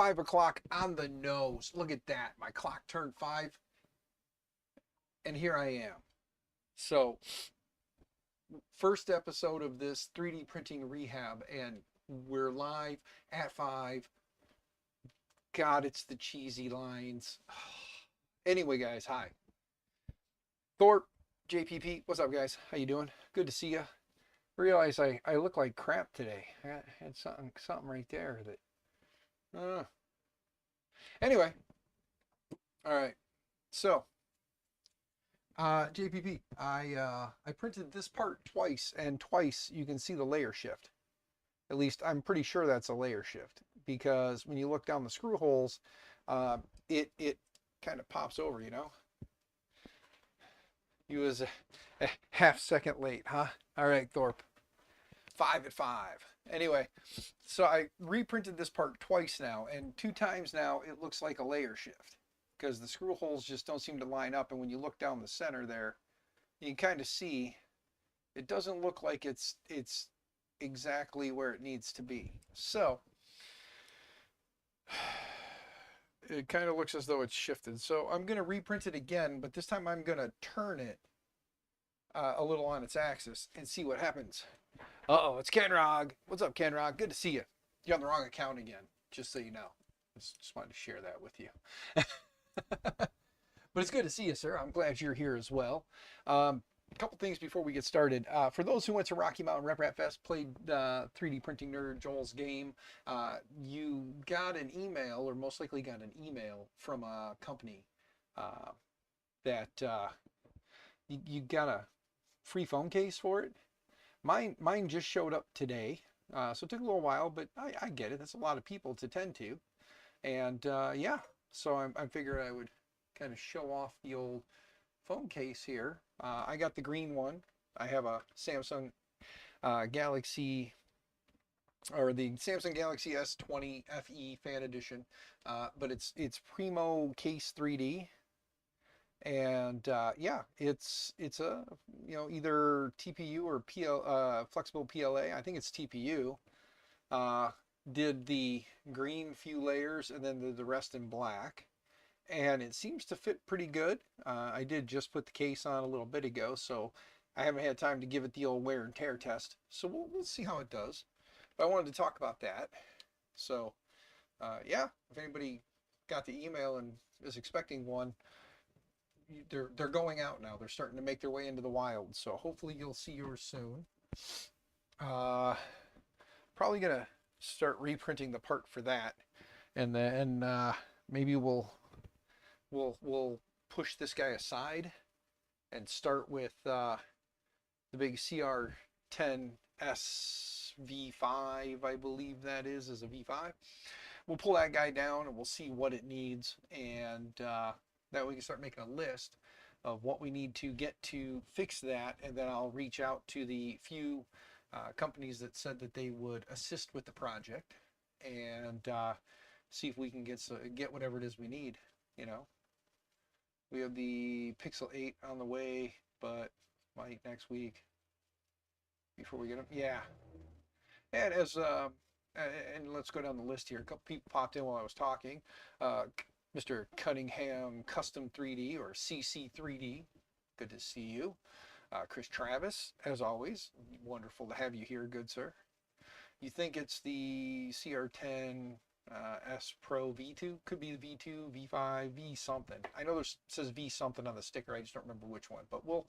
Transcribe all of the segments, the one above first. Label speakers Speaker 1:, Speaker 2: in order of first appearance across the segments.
Speaker 1: 5 o'clock on the nose. Look at that. My clock turned 5, and here I am. So, first episode of this 3D printing rehab, and we're live at 5. God, it's the cheesy lines. Anyway, guys, hi. Thorpe, JPP, what's up, guys? How you doing? Good to see you. Realize I look like crap today. I had something right there that. Anyway, all right. So, JPP, I printed this part twice, and twice you can see the layer shift. At least I'm pretty sure that's a layer shift, because when you look down the screw holes, it kind of pops over, you know. You was a half second late, huh? All right, Thorpe. 5 at 5. Anyway, so I reprinted this part twice now, and 2 times now it looks like a layer shift because the screw holes just don't seem to line up. And when you look down the center there, you can kind of see it doesn't look like it's exactly where it needs to be. So it kind of looks as though it's shifted. So I'm going to reprint it again, but this time I'm going to turn it a little on its axis and see what happens. Uh-oh, it's Kenrog. What's up, Kenrog? Good to see you. You're on the wrong account again, just so you know. Just wanted to share that with you. But it's good to see you, sir. I'm glad you're here as well. A couple things before we get started. For those who went to Rocky Mountain Rep Rat Fest, played 3D Printing Nerd Joel's game, you got an email, or most likely got an email from a company that you got a free phone case for it. Mine just showed up today, so it took a little while, but I get it. That's a lot of people to tend to, and yeah, so I figured I would kind of show off the old phone case here. I got the green one. I have a Samsung Galaxy, or the Samsung Galaxy S20 FE Fan Edition, but it's Primo Case 3D. And yeah, it's a, you know, either TPU or flexible PLA. I think it's TPU. Did the green few layers and then the rest in black, and it seems to fit pretty good. I did just put the case on a little bit ago, so I haven't had time to give it the old wear and tear test. So we'll see how it does. But I wanted to talk about that. So yeah, if anybody got the email and is expecting one, they're going out now. They're starting to make their way into the wild. So hopefully you'll see yours soon. Probably gonna start reprinting the part for that, and then maybe we'll push this guy aside and start with the big CR10S V5, I believe that is a V5. We'll pull that guy down and we'll see what it needs, and that we can start making a list of what we need to get to fix that, and then I'll reach out to the few companies that said that they would assist with the project, and see if we can get whatever it is we need. You know, we have the Pixel 8 on the way, but might next week before we get them. Yeah, and as and let's go down the list here. A couple people popped in while I was talking. Mr. Cunningham Custom 3D, or CC3D, good to see you. Chris Travis, as always, wonderful to have you here, good sir. You think it's the CR10 S Pro V2? Could be the V2, V5, V something. I know there says V something on the sticker, I just don't remember which one. But we'll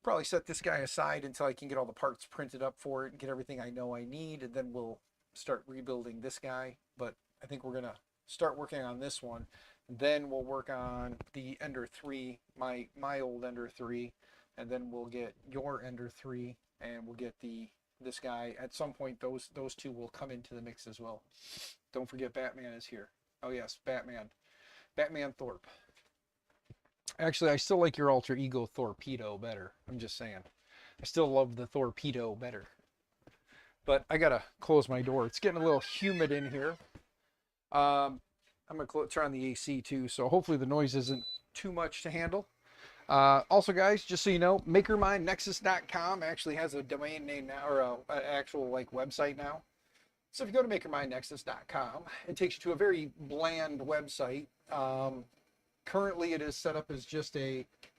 Speaker 1: probably set this guy aside until I can get all the parts printed up for it and get everything I know I need, and then we'll start rebuilding this guy. But I think we're going to start working on this one, then we'll work on the Ender 3, my old Ender 3, and then we'll get your Ender 3, and we'll get this guy at some point. Those two will come into the mix as well. Don't forget Batman is here. Oh yes, Batman Thorpe. Actually, I still like your alter ego Torpedo better. I'm just saying, I still love the Torpedo better. But I gotta close my door. It's getting a little humid in here. I'm going to turn on the AC too, so hopefully the noise isn't too much to handle. Also, guys, just so you know, MakerMindNexus.com actually has a domain name now, or an actual like website now. So if you go to MakerMyNexus.com, it takes you to a very bland website. Currently, it is set up as just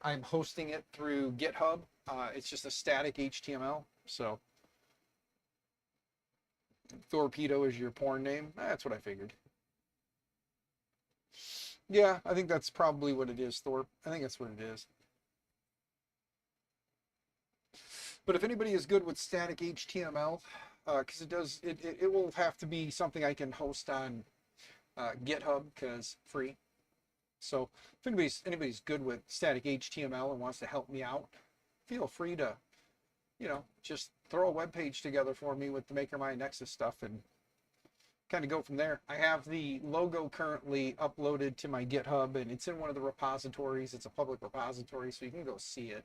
Speaker 1: I'm hosting it through GitHub. It's just a static HTML. So Torpedo is your porn name. That's what I figured. Yeah, I think that's probably what it is, Thorpe. I think that's what it is. But if anybody is good with static HTML, because it will have to be something I can host on GitHub because free. So if anybody's good with static HTML and wants to help me out, feel free to, just throw a web page together for me with the MakerMyNexus stuff and kind of go from there. I have the logo currently uploaded to my GitHub, and it's in one of the repositories. It's a public repository, so you can go see it.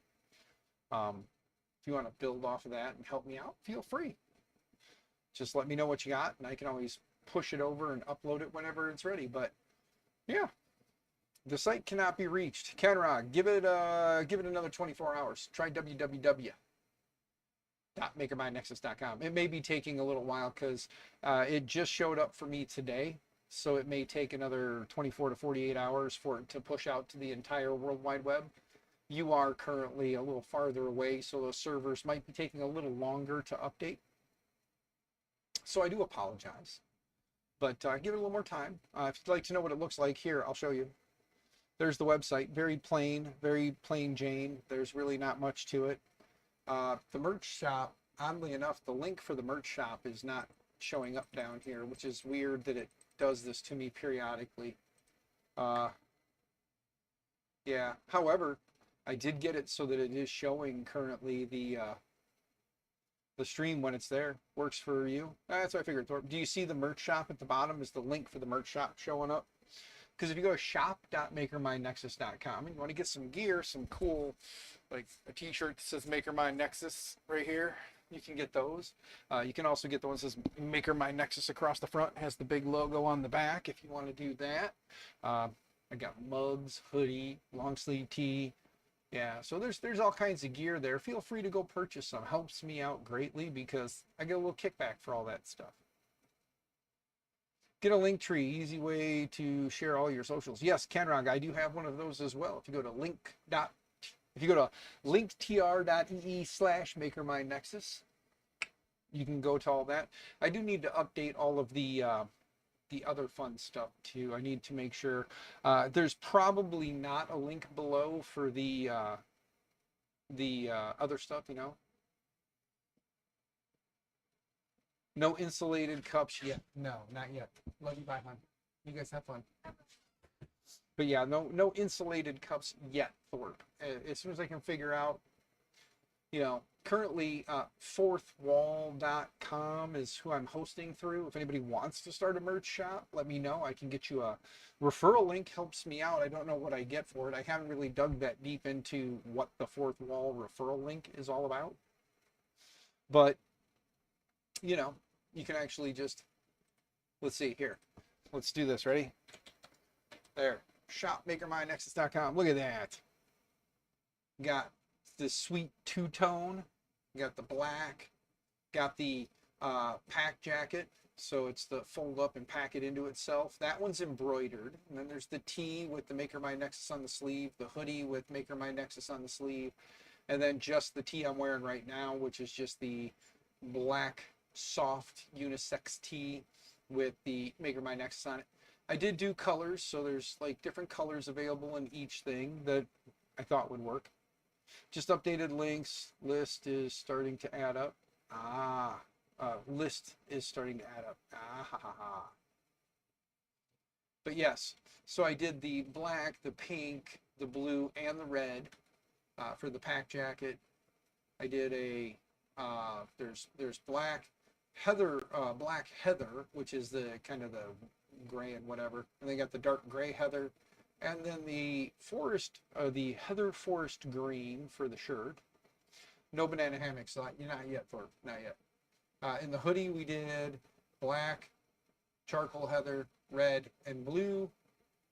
Speaker 1: If you want to build off of that and help me out, feel free. Just let me know what you got, and I can always push it over and upload it whenever it's ready. But yeah, the site cannot be reached. Kenrog, give it another 24 hours. Try www.makermynexus.com. It may be taking a little while because it just showed up for me today, so it may take another 24 to 48 hours for it to push out to the entire World Wide Web. You are currently a little farther away, so those servers might be taking a little longer to update. So I do apologize, but give it a little more time. If you'd like to know what it looks like, here, I'll show you. There's the website, very plain Jane. There's really not much to it. The merch shop, oddly enough, the link for the merch shop is not showing up down here, which is weird that it does this to me periodically. Yeah, however, I did get it so that it is showing currently the stream when it's there. Works for you. That's what I figured. Do you see the merch shop at the bottom? Is the link for the merch shop showing up? Because if you go to shop.makermynexus.com and you want to get some gear, some cool, like a t-shirt that says MakerMyNexus right here, you can get those. You can also get the one that says MakerMyNexus across the front. It has the big logo on the back if you want to do that. I got mugs, hoodie, long sleeve tee. Yeah, so there's all kinds of gear there. Feel free to go purchase some. Helps me out greatly because I get a little kickback for all that stuff. Get a link tree, easy way to share all your socials. Yes, Kenrog, I do have one of those as well. If you go to linktr.ee/MakerMyNexus, you can go to all that. I do need to update all of the other fun stuff too. I need to make sure there's probably not a link below for the other stuff, No insulated cups yet. No, not yet. Love you, bye, hon. You guys have fun. But yeah, no insulated cups yet, Thorpe. As soon as I can figure out, currently fourthwall.com is who I'm hosting through. If anybody wants to start a merch shop, let me know. I can get you a referral link. Helps me out. I don't know what I get for it. I haven't really dug that deep into what the Fourth Wall referral link is all about. But, you can actually just, let's see here. Let's do this. Ready? There. Shop.makermynexus.com. Look at that. Got this sweet two-tone. Got the black. Got the pack jacket. So it's the fold up and pack it into itself. That one's embroidered. And then there's the tee with the MakerMyNexus on the sleeve. The hoodie with MakerMyNexus on the sleeve. And then just the tee I'm wearing right now, which is just the black soft unisex tee with the MakerMyNexus on it. I did do colors, so there's like different colors available in each thing that I thought would work. Just updated links. List is starting to add up. List is starting to add up. But yes, so I did the black, the pink, the blue, and the red for the pack jacket. I did a there's black heather, which is the kind of the gray and whatever, and they got the dark gray heather, and then the heather forest green for the shirt. No banana hammocks, not yet, Thorpe, not yet. In the hoodie we did black, charcoal heather, red, and blue,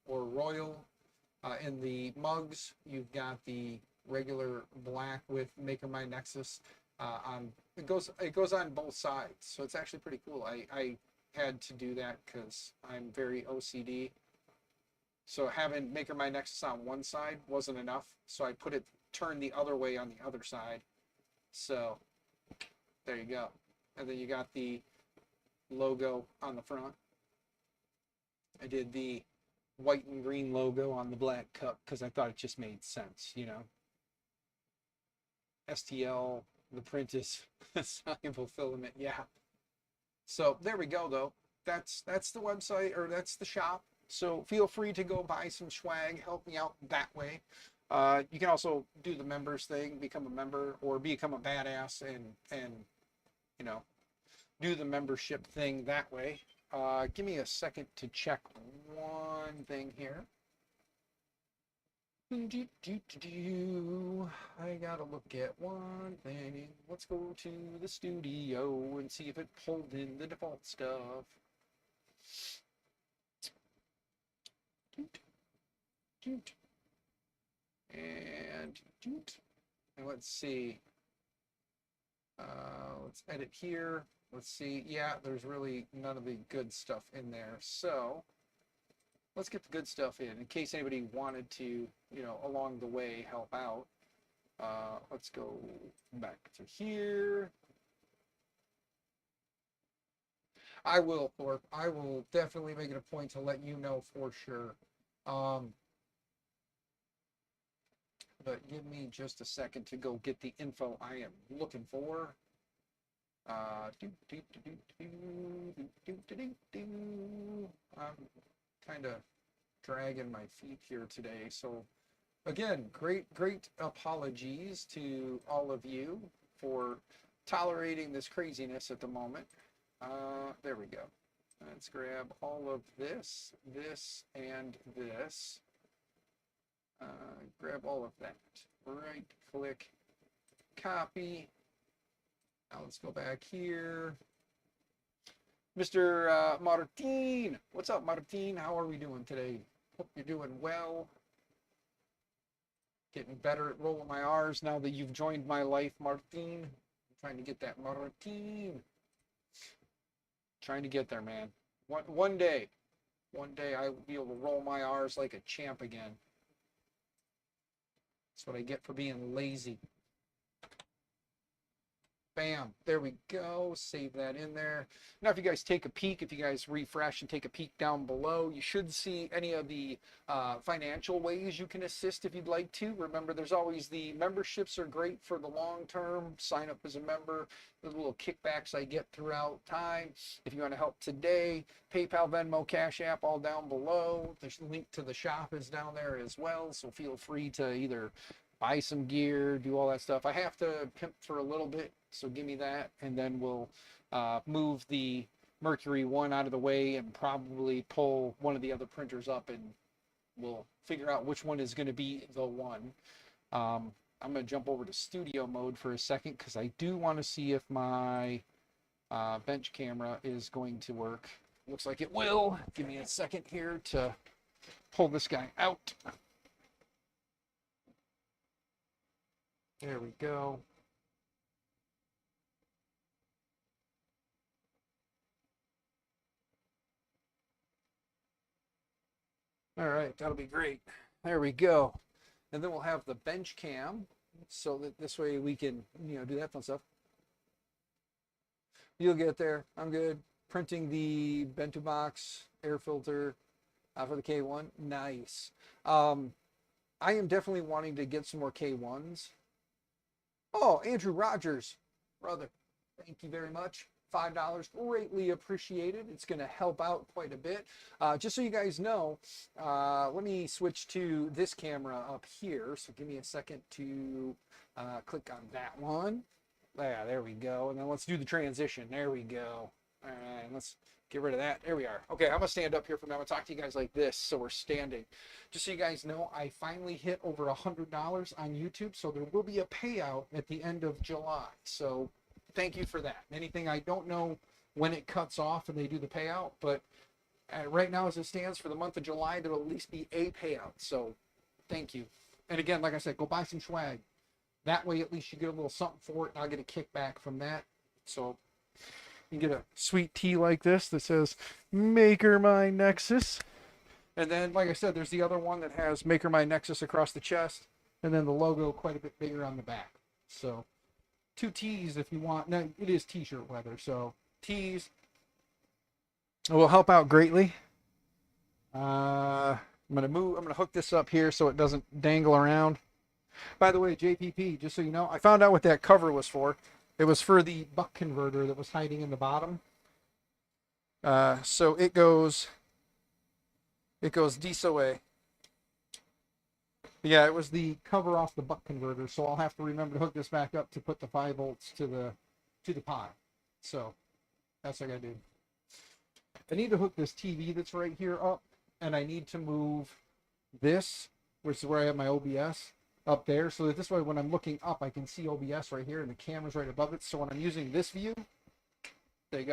Speaker 1: or royal. In the mugs you've got the regular black with MakerMyNexus on. It goes on both sides, so it's actually pretty cool. I had to do that because I'm very OCD. So having Maker My Nexus on one side wasn't enough. So I put it turned the other way on the other side. So there you go. And then you got the logo on the front. I did the white and green logo on the black cup because I thought it just made sense, you know. STL, the print is soluble filament, yeah. So there we go though. That's the website, or that's the shop. So feel free to go buy some swag, help me out that way. You can also do the members thing, become a member, or become a badass and you know, do the membership thing that way. Give me a second to check one thing here. I gotta look at one thing. Let's go to the studio and see if it pulled in the default stuff. And let's see. Let's edit here. Let's see. Yeah, there's really none of the good stuff in there. So let's get the good stuff in case anybody wanted to, you know, along the way help out. Let's go back to here. I will, Thorpe. I will definitely make it a point to let you know for sure. But give me just a second to go get the info I am looking for. I'm kind of dragging my feet here today. So again, great apologies to all of you for tolerating this craziness at the moment. There we go. Let's grab all of this, and this. Grab all of that. Right click, copy. Now let's go back here. Mr. Martin. What's up, Martin? How are we doing today? Hope you're doing well. Getting better at rolling my R's now that you've joined my life, Martin. I'm trying to get that, Martin. Trying to get there, man. One day I will be able to roll my R's like a champ again. That's what I get for being lazy. Bam, there we go. Save that in there. Now, if you guys take a peek, if you guys refresh and take a peek down below, you should see any of the financial ways you can assist if you'd like to. Remember, there's always the memberships are great for the long term. Sign up as a member. The little kickbacks I get throughout time. If you want to help today, PayPal, Venmo, Cash App, all down below. The link to the shop is down there as well. So feel free to either buy some gear, do all that stuff. I have to pimp for a little bit, so give me that, and then we'll move the Mercury 1 out of the way and probably pull one of the other printers up, and we'll figure out which one is going to be the one. I'm going to jump over to studio mode for a second because I do want to see if my bench camera is going to work. Looks like it will. Give me a second here to pull this guy out. There we go. All right, that'll be great. There we go. And then we'll have the bench cam so that this way we can, you know, do that fun stuff. You'll get there. I'm good. Printing the bento box air filter for the K1. Nice. I am definitely wanting to get some more K1s. Oh, Andrew Rogers, brother, thank you very much. $5, greatly appreciated. It's going to help out quite a bit. Just so you guys know, let me switch to this camera up here. So give me a second to click on that one. Yeah, there we go. And then let's do the transition. There we go. All right, let's get rid of that. There we are. Okay, I'm going to stand up here for a minute. I'm going to talk to you guys like this, so we're standing. Just so you guys know, I finally hit over $100 on YouTube, so there will be a payout at the end of July. So thank you for that. Anything, I don't know when it cuts off and they do the payout, but right now as it stands for the month of July, there will at least be a payout. So thank you. And again, like I said, go buy some swag. That way at least you get a little something for it, and I'll get a kickback from that. So You get a sweet tee like this that says Maker My Nexus. And then, like I said, there's the other one that has Maker My Nexus across the chest, and then the logo quite a bit bigger on the back. So, two tees if you want. Now, it is t-shirt weather, so tees will help out greatly. I'm gonna hook this up here so it doesn't dangle around. By the way, JPP, just so you know, I found out what that cover was for. It was for the buck converter that was hiding in the bottom. So it goes this way. Yeah, it was the cover off the buck converter, so I'll have to remember to hook this back up to put the 5 volts to the pod. So that's what I gotta do. I need to hook this TV that's right here up, and I need to move this, which is where I have my OBS, up there, so that this way when I'm looking up I can see OBS right here and the camera's right above it. So when I'm using this view, there you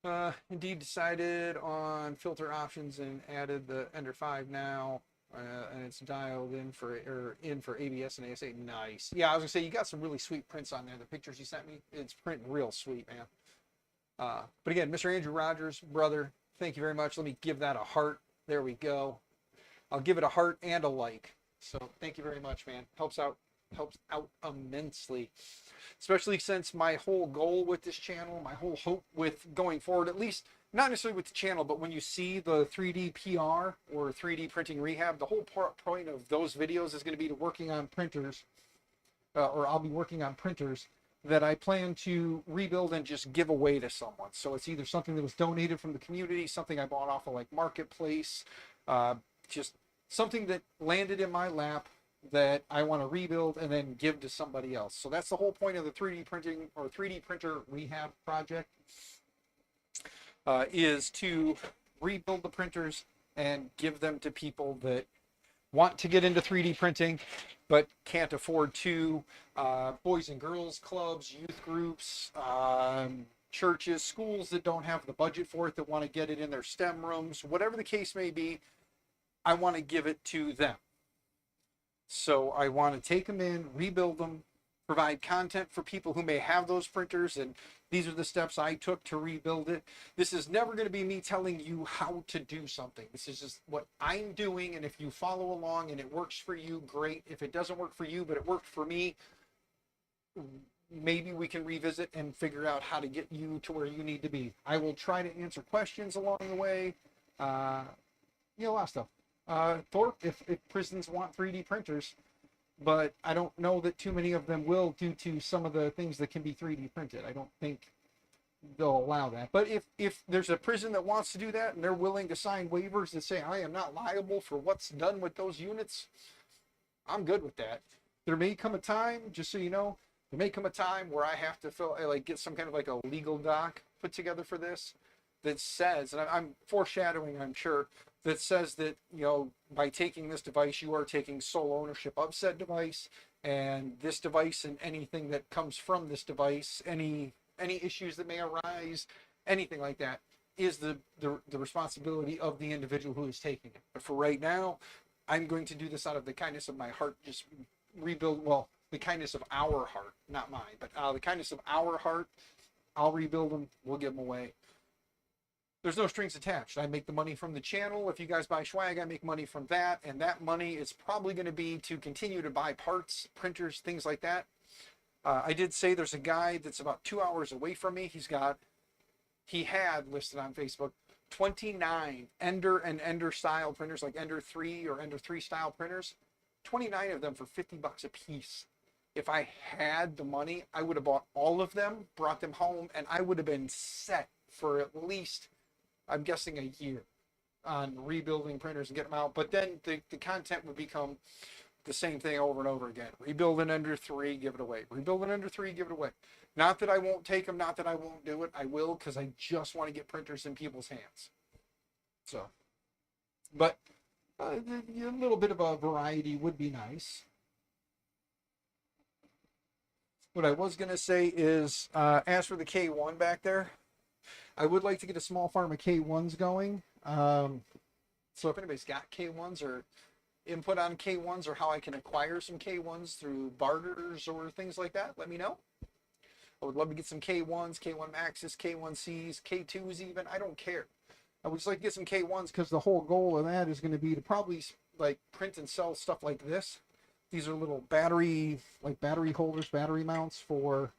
Speaker 1: go. Indeed decided on filter options and added the Ender 5 now, and it's dialed in for ABS and ASA. Nice. Yeah, I was gonna say you got some really sweet prints on there. The pictures you sent me, it's printing real sweet, man. But again, Mr. Andrew Rogers, brother, thank you very much. Let me give that a heart. There we go. I'll give it a heart and a like. So thank you very much, man. Helps out immensely. Especially since my whole goal with this channel, my whole hope with going forward, at least not necessarily with the channel, but when you see the 3D PR or 3D Printing Rehab, the whole point of those videos is going to be to working on printers, or I'll be working on printers that I plan to rebuild and just give away to someone. So it's either something that was donated from the community, something I bought off of like Marketplace, just something that landed in my lap that I want to rebuild and then give to somebody else. So that's the whole point of the 3D printing or 3D printer rehab project, is to rebuild the printers and give them to people that want to get into 3D printing but can't afford to. Boys and girls clubs, youth groups, churches, schools that don't have the budget for it, that want to get it in their STEM rooms, whatever the case may be, I want to give it to them. So I want to take them in, rebuild them, provide content for people who may have those printers, and these are the steps I took to rebuild it. This is never going to be me telling you how to do something. This is just what I'm doing, and if you follow along and it works for you, great. If it doesn't work for you, but it worked for me, maybe we can revisit and figure out how to get you to where you need to be. I will try to answer questions along the way. A lot of stuff. Thorpe, if prisons want 3D printers, but I don't know that too many of them will, due to some of the things that can be 3D printed. I don't think they'll allow that. But if there's a prison that wants to do that and they're willing to sign waivers that say I am not liable for what's done with those units, I'm good with that. There may come a time, just so you know, there may come a time where I have to get some kind of like a legal doc put together for this that says, and I'm foreshadowing, I'm sure, that says that, by taking this device, you are taking sole ownership of said device, and this device and anything that comes from this device, any issues that may arise, anything like that, is the responsibility of the individual who is taking it. But for right now, I'm going to do this out of the kindness of my heart, just rebuild, well, the kindness of our heart, not mine, but the kindness of our heart. I'll rebuild them, we'll give them away. There's no strings attached. I make the money from the channel. If you guys buy swag, I make money from that, and that money is probably going to be to continue to buy parts, printers, things like that. I did say there's a guy that's about 2 hours away from me. He had listed on Facebook 29 Ender and Ender style printers, like Ender 3 or Ender 3 style printers. 29 of them for $50 a piece. If I had the money, I would have bought all of them, brought them home, and I would have been set for at least, I'm guessing, a year on rebuilding printers and get them out. But then the content would become the same thing over and over again. Rebuild an Ender 3, give it away. Rebuild an Ender 3, give it away. Not that I won't take them, not that I won't do it. I will, because I just want to get printers in people's hands. So, but a little bit of a variety would be nice. What I was going to say is, as for the K1 back there, I would like to get a small farm of K1s going. So if anybody's got K1s or input on K1s, or how I can acquire some K1s through barters or things like that, let me know. I would love to get some K1s, K1 Maxes, K1Cs, K2s even. I don't care. I would just like to get some K1s because the whole goal of that is going to be to probably like print and sell stuff like this. These are little battery, like battery holders, battery mounts for,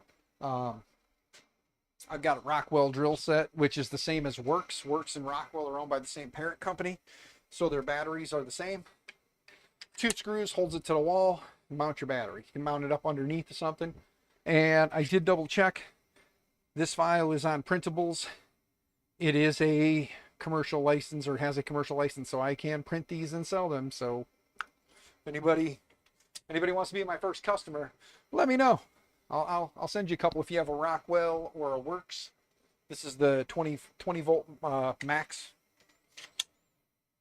Speaker 1: I've got a Rockwell drill set, which is the same as Works. Works and Rockwell are owned by the same parent company, so their batteries are the same. 2 screws holds it to the wall, mount your battery. You can mount it up underneath or something. And I did double check. This file is on printables. It is a commercial license, or has a commercial license, so I can print these and sell them. So if anybody wants to be my first customer, let me know. I'll send you a couple if you have a Rockwell or a Works. This is the 20 volt max,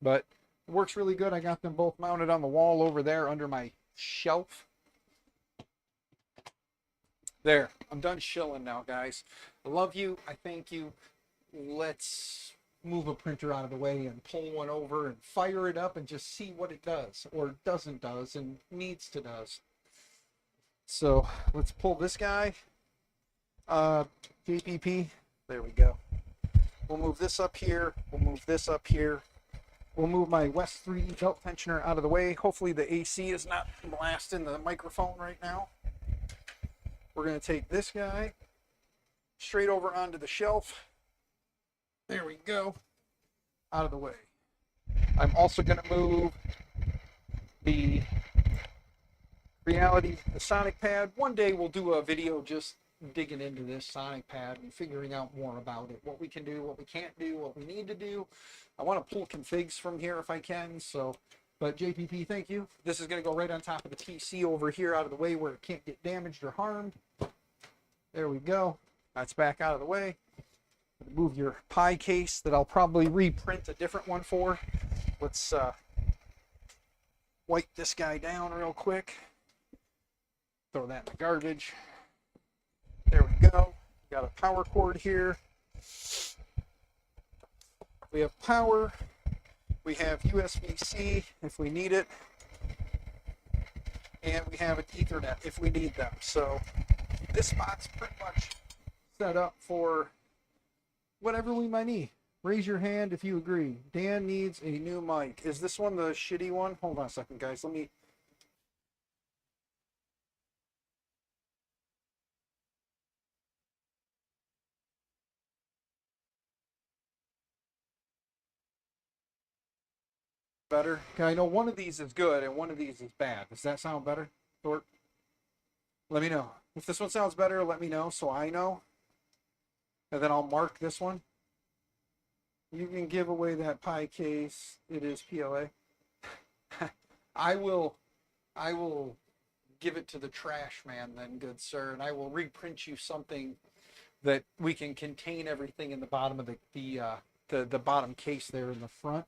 Speaker 1: but it works really good. I got them both mounted on the wall over there under my shelf. There, I'm done shilling now, guys. I love you. I thank you. Let's move a printer out of the way and pull one over and fire it up and just see what it does or doesn't does and needs to does. So let's pull this guy. JPP. There we go. We'll move this up here. We'll move this up here. We'll move my West 3D belt tensioner out of the way. Hopefully the AC is not blasting the microphone right now. We're going to take this guy straight over onto the shelf. There we go. Out of the way. I'm also going to move the Reality, the Sonic Pad. One day we'll do a video just digging into this Sonic Pad and figuring out more about it. What we can do, what we can't do, what we need to do. I want to pull configs from here if I can. So, but JPP, thank you. This is going to go right on top of the PC over here out of the way where it can't get damaged or harmed. There we go. That's back out of the way. Move your pie case that I'll probably reprint a different one for. Let's wipe this guy down real quick. Throw that in the garbage. There we go. Got a power cord here. We have power. We have USB-C if we need it. And we have an Ethernet if we need them. So this spot's pretty much set up for whatever we might need. Raise your hand if you agree. Dan needs a new mic. Is this one the shitty one? Hold on a second, guys. Let me... Better? Okay, I know one of these is good and one of these is bad. Does that sound better, Thorpe? Let me know. If this one sounds better, let me know so I know. And then I'll mark this one. You can give away that pie case. It is PLA. I will give it to the trash man then, good sir, and I will reprint you something that we can contain everything in the bottom of the bottom case there in the front.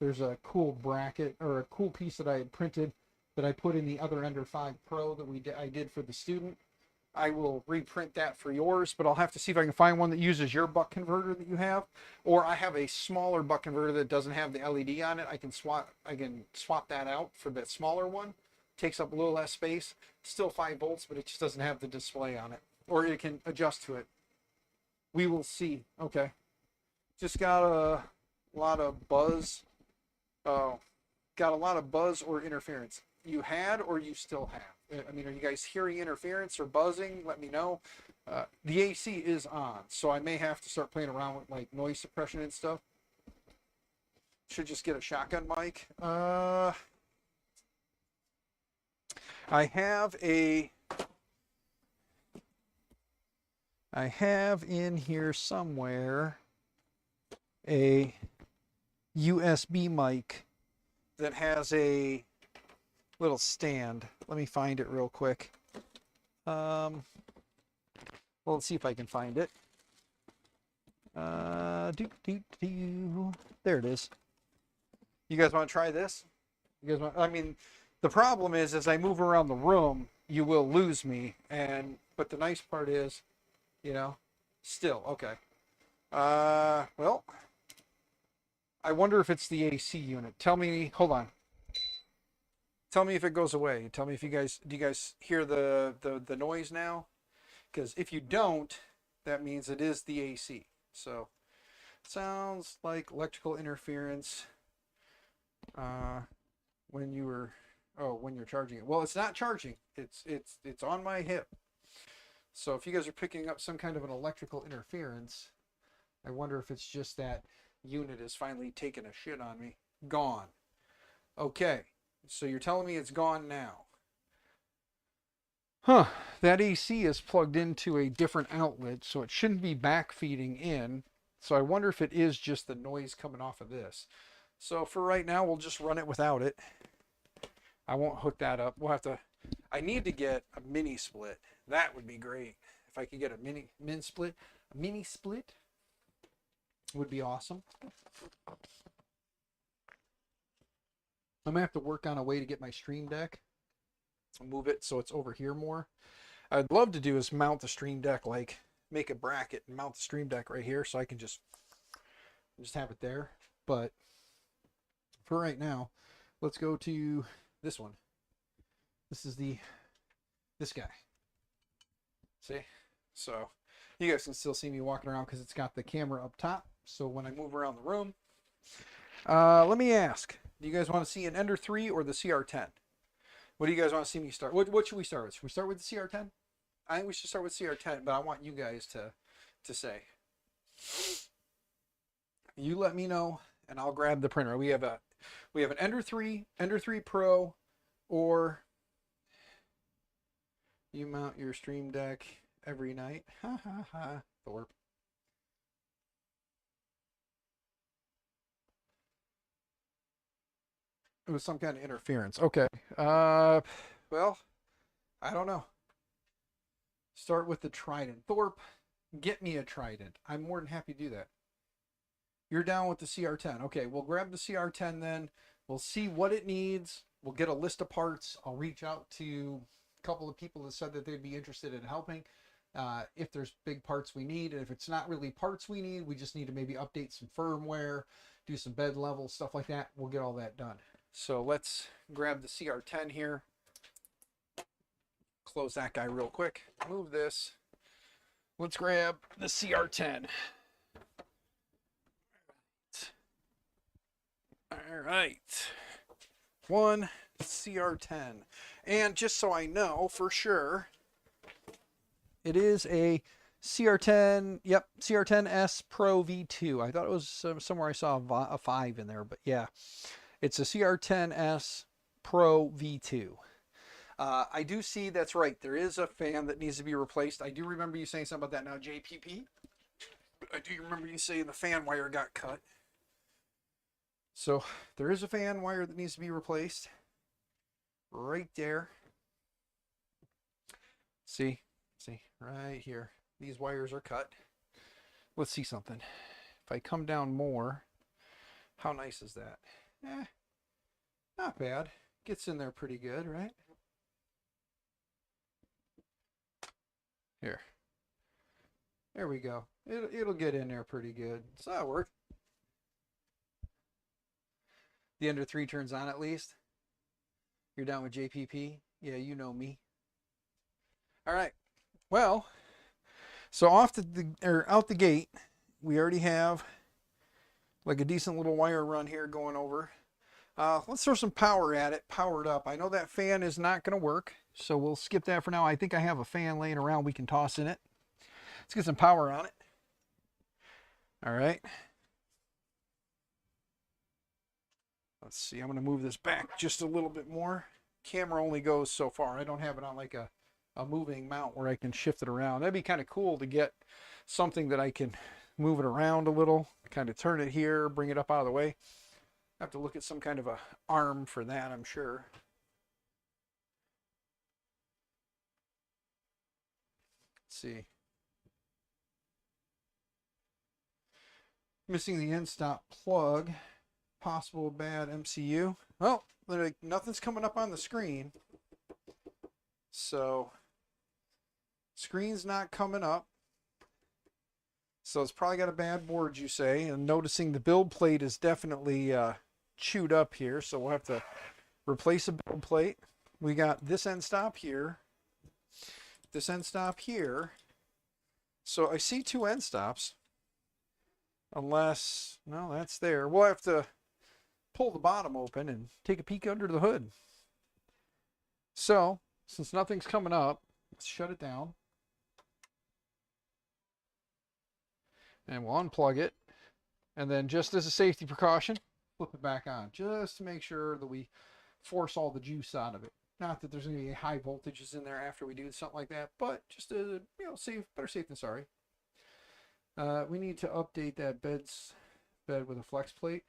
Speaker 1: There's a cool bracket or a cool piece that I had printed that I put in the other Ender 5 Pro that I did for the student. I will reprint that for yours, but I'll have to see if I can find one that uses your buck converter that you have, or I have a smaller buck converter that doesn't have the LED on it. I can swap that out for that smaller one. Takes up a little less space. Still 5 volts, but it just doesn't have the display on it, or it can adjust to it. We will see. Okay. Just got a lot of buzz. Oh, got a lot of buzz or interference. You had or you still have? I mean, are you guys hearing interference or buzzing? Let me know. The AC is on, so I may have to start playing around with like noise suppression and stuff. Should just get a shotgun mic. I have in here somewhere a USB mic that has a little stand. Let me find it real quick. Well, let's see if I can find it. There it is. You guys want to try this? You guys want? I mean, the problem is, as I move around the room, you will lose me. But the nice part is, you know, still okay. Well, I wonder if it's the AC unit. Tell me. Hold on. Tell me if it goes away. Tell me if do you guys hear the noise now? Because if you don't, that means it is the AC. So sounds like electrical interference when you were, oh, when you're charging it. Well, it's not charging. It's on my hip. So if you guys are picking up some kind of an electrical interference, I wonder if it's just that unit is finally taking a shit on me. Gone. Okay, so you're telling me it's gone now. Huh, that AC is plugged into a different outlet, so it shouldn't be backfeeding in. So I wonder if it is just the noise coming off of this. So for right now, we'll just run it without it. I won't hook that up. We'll have to, I need to get a mini split. That would be great. If I could get a mini split would be awesome. I'm gonna have to work on a way to get my Stream Deck, move it so it's over here more. I'd love to do is mount the Stream Deck, like make a bracket and mount the Stream Deck right here so I can just have it there. But for right now, let's go to this one. This is this guy. See? So you guys can still see me walking around because it's got the camera up top. So when I move around the room, let me ask, do you guys want to see an Ender 3 or the CR10? What do you guys want to see me start? What should we start with? Should we start with the CR10? I think we should start with CR10, but I want you guys to say. You let me know, and I'll grab the printer. We have an Ender 3, Ender 3 Pro, or you mount your Stream Deck every night. Ha ha ha. Thorpe. It was some kind of interference. Okay. Well, I don't know. Start with the Trident. Thorpe, get me a Trident. I'm more than happy to do that. You're down with the CR10. Okay, we'll grab the CR10 then. We'll see what it needs. We'll get a list of parts. I'll reach out to a couple of people that said that they'd be interested in helping. If there's big parts we need, and if it's not really parts we need, we just need to maybe update some firmware, do some bed level, stuff like that. We'll get all that done. So let's grab the CR10 here. Close that guy real quick. Move this. Let's grab the CR10. All right. One CR10. And just so I know for sure, it is a CR10, yep, CR10S Pro V2. I thought it was somewhere I saw a 5 in there, but yeah. It's a CR10S Pro V2. I do see, that's right, there is a fan that needs to be replaced. I do remember you saying something about that now, JPP. I do remember you saying the fan wire got cut. So there is a fan wire that needs to be replaced. Right there. See, right here. These wires are cut. Let's see something. If I come down more, how nice is that? Not bad. Gets in there pretty good, right? Here. There we go. It'll get in there pretty good. So that worked. The Ender 3 turns on at least. You're down with JPP? Yeah, you know me. All right. Well, so out the gate, we already have like a decent little wire run here going over. Let's throw some power at it, powered up. I know that fan is not going to work, so we'll skip that for now. I think I have a fan laying around we can toss in it. Let's get some power on it. All right. Let's see, I'm going to move this back just a little bit more. Camera only goes so far. I don't have it on like a moving mount where I can shift it around. That'd be kind of cool to get something that I can move it around a little, kind of turn it here, bring it up out of the way. I have to look at some kind of a arm for that, I'm sure. Let's see. Missing the end stop plug. Possible bad MCU. Well, nothing's coming up on the screen. So, screen's not coming up. So it's probably got a bad board, you say. And noticing the build plate is definitely chewed up here. So we'll have to replace a build plate. We got this end stop here. this end stop here. So I see 2 end stops. Unless, no, that's there. We'll have to pull the bottom open and take a peek under the hood. So, since nothing's coming up, let's shut it down. And we'll unplug it. And then just as a safety precaution, flip it back on. Just to make sure that we force all the juice out of it. Not that there's going to be high voltages in there after we do something like that, but just to, better safe than sorry. We need to update that bed with a flex plate.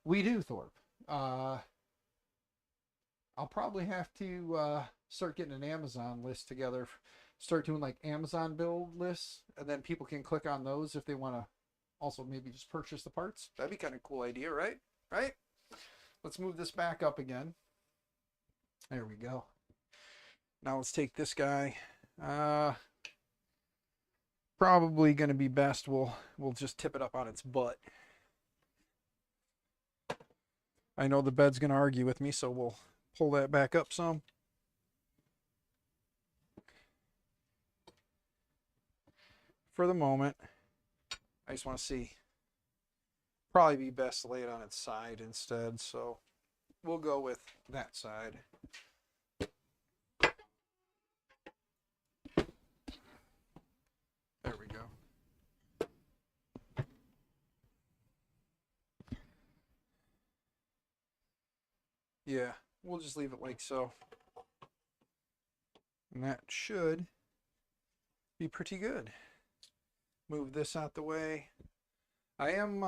Speaker 1: We do, Thorpe. I'll probably have to start getting an Amazon list together. Start doing like Amazon build lists, and then people can click on those if they want to also maybe just purchase the parts. That'd be kind of a cool idea, right? Right? Let's move this back up again. There we go. Now let's take this guy. Probably going to be best. We'll just tip it up on its butt. I know the bed's going to argue with me, so we'll pull that back up some. For the moment, I just want to see. Probably be best to lay it on its side instead, so we'll go with that side. There we go. Yeah, we'll just leave it like so. And that should be pretty good. Move this out the way. I am,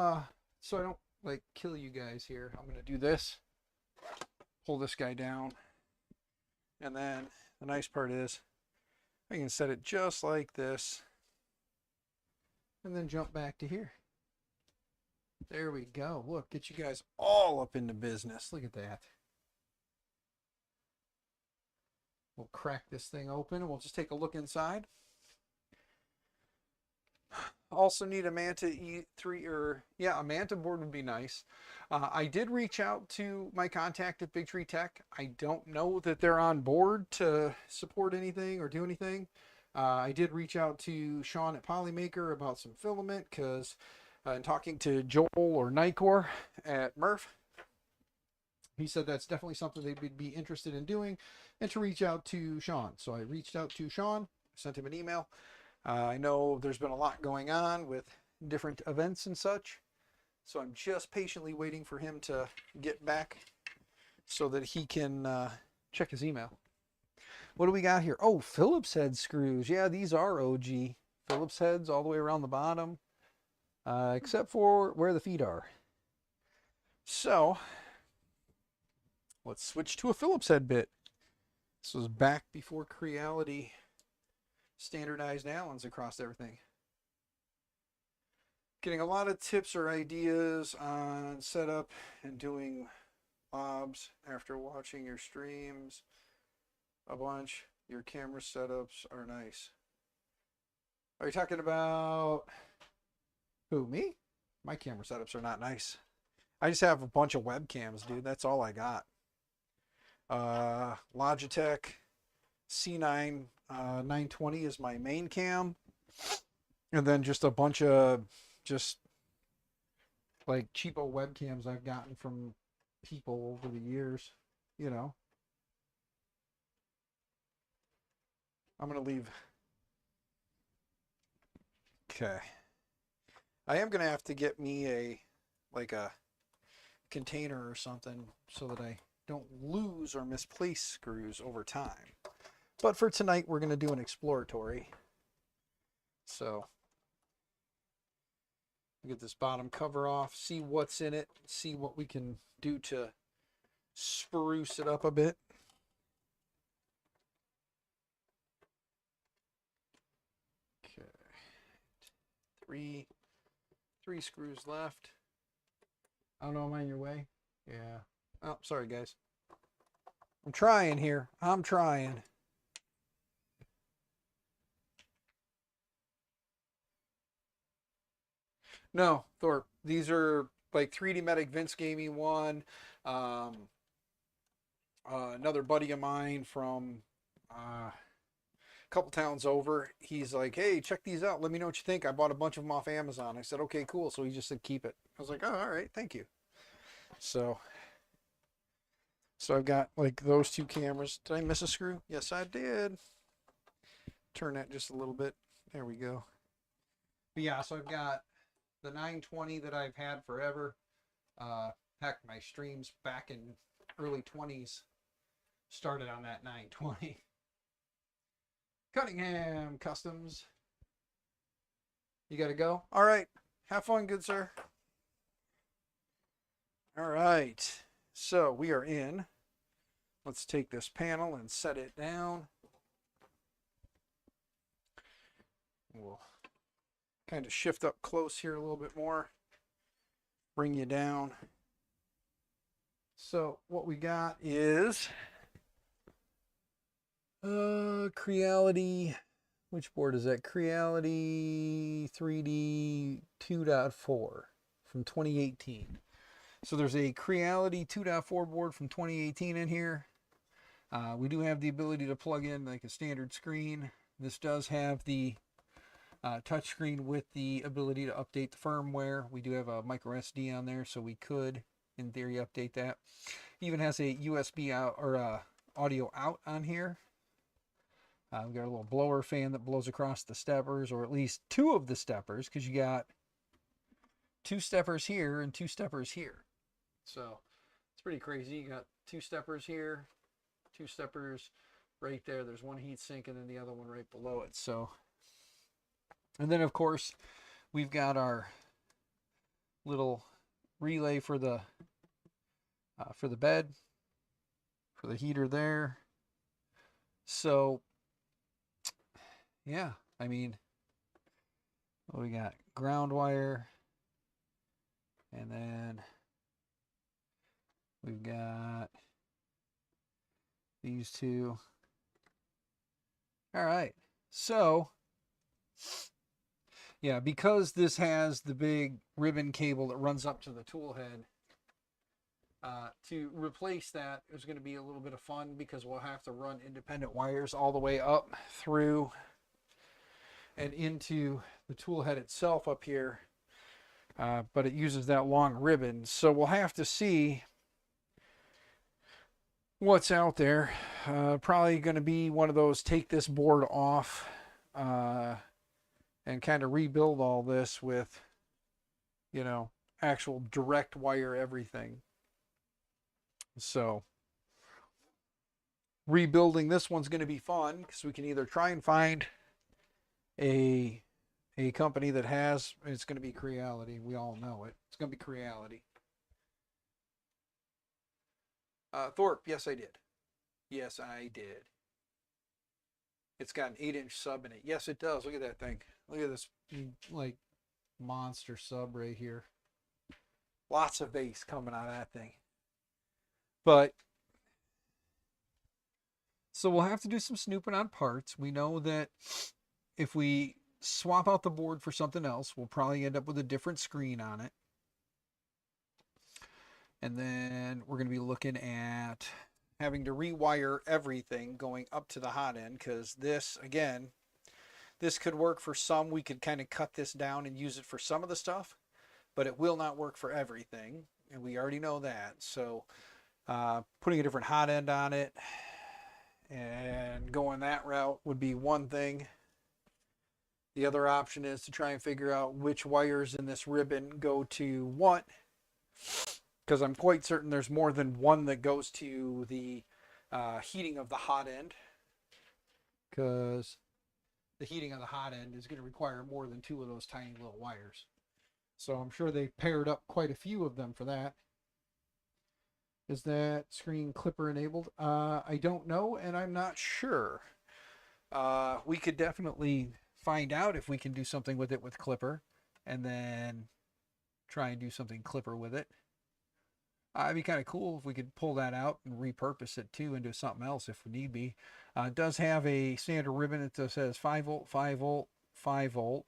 Speaker 1: so I don't like kill you guys here, I'm going to do this. Pull this guy down. And then the nice part is I can set it just like this. And then jump back to here. There we go. Look, get you guys all up into business. Look at that. We'll crack this thing open and we'll just take a look inside. Also need a Manta E3 a Manta board would be nice. I did reach out to my contact at Big Tree Tech. I don't know that they're on board to support anything or do anything. I did reach out to Sean at Polymaker about some filament because in talking to Joel or Nicor at Murph, he said that's definitely something they would be interested in doing and to reach out to Sean. So I reached out to Sean, sent him an email. I know there's been a lot going on with different events and such, so I'm just patiently waiting for him to get back so that he can check his email. What do we got here? Oh, Phillips head screws. Yeah, these are OG Phillips heads all the way around the bottom, except for where the feet are. So let's switch to a Phillips head bit. This was back before Creality standardized Allens across everything. Getting a lot of tips or ideas on setup and doing obs after watching your streams a bunch. Your camera setups are nice. Are you talking about who, me? My camera setups are not nice. I just have a bunch of webcams, dude. That's all I got. Logitech C9 920 is my main cam, and then just a bunch of just like cheapo webcams I've gotten from people over the years, you know. I'm gonna leave. Okay, I am gonna have to get me a container or something so that I don't lose or misplace screws over time. But for tonight, we're going to do an exploratory. So, get this bottom cover off, see what's in it, see what we can do to spruce it up a bit. Okay. Three screws left. I don't know, am I in your way? Yeah. Oh, sorry, guys. I'm trying here. I'm trying. No, Thorpe. These are like 3D Medic Vince gave me one. Another buddy of mine from couple towns over. He's like, hey, check these out. Let me know what you think. I bought a bunch of them off Amazon. I said, okay, cool. So he just said, keep it. I was like, oh, all right, thank you. So, so I've got like those two cameras. Did I miss a screw? Yes, I did. Turn that just a little bit. There we go. But yeah, so I've got the 920 that I've had forever. Heck, my streams back in early 20s started on that 920. Cunningham Customs. You got to go? All right. Have fun, good sir. All right. So we are in. Let's take this panel and set it down. We'll kind of shift up close here a little bit more. Bring you down. So what we got is Creality. Which board is that? Creality 3D 2.4 from 2018. So there's a Creality 2.4 board from 2018 in here. We do have the ability to plug in like a standard screen. This does have the touch screen with the ability to update the firmware. We do have a micro SD on there, so we could, in theory, update that. Even has a USB out or audio out on here. We've got a little blower fan that blows across the steppers, or at least two of the steppers, because you got two steppers here and two steppers here. So it's pretty crazy. You got two steppers here, two steppers right there. There's one heat sink and then the other one right below it. So, and then of course we've got our little relay for the bed, for the heater there. So yeah, I mean, what we got? Ground wire, and then we've got these two. All right, so yeah, because this has the big ribbon cable that runs up to the tool head, to replace that is going to be a little bit of fun, because we'll have to run independent wires all the way up through and into the tool head itself up here, but it uses that long ribbon. So we'll have to see what's out there. Probably going to be one of those take this board off and kind of rebuild all this with, you know, actual direct wire everything. So rebuilding this one's going to be fun, because we can either try and find a company that has, it's going to be Creality. We all know it. It's going to be Creality. Thorpe, yes, I did. Yes, I did. It's got an 8-inch sub in it. Yes, it does. Look at that thing. Look at this, like, monster sub right here. Lots of bass coming out of that thing. But, so we'll have to do some snooping on parts. We know that if we swap out the board for something else, we'll probably end up with a different screen on it. And then we're going to be looking at having to rewire everything going up to the hot end, because this, again, this could work for some. We could kind of cut this down and use it for some of the stuff, but it will not work for everything, and we already know that. So putting a different hot end on it and going that route would be one thing. The other option is to try and figure out which wires in this ribbon go to what, because I'm quite certain there's more than one that goes to the heating of the hot end, because the heating of the hot end is going to require more than two of those tiny little wires. So I'm sure they paired up quite a few of them for that. Is that screen clipper enabled? I don't know, and I'm not sure. We could definitely find out if we can do something with it with clipper, and then try and do something clipper with it. It'd be kind of cool if we could pull that out and repurpose it too into something else if need be. It does have a standard ribbon that says 5 volt, 5 volt, 5 volt.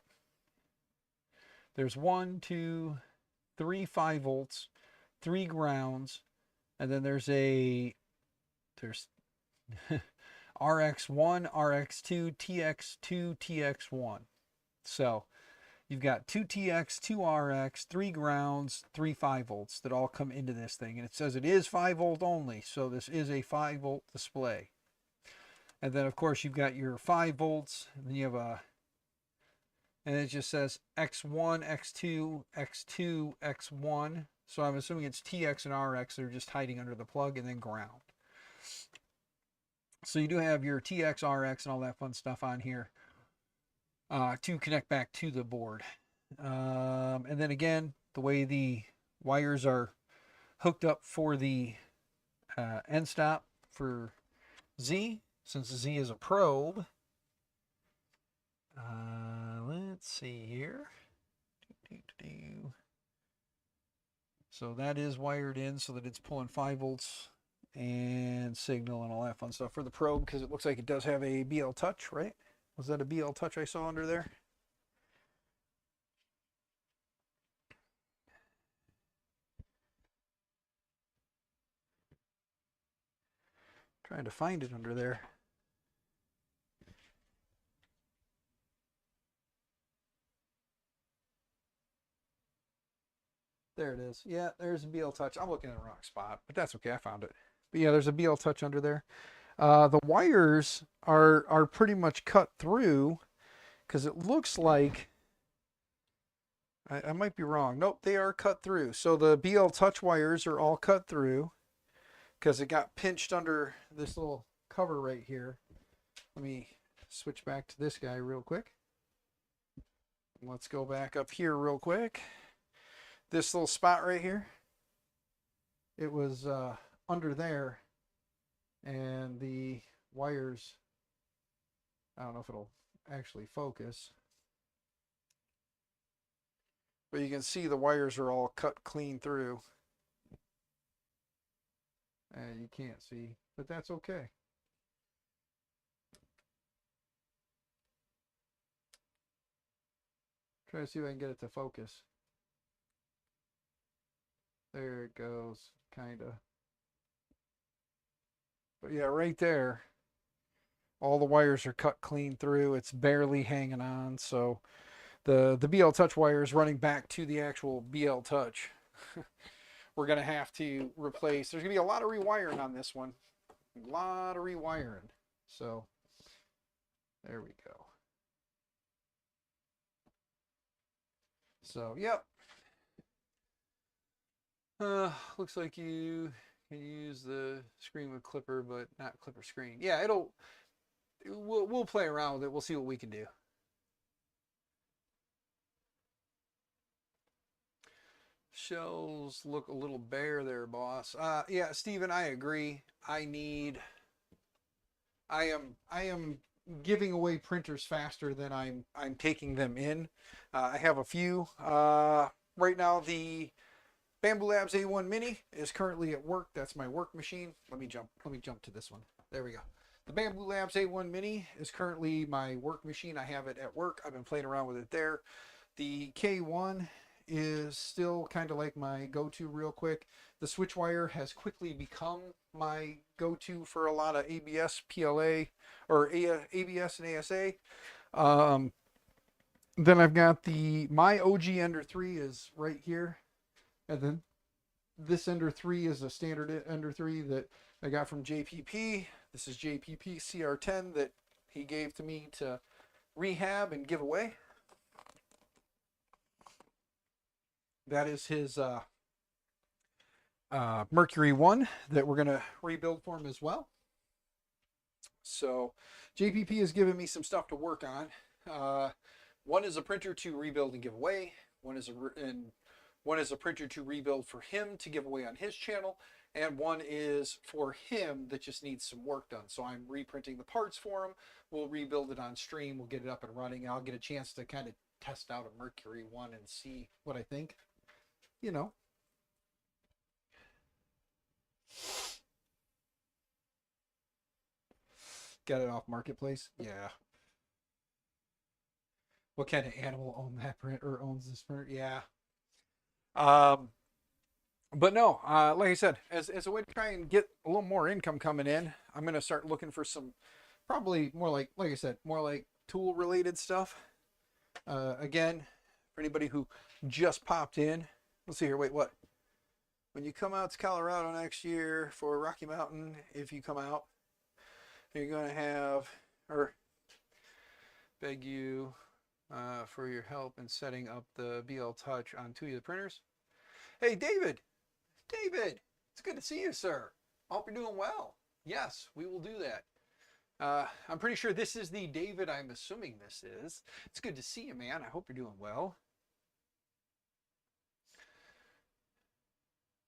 Speaker 1: There's 1, 2, 3 5 volts, 3 grounds, and then there's RX1, RX2, TX2, TX1. So you've got 2 TX, 2 RX, 3 grounds, 3 5 volts that all come into this thing. And it says it is 5 volt only. So this is a 5 volt display. And then of course you've got your 5 volts. And then you have and it just says X1, X2, X2, X1. So I'm assuming it's TX and RX that are just hiding under the plug, and then ground. So you do have your TX, RX, and all that fun stuff on here to connect back to the board. And then again, the way the wires are hooked up for the end stop for Z, since Z is a probe. Let's see here. So that is wired in so that it's pulling 5 volts and signal and all that fun stuff for the probe, because it looks like it does have a BL Touch, right? Was that a BL Touch I saw under there? Trying to find it under there. There it is. Yeah, there's a BL Touch. I'm looking in the wrong spot, but that's okay. I found it. But yeah, there's a BL Touch under there. The wires are pretty much cut through, because it looks like, I might be wrong. Nope, they are cut through. So the BL Touch wires are all cut through because it got pinched under this little cover right here. Let me switch back to this guy real quick. Let's go back up here real quick. This little spot right here, it was under there, and the wires, I don't know if it'll actually focus, but you can see the wires are all cut clean through. And you can't see, but that's okay. Try to see if I can get it to focus. There it goes, kinda. But yeah, right there, all the wires are cut clean through. It's barely hanging on. So the BL Touch wire is running back to the actual BL Touch. We're going to have to replace, there's going to be a lot of rewiring on this one. A lot of rewiring. So there we go. So, yep. Looks like you can use the screen with clipper, but not clipper screen. Yeah, we'll play around with it. We'll see what we can do. Shells look a little bare there, boss. Yeah, Steven, I agree. I am giving away printers faster than I'm taking them in. I have a few. Right now the Bamboo Labs A1 Mini is currently at work. That's my work machine. Let me jump to this one. There we go. The Bamboo Labs A1 Mini is currently my work machine. I have it at work. I've been playing around with it there. The K1 is still kind of like my go-to real quick. The switch wire has quickly become my go-to for a lot of ABS, PLA, or ABS and ASA. Then I've got my OG Ender 3 is right here. And then this Ender 3 is a standard Ender 3 that I got from JPP. This is JPP CR10 that he gave to me to rehab and give away. That is his Mercury 1 that we're going to rebuild for him as well. So JPP has given me some stuff to work on. One is a printer to rebuild and give away. One is a printer to rebuild for him to give away on his channel, and one is for him that just needs some work done. So I'm reprinting the parts for him. We'll rebuild it on stream. We'll get it up and running. I'll get a chance to kind of test out a Mercury 1 and see what I think. You know. Get it off Marketplace? Yeah. What kind of animal owned that print or owns this print? Yeah. But no, like I said, as a way to try and get a little more income coming in, I'm going to start looking for some probably more like I said, more like tool related stuff. Again, for anybody who just popped in, let's see here. Wait, what? When you come out to Colorado next year for Rocky Mountain, if you come out, you're going to have, or beg you for your help in setting up the BL Touch on 2 of the printers. Hey, David. David, it's good to see you, sir. I hope you're doing well. Yes, we will do that. I'm pretty sure this is the David I'm assuming this is. It's good to see you, man. I hope you're doing well.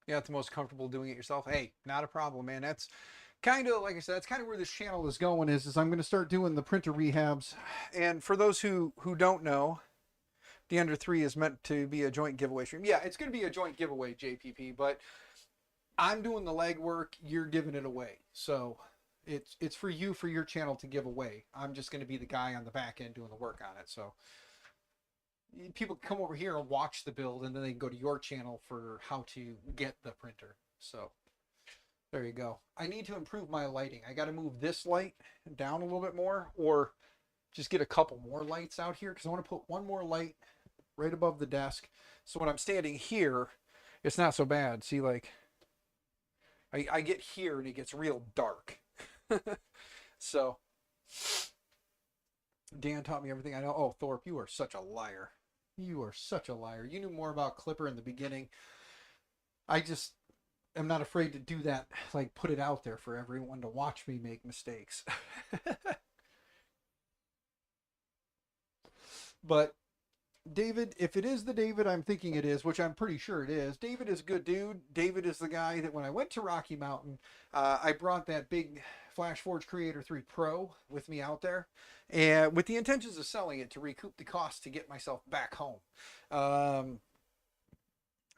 Speaker 1: You're not the most comfortable doing it yourself. Hey, not a problem, man. That's kind of, like I said, that's kind of where this channel is going is I'm going to start doing the printer rehabs. And for those who don't know, the Under 3 is meant to be a joint giveaway stream. Yeah, it's going to be a joint giveaway, JPP, but I'm doing the legwork. You're giving it away. So it's for you, for your channel to give away. I'm just going to be the guy on the back end doing the work on it. So people can come over here and watch the build, and then they can go to your channel for how to get the printer. So there you go. I need to improve my lighting. I got to move this light down a little bit more, or just get a couple more lights out here, because I want to put one more light right above the desk. So when I'm standing here, it's not so bad. See, like I get here and it gets real dark. So Dan taught me everything I know. Oh, Thorpe, you are such a liar. You are such a liar. You knew more about Clipper in the beginning. I just am not afraid to do that, like put it out there for everyone to watch me make mistakes. But David, if it is the David I'm thinking it is, which I'm pretty sure it is, David is a good dude. David is the guy that when I went to Rocky Mountain, I brought that big FlashForge Creator 3 Pro with me out there, and with the intentions of selling it to recoup the cost to get myself back home.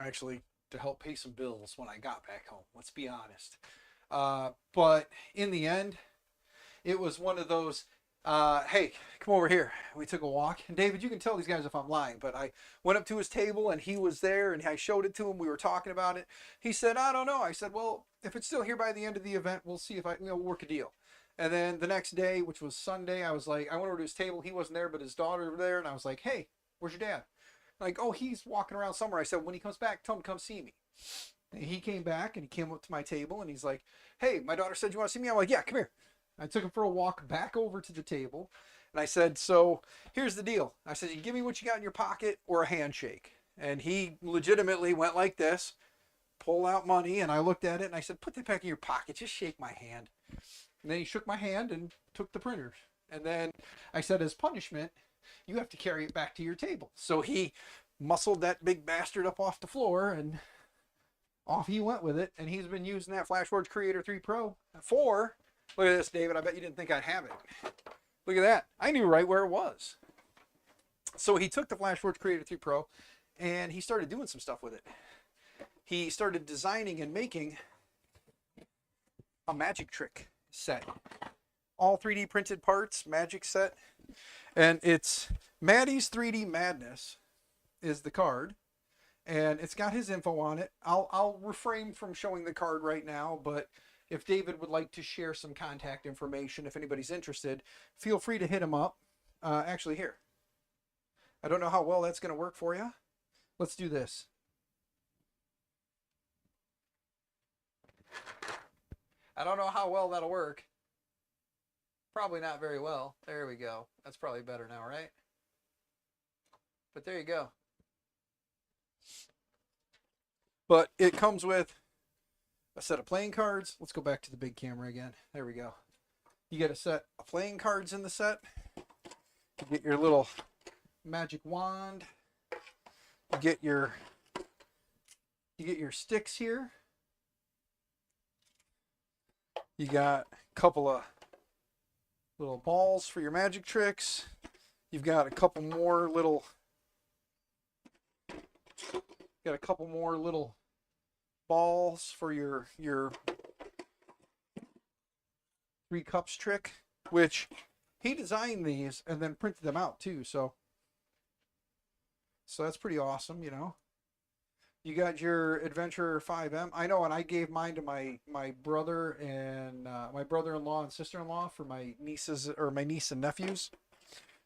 Speaker 1: Actually, to help pay some bills when I got back home, let's be honest. But in the end, it was one of those, hey, come over here. We took a walk. And David, you can tell these guys if I'm lying, but I went up to his table and he was there and I showed it to him. We were talking about it. He said, I don't know. I said, well, if it's still here by the end of the event, we'll see if we'll work a deal. And then the next day, which was Sunday, I was like, I went over to his table. He wasn't there, but his daughter was there. And I was like, hey, where's your dad? Like, oh, he's walking around somewhere. I said, when he comes back, tell him to come see me. And he came back and he came up to my table and he's like, hey, my daughter said you want to see me? I'm like, yeah, come here. I took him for a walk back over to the table. And I said, so here's the deal. I said, you give me what you got in your pocket or a handshake. And he legitimately went like this, pull out money. And I looked at it and I said, put that back in your pocket. Just shake my hand. And then he shook my hand and took the printer. And then I said, as punishment, you have to carry it back to your table. So he muscled that big bastard up off the floor and off he went with it. And he's been using that FlashForge Creator 3 Pro for, look at this, David. I bet you didn't think I'd have it. Look at that. I knew right where it was. So he took the FlashForge Creator 3 Pro and he started doing some stuff with it. He started designing and making a magic trick set. All 3D printed parts, magic set. And it's Maddie's 3D Madness is the card. And it's got his info on it. I'll refrain from showing the card right now, but if David would like to share some contact information, if anybody's interested, feel free to hit him up. Actually, here. I don't know how well that's going to work for you. Let's do this. I don't know how well that'll work. Probably not very well. There we go. That's probably better now, right? But there you go. But it comes with a set of playing cards. Let's go back to the big camera again. There we go. You get a set of playing cards in the set. You get your little magic wand. You get your sticks here. You got a couple of little balls for your magic tricks. You've got a couple more little balls for your 3 cups trick, which he designed these and then printed them out too. So that's pretty awesome, you know. You got your Adventure 5M. I know, and I gave mine to my brother and my brother-in-law and sister-in-law for my nieces or my niece and nephews.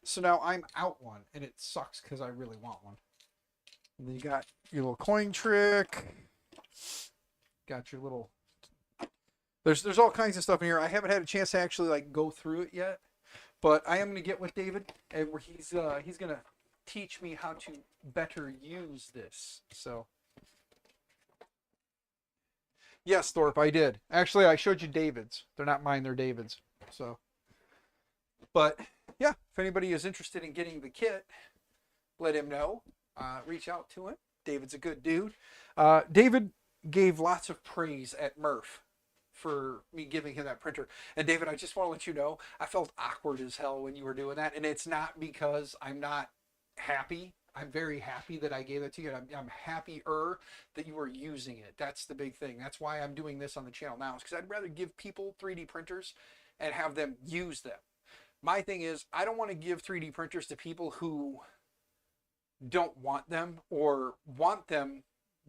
Speaker 1: So now I'm out one, and it sucks because I really want one. And then you got your little coin trick. Got your little. There's all kinds of stuff in here. I haven't had a chance to actually like go through it yet, but I am gonna get with David, and he's gonna teach me how to better use this. So. Yes, Thorpe, I did. Actually, I showed you David's. They're not mine, they're David's. So, but yeah, if anybody is interested in getting the kit, let him know. Reach out to him. David's a good dude. David gave lots of praise at Murph for me giving him that printer. And David, I just want to let you know, I felt awkward as hell when you were doing that. And it's not because I'm not happy. I'm very happy that I gave it to you. And I'm happier that you are using it. That's the big thing. That's why I'm doing this on the channel now. Is because I'd rather give people 3D printers and have them use them. My thing is, I don't want to give 3D printers to people who don't want them or want them,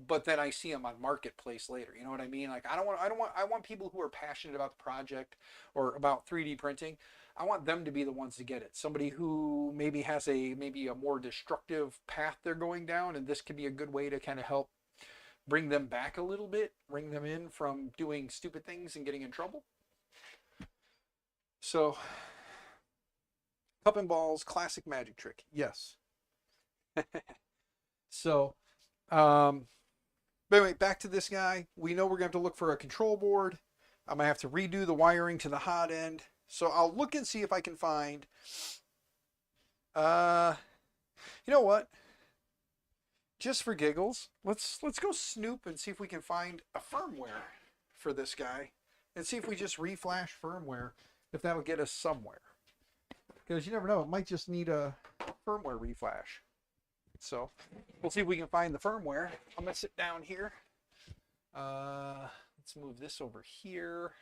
Speaker 1: but then I see them on Marketplace later. You know what I mean? Like I want people who are passionate about the project or about 3D printing. I want them to be the ones to get it. Somebody who maybe has maybe a more destructive path they're going down, and this could be a good way to kind of help bring them back a little bit, bring them in from doing stupid things and getting in trouble. So, cup and balls, classic magic trick. Yes. So, but anyway, back to this guy. We know we're going to have to look for a control board. I'm going to have to redo the wiring to the hot end. So I'll look and see if I can find, you know what? Just for giggles, let's go snoop and see if we can find a firmware for this guy and see if we just reflash firmware, if that'll get us somewhere. Because you never know, it might just need a firmware reflash. So we'll see if we can find the firmware. I'm gonna sit down here. Let's move this over here.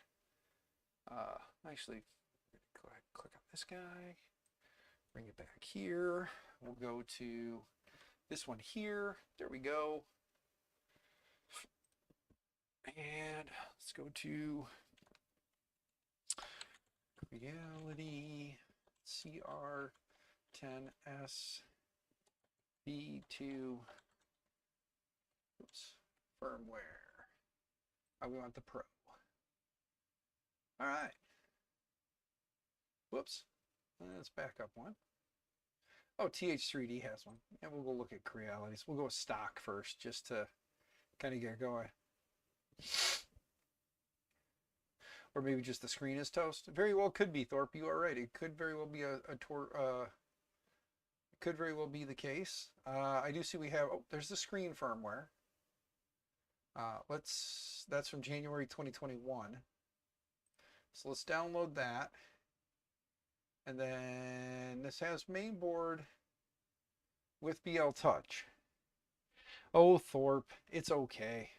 Speaker 1: Actually, go ahead and click on this guy. Bring it back here. We'll go to this one here. There we go. And let's go to Reality CR10S B2. Oops. Firmware. We want the Pro. All right. Whoops. Let's back up one. Oh, TH3D has one. Yeah, we'll go look at Crealities. We'll go with stock first, just to kind of get going. Or maybe just the screen is toast. Very well could be, Thorpe. You are right. It could very well be could very well be the case. I do see we have, oh, there's the screen firmware. That's from January 2021. So let's download that. And then this has mainboard with BL Touch. Oh, Thorpe, it's okay.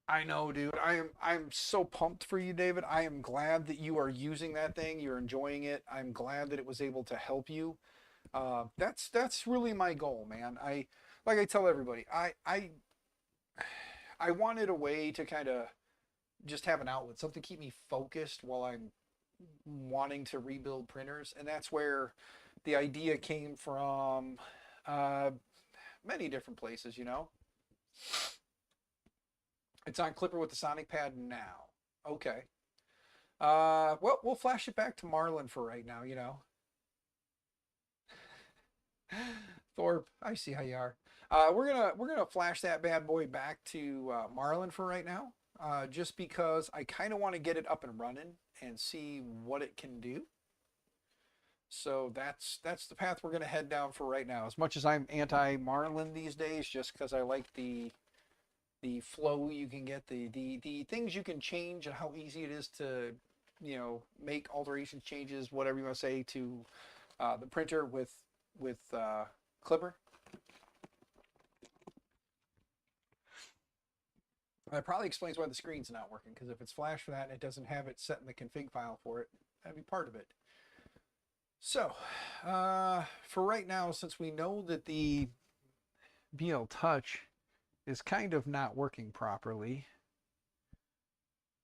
Speaker 1: I know, dude. I'm so pumped for you, David. I am glad that you are using that thing. You're enjoying it. I'm glad that it was able to help you. That's really my goal, man. Like I tell everybody, I wanted a way to kind of just have an outlet, something to keep me focused while I'm wanting to rebuild printers, and that's where the idea came from. Many different places, you know. It's on Clipper with the Sonic Pad now. Okay. Well, we'll flash it back to Marlin for right now, you know. Thorpe, I see how you are. We're gonna flash that bad boy back to Marlin for right now, just because I kind of want to get it up and running and see what it can do. So that's the path we're gonna head down for right now. As much as I'm anti Marlin these days, just because I like the flow you can get, the things you can change, and how easy it is to, you know, make alterations, changes, whatever you want to say, to the printer with Clipper. That probably explains why the screen's not working, because if it's flashed for that and it doesn't have it set in the config file for it, that'd be part of it. So, for right now, since we know that the BL Touch is kind of not working properly.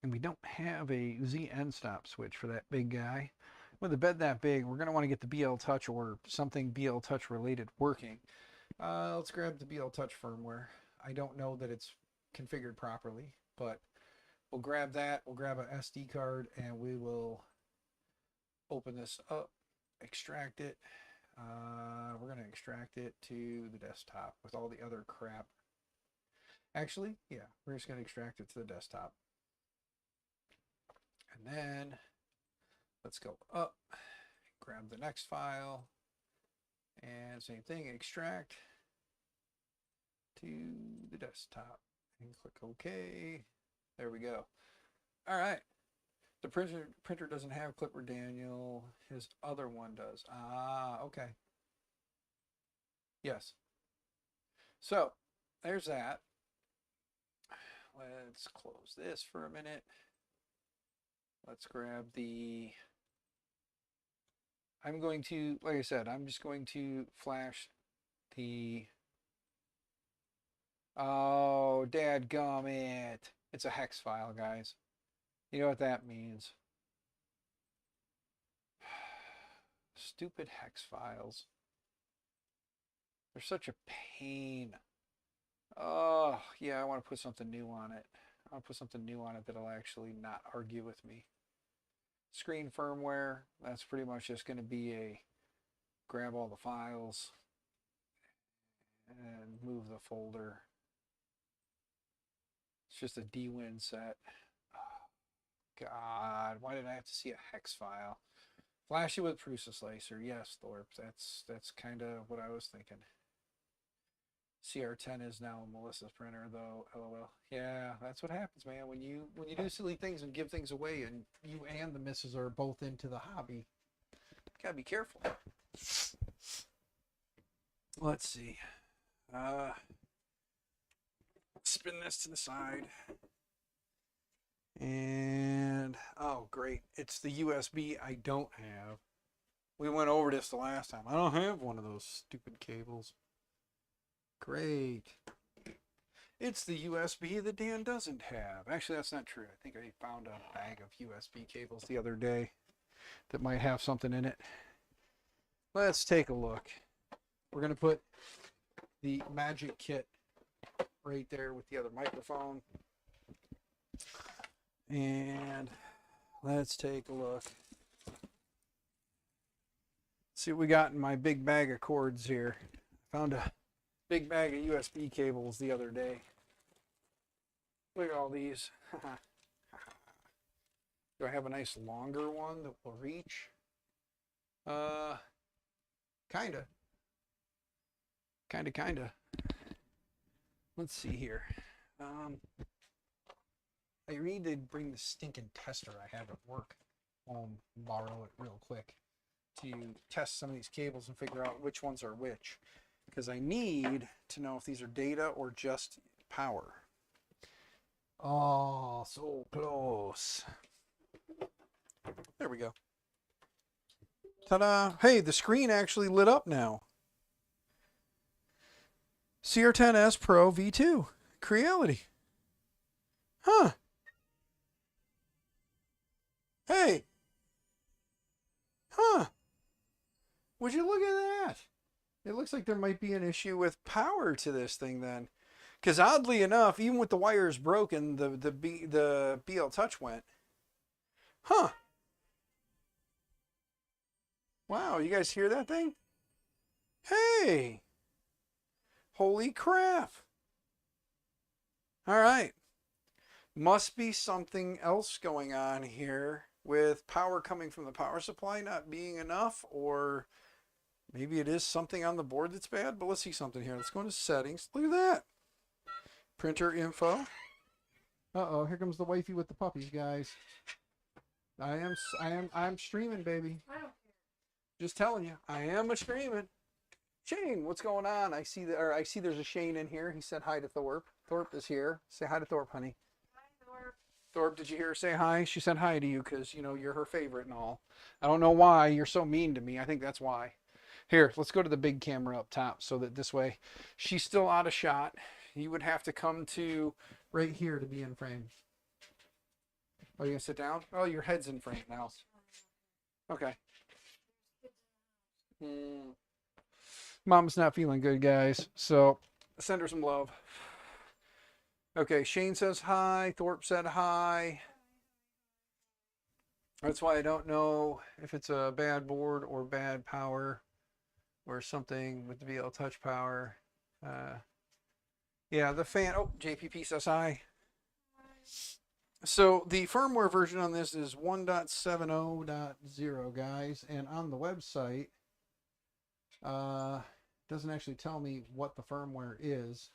Speaker 1: And we don't have a Z end stop switch for that big guy. With a bed that big, we're going to want to get the BL Touch or something BL Touch related working. Let's grab the BL Touch firmware. I don't know that it's configured properly, but we'll grab that. We'll grab an SD card and we will open this up, extract it. We're going to extract it to the desktop with all the other crap. Actually, yeah, we're just going to extract it to the desktop. And then let's go up, grab the next file, and same thing, extract to the desktop and click OK. There we go. All right. The printer doesn't have Clipper Daniel. His other one does. Ah, okay. Yes. So there's that. Let's close this for a minute. Let's grab the, I'm going to, like I said, I'm just going to flash the, oh, dadgummit. It's a hex file, guys. You know what that means. Stupid hex files. They're such a pain. Oh, yeah, I want to put something new on it. I want to put something new on it that'll actually not argue with me. Screen firmware, that's pretty much just going to be a grab all the files and move the folder. It's just a DWin set. Oh, God, why did I have to see a hex file? Flash it with Prusa Slicer. Yes, Thorpe, that's kind of what I was thinking. CR10 is now Melissa's printer, though. LOL. Yeah, that's what happens, man. When you do silly things and give things away, and you and the missus are both into the hobby, gotta be careful. Let's see. Spin this to the side, and oh, great! It's the USB I don't have. We went over this the last time. I don't have one of those stupid cables. Great. It's the USB that Dan doesn't have. Actually, that's not true. I think I found a bag of USB cables the other day that might have something in it. Let's take a look. We're going to put the Magic Kit right there with the other microphone. And let's take a look. See what we got in my big bag of cords here. Found a big bag of USB cables the other day. Look at all these. Do I have a nice longer one that will reach? Kinda. Let's see here. I need to bring the stinking tester I have at work home and borrow it real quick to test some of these cables and figure out which ones are which. Because I need to know if these are data or just power. Oh, so close. There we go. Ta-da! Hey, the screen actually lit up now. CR10S Pro V2. Creality. Huh. Hey. Huh. Would you look at that? It looks like there might be an issue with power to this thing then. Because oddly enough, even with the wires broken, the BL Touch went. Huh. Wow, you guys hear that thing? Hey. Holy crap. All right. Must be something else going on here with power coming from the power supply not being enough, or maybe it is something on the board that's bad, but let's see something here. Let's go into settings. Look at that. Printer info. Uh-oh, here comes the wifey with the puppies, guys. I'm streaming, baby. I don't care. Just telling you, I am a streaming. Shane, what's going on? I see there's a Shane in here. He said hi to Thorpe. Thorpe is here. Say hi to Thorpe, honey. Hi, Thorpe. Thorpe, did you hear her say hi? She said hi to you because, you know, you're her favorite and all. I don't know why you're so mean to me. I think that's why. Here, let's go to the big camera up top so that this way she's still out of shot. You would have to come to right here to be in frame. Oh, you gonna sit down? Oh, your head's in frame now. Okay. Mom's not feeling good, guys. So send her some love. Okay, Shane says hi. Thorpe said hi. That's why I don't know if it's a bad board or bad power or something with the VL Touch power. Yeah, the fan. Oh, JPP says hi. So the firmware version on this is 1.70.0, guys, and on the website, doesn't actually tell me what the firmware is.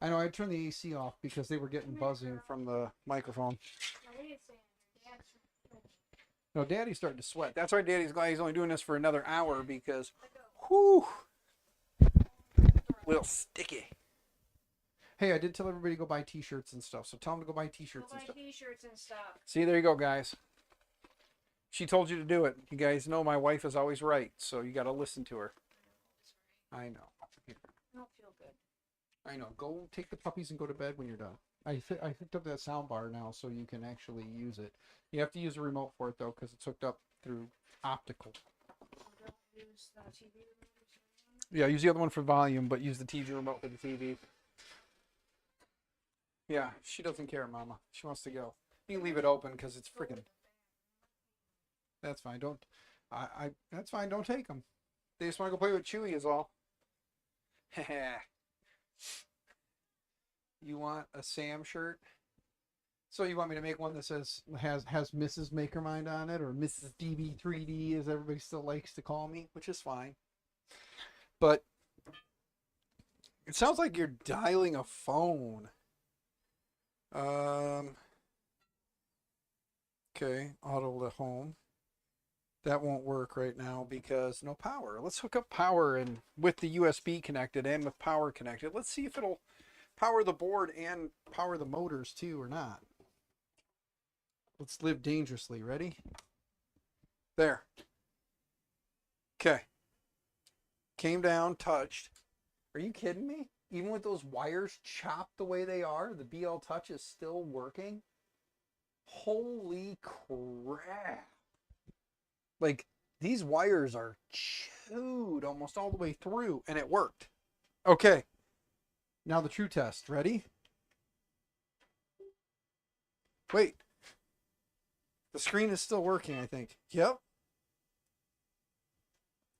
Speaker 1: I know I turned the AC off because they were getting buzzing from the microphone. No, Daddy's starting to sweat. That's why Daddy's glad he's only doing this for another hour because, whew, a little sticky. Hey, I did tell everybody to go buy t-shirts and stuff, so tell them to go buy t-shirts and stuff. See, there you go, guys. She told you to do it. You guys know my wife is always right, so you got to listen to her. I know.
Speaker 2: I don't feel good.
Speaker 1: I know. Go take the puppies and go to bed when you're done. I hooked up that sound bar now so you can actually use it. You have to use a remote for it, though, because it's hooked up through optical.
Speaker 2: Don't use the TV remote.
Speaker 1: Yeah, use the other one for volume, but use the TV remote for the TV. Yeah, she doesn't care, Mama. She wants to go. You can leave it open because it's freaking. That's fine. Don't. That's fine. Don't take them. They just want to go play with Chewy, is all. You want a Sam shirt? So you want me to make one that says has Mrs. Makermind on it, or Mrs. DB3D, as everybody still likes to call me, which is fine. But it sounds like you're dialing a phone. Okay, auto to home. That won't work right now because no power. Let's hook up power and with the USB connected and with power connected. Let's see if it'll power the board and power the motors too or not. Let's live dangerously. Ready? There. Okay. Came down, touched. Are you kidding me? Even with those wires chopped the way they are, the BL Touch is still working? Holy crap. Like, these wires are chewed almost all the way through, and it worked. Okay. Now the true test. Ready? Wait. The screen is still working, I think. Yep.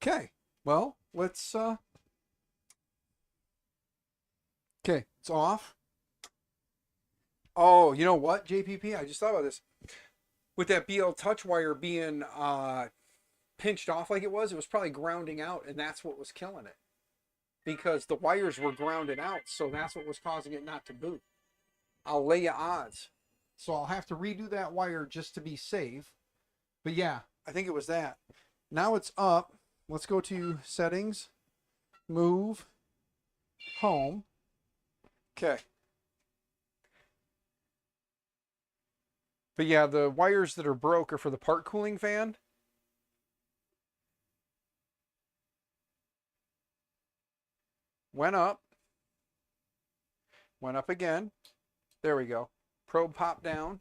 Speaker 1: Okay. Well, let's, okay, it's off. Oh, you know what, JPP? I just thought about this. With that BL Touch wire being pinched off like it was probably grounding out, and that's what was killing it. Because the wires were grounded out, so that's what was causing it not to boot. I'll lay you odds. So I'll have to redo that wire just to be safe. But yeah, I think it was that. Now it's up. Let's go to settings, move, home. Okay. But yeah, the wires that are broke are for the part cooling fan. Went up. Went up again. There we go. Probe popped down.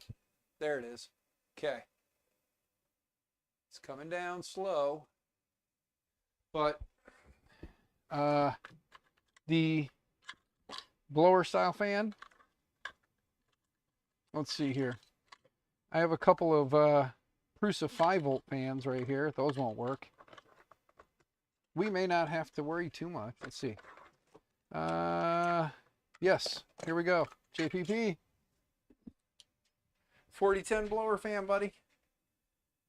Speaker 1: There it is. Okay. It's coming down slow. But the blower style fan. Let's see here. I have a couple of Prusa 5-volt fans right here. Those won't work. We may not have to worry too much. Let's see. Yes, here we go. JPP. 4010 blower fan, buddy.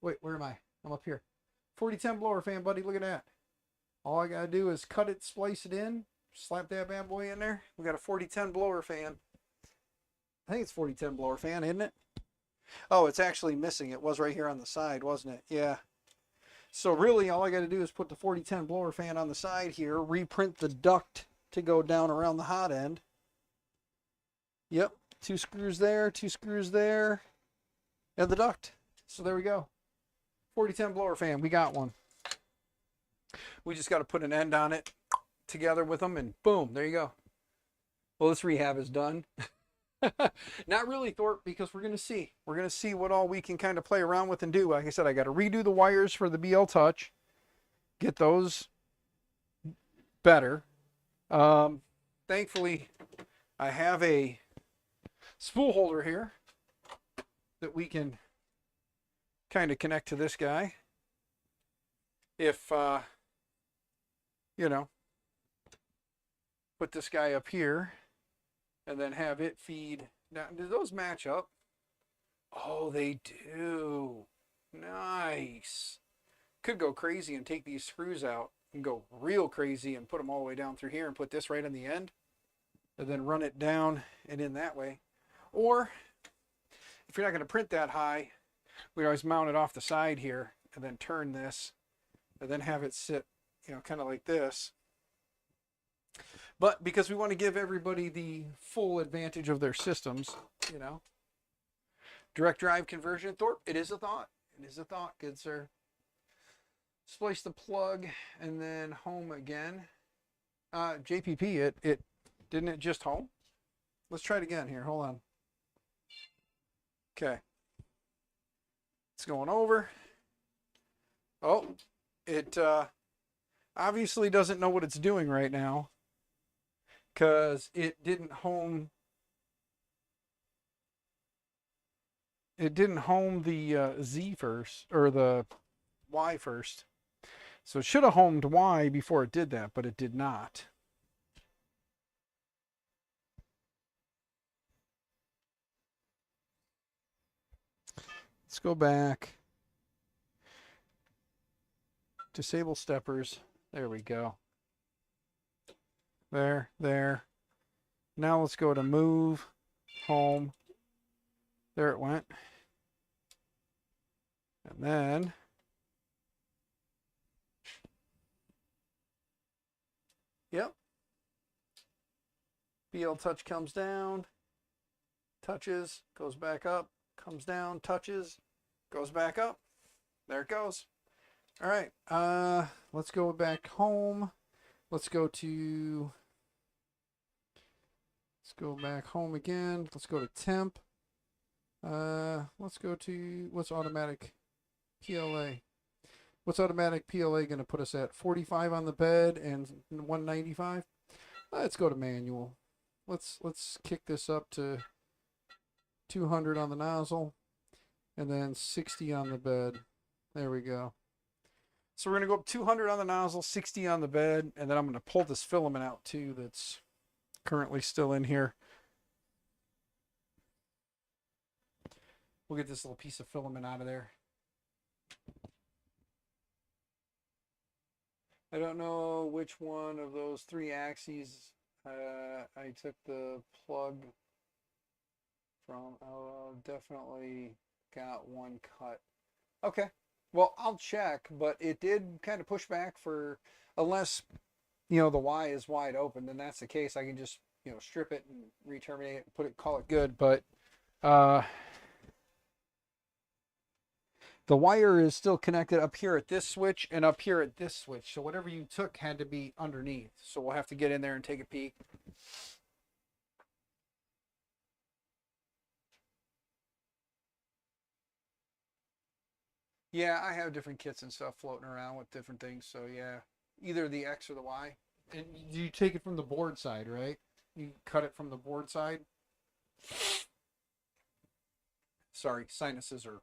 Speaker 1: Wait, where am I? I'm up here. 4010 blower fan, buddy. Look at that. All I gotta do is cut it, splice it in, slap that bad boy in there. We got a 4010 blower fan. I think it's 4010 blower fan, isn't it? Oh, it's actually missing. It was right here on the side, wasn't it? Yeah. So really, all I got to do is put the 4010 blower fan on the side here, reprint the duct to go down around the hot end. Yep, 2 screws there, 2 screws there, and the duct. So there we go. 4010 blower fan, we got one. We just got to put an end on it together with them, and boom, there you go. Well, this rehab is done. Not really, Thorpe, because we're going to see. We're going to see what all we can kind of play around with and do. Like I said, I got to redo the wires for the BL Touch, get those better. Thankfully, I have a spool holder here that we can kind of connect to this guy. If, you know, put this guy up here and then have it feed. Now, do those match up? Oh, they do. Nice. Could go crazy and take these screws out and go real crazy and put them all the way down through here and put this right on the end and then run it down and in that way. Or if you're not going to print that high, we always mount it off the side here and then turn this and then have it sit, you know, kind of like this. But because we want to give everybody the full advantage of their systems, you know, direct drive conversion, Thorpe, it is a thought. It is a thought, good sir. Splice the plug and then home again. JPP, it didn't it just home? Let's try it again here. Hold on. Okay. It's going over. Oh, it obviously doesn't know what it's doing right now because it didn't home. It didn't home the Z first or the Y first. So it should have homed Y before it did that, but it did not. Let's go back. Disable steppers. There we go. There. Now let's go to move, home. There it went. And then yep. BL Touch comes down, touches, goes back up, comes down, touches, goes back up. There it goes. All right. Let's go back home. Let's go back home again. Let's go to temp. Let's go to what's automatic PLA. What's automatic PLA going to put us at? 45 on the bed and 195. Let's go to manual. Let's kick this up to 200 on the nozzle and then 60 on the bed. There we go. So we're going to go up 200 on the nozzle, 60 on the bed, and then I'm going to pull this filament out too that's currently still in here. We'll get this little piece of filament out of there. I don't know which one of those three axes I took the plug from. Oh, definitely got one cut. Okay. Well, I'll check, but it did kind of push back for, unless, you know, the Y is wide open, then that's the case. I can just, you know, strip it and re-terminate it, put it, call it good. But the wire is still connected up here at this switch and up here at this switch. So whatever you took had to be underneath. So we'll have to get in there and take a peek. Yeah, I have different kits and stuff floating around with different things. So yeah, either the X or the Y. And you take it from the board side, right? You cut it from the board side. Sorry, sinuses are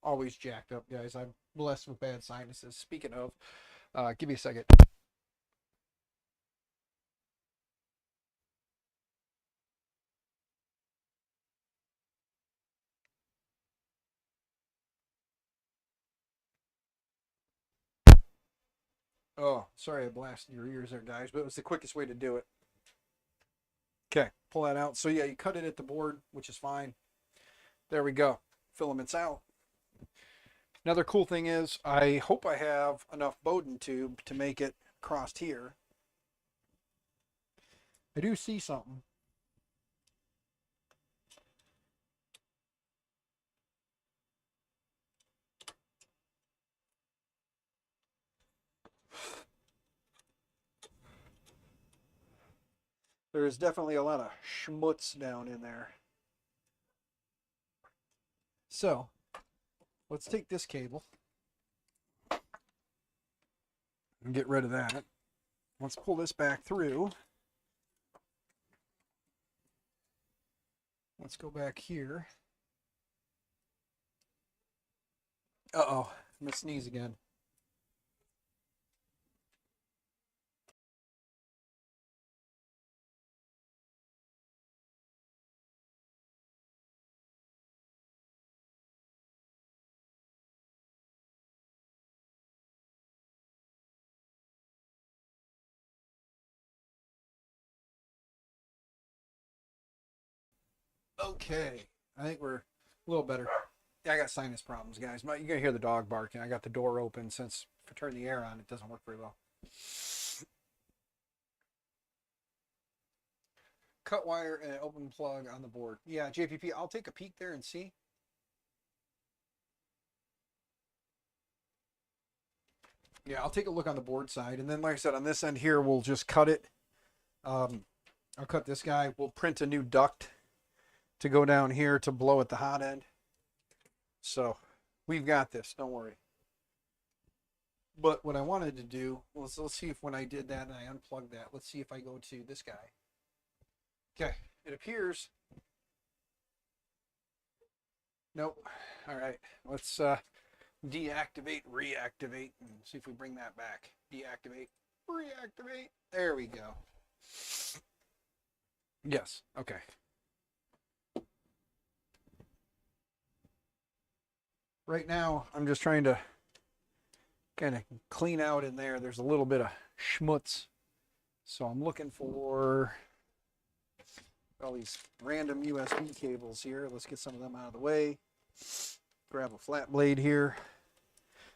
Speaker 1: always jacked up, guys. I'm blessed with bad sinuses. Speaking of, give me a second. Oh, sorry I blasted your ears there, guys, but it was the quickest way to do it. Okay, pull that out. So yeah, you cut it at the board, which is fine. There we go. Filament's out. Another cool thing is, I hope I have enough Bowden tube to make it crossed here. I do see something. There's definitely a lot of schmutz down in there. So let's take this cable and get rid of that. Let's pull this back through. Let's go back here. Uh-oh, I'm gonna sneeze again. Okay, I think we're a little better. Yeah, I got sinus problems, guys. You're gonna hear the dog barking. I got the door open since if I turn the air on, it doesn't work very well. Cut wire and open plug on the board. Yeah, JPP, I'll take a peek there and see. Yeah, I'll take a look on the board side, and then like I said, on this end here, we'll just cut it. I'll cut this guy. We'll print a new duct to go down here to blow at the hot end. So we've got this, don't worry. But what I wanted to do was, let's see if when I did that and I unplugged that, let's see if I go to this guy. Okay, it appears. Nope. All right, let's deactivate, reactivate, and see if we bring that back. Deactivate, reactivate. There we go. Yes, okay. Right now, I'm just trying to kind of clean out in there. There's a little bit of schmutz. So I'm looking for all these random USB cables here. Let's get some of them out of the way. Grab a flat blade here.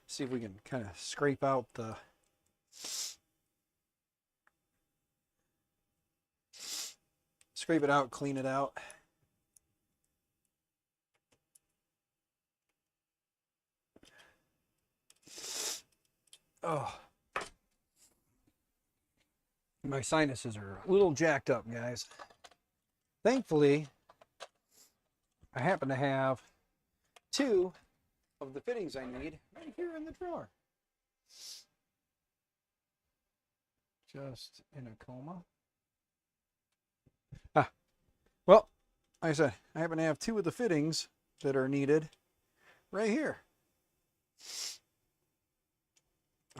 Speaker 1: See if we can kind of scrape out the scrape it out, clean it out. Oh, my sinuses are a little jacked up, guys. Thankfully, I happen to have two of the fittings I need right here in the drawer. Just in a coma. Well, like I said, I happen to have two of the fittings that are needed right here.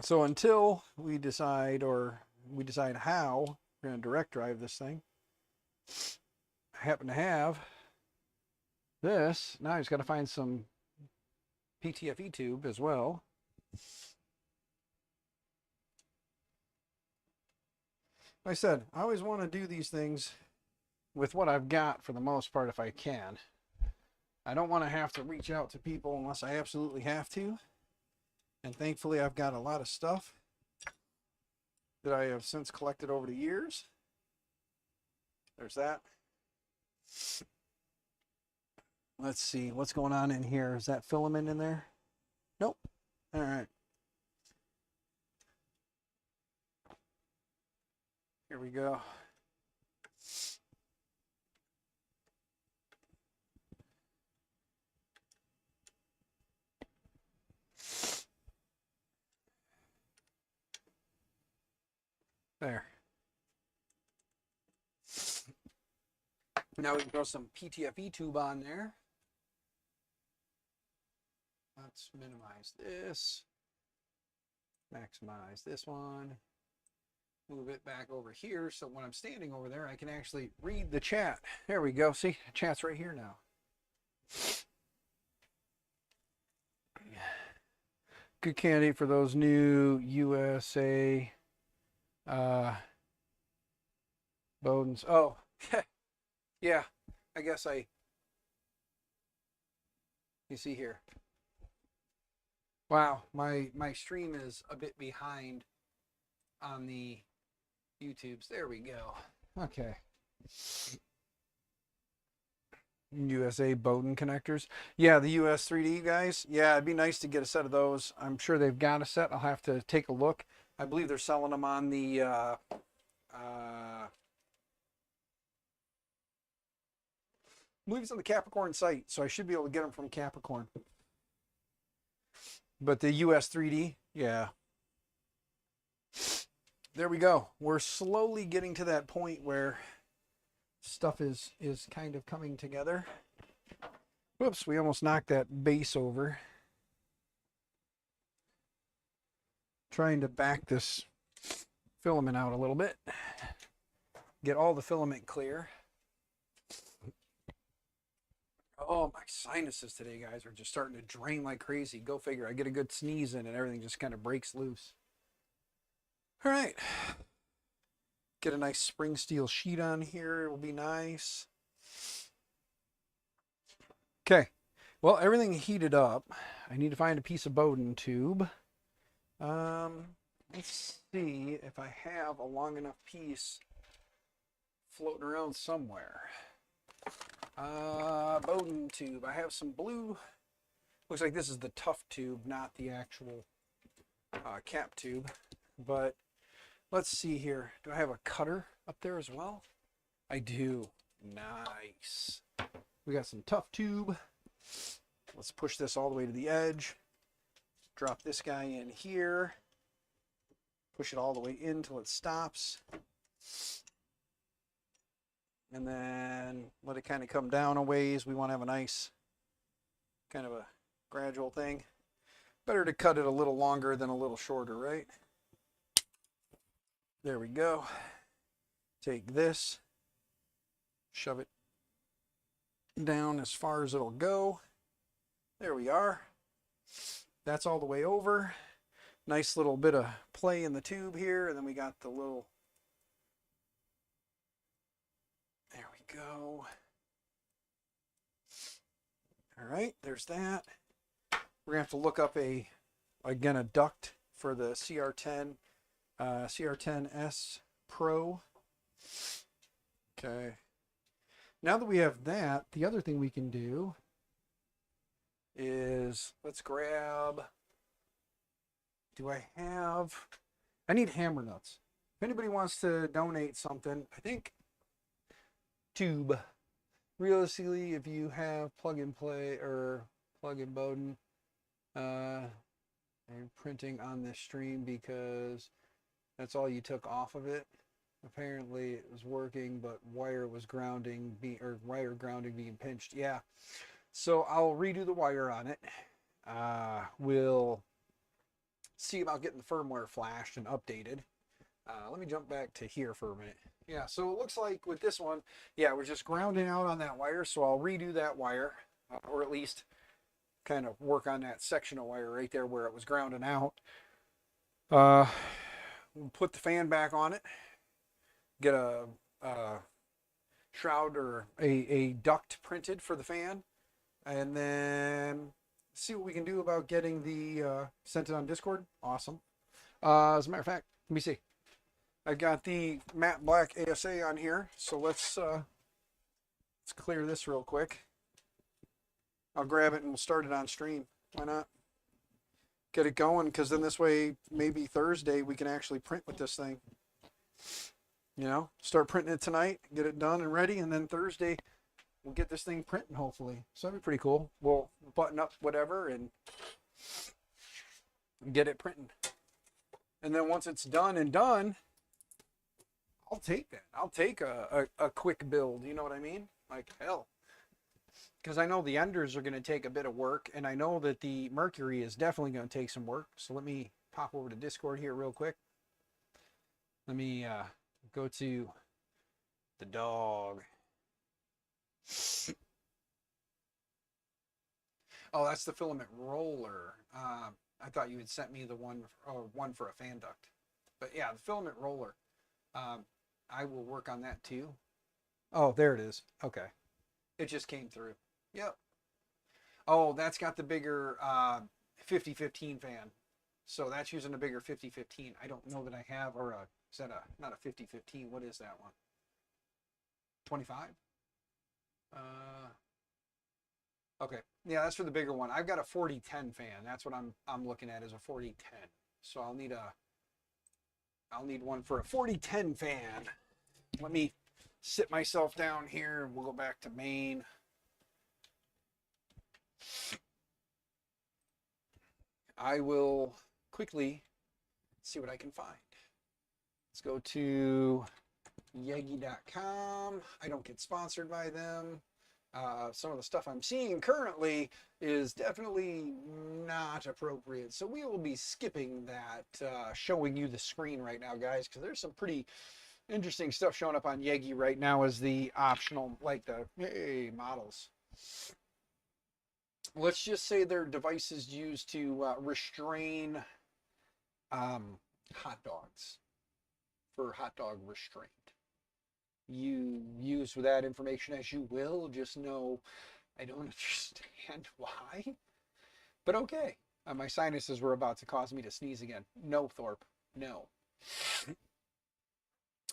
Speaker 1: So until we decide, or we decide how we're going to direct drive this thing, I happen to have this. Now I just got to find some PTFE tube as well. Like I said, I always want to do these things with what I've got for the most part if I can. I don't want to have to reach out to people unless I absolutely have to. And thankfully I've got a lot of stuff that I have since collected over the years. There's that. Let's see what's going on in here. Is that filament in there? Nope. All right. Here we go. There. Now we can throw some PTFE tube on there. Let's minimize this. Maximize this one. Move it back over here so when I'm standing over there I can actually read the chat. There we go. See, chat's right here now. Good candidate for those new USA Bowdens. Oh, yeah. I guess you see here. Wow, my stream is a bit behind on the YouTubes. There we go. Okay. USA Bowden connectors. Yeah, the US 3D guys. Yeah, it'd be nice to get a set of those. I'm sure they've got a set. I'll have to take a look. I believe they're selling them on the believe it's on the Capricorn site, so I should be able to get them from Capricorn. But the US 3D, yeah. There we go. We're slowly getting to that point where stuff is kind of coming together. Whoops, we almost knocked that base over. Trying to back this filament out a little bit. Get all the filament clear. Oh, my sinuses today, guys, are just starting to drain like crazy. Go figure. I get a good sneeze in and everything just kind of breaks loose. All right. Get a nice spring steel sheet on here. It will be nice. Okay. Well, everything heated up. I need to find a piece of Bowden tube. Let's see if I have a long enough piece floating around somewhere. Bowden tube. I have some blue. Looks like this is the tough tube, not the actual cap tube. But let's see here. Do I have a cutter up there as well? I do. Nice. We got some tough tube. Let's push this all the way to the edge. Drop this guy in here. Push it all the way in until it stops. And then let it kind of come down a ways. We want to have a nice kind of a gradual thing. Better to cut it a little longer than a little shorter, right? There we go. Take this, shove it down as far as it'll go. There we are. That's all the way over. Nice little bit of play in the tube here, and then we got the little, there we go. All right, there's that. We're gonna have to look up again a duct for the CR10 CR10S Pro. Okay. Now that we have that, the other thing we can do is let's grab, I need hammer nuts. If anybody wants to donate something, I think tube. Realistically, if you have plug and play or plug and Bowden, I'm printing on this stream because that's all you took off of it. Apparently it was working, but wire grounding being pinched. Yeah. So I'll redo the wire on it. We'll see about getting the firmware flashed and updated. Let me jump back to here for a minute. Yeah, so it looks like with this one, yeah, we're just grounding out on that wire. So I'll redo that wire, or at least kind of work on that section of wire right there where it was grounding out. We'll put the fan back on it. Get a shroud or a duct printed for the fan, and then see what we can do about getting the sent it on Discord. Awesome. As a matter of fact, let me see. I got the matte black ASA on here, so let's clear this real quick. I'll grab it and we'll start it on stream. Why not? Get it going, because then this way maybe Thursday we can actually print with this thing. You know, start printing it tonight, get it done and ready, and then Thursday we'll get this thing printing hopefully. So that'd be pretty cool. We'll button up whatever and get it printing. And then once it's done, I'll take that. I'll take a quick build, you know what I mean? Like hell. Because I know the enders are going to take a bit of work, and I know that the Mercury is definitely going to take some work. So let me pop over to Discord here real quick. Let me go to the dog. Oh, that's the filament roller. I thought you had sent me the one for a fan duct. But yeah, the filament roller. I will work on that too. Oh, there it is. Okay. It just came through. Yep. Oh, that's got the bigger 5015 fan. So that's using a bigger 5015. I don't know that I have, or is that not a 5015? What is that one? 25? Okay. Yeah, that's for the bigger one. I've got a 4010 fan. That's what I'm looking at, is a 4010. So I'll need one for a 4010 fan. Let me sit myself down here and we'll go back to main. I will quickly see what I can find. Let's go to Yegi.com. I don't get sponsored by them. Some of the stuff I'm seeing currently is definitely not appropriate. So we will be skipping that, showing you the screen right now, guys, because there's some pretty interesting stuff showing up on Yegi right now as the optional, like the models. Let's just say they're devices used to restrain hot dogs for hot dog restraint. You use with that information as you will. Just know I don't understand why, but okay. My sinuses were about to cause me to sneeze again. No, Thorpe. No.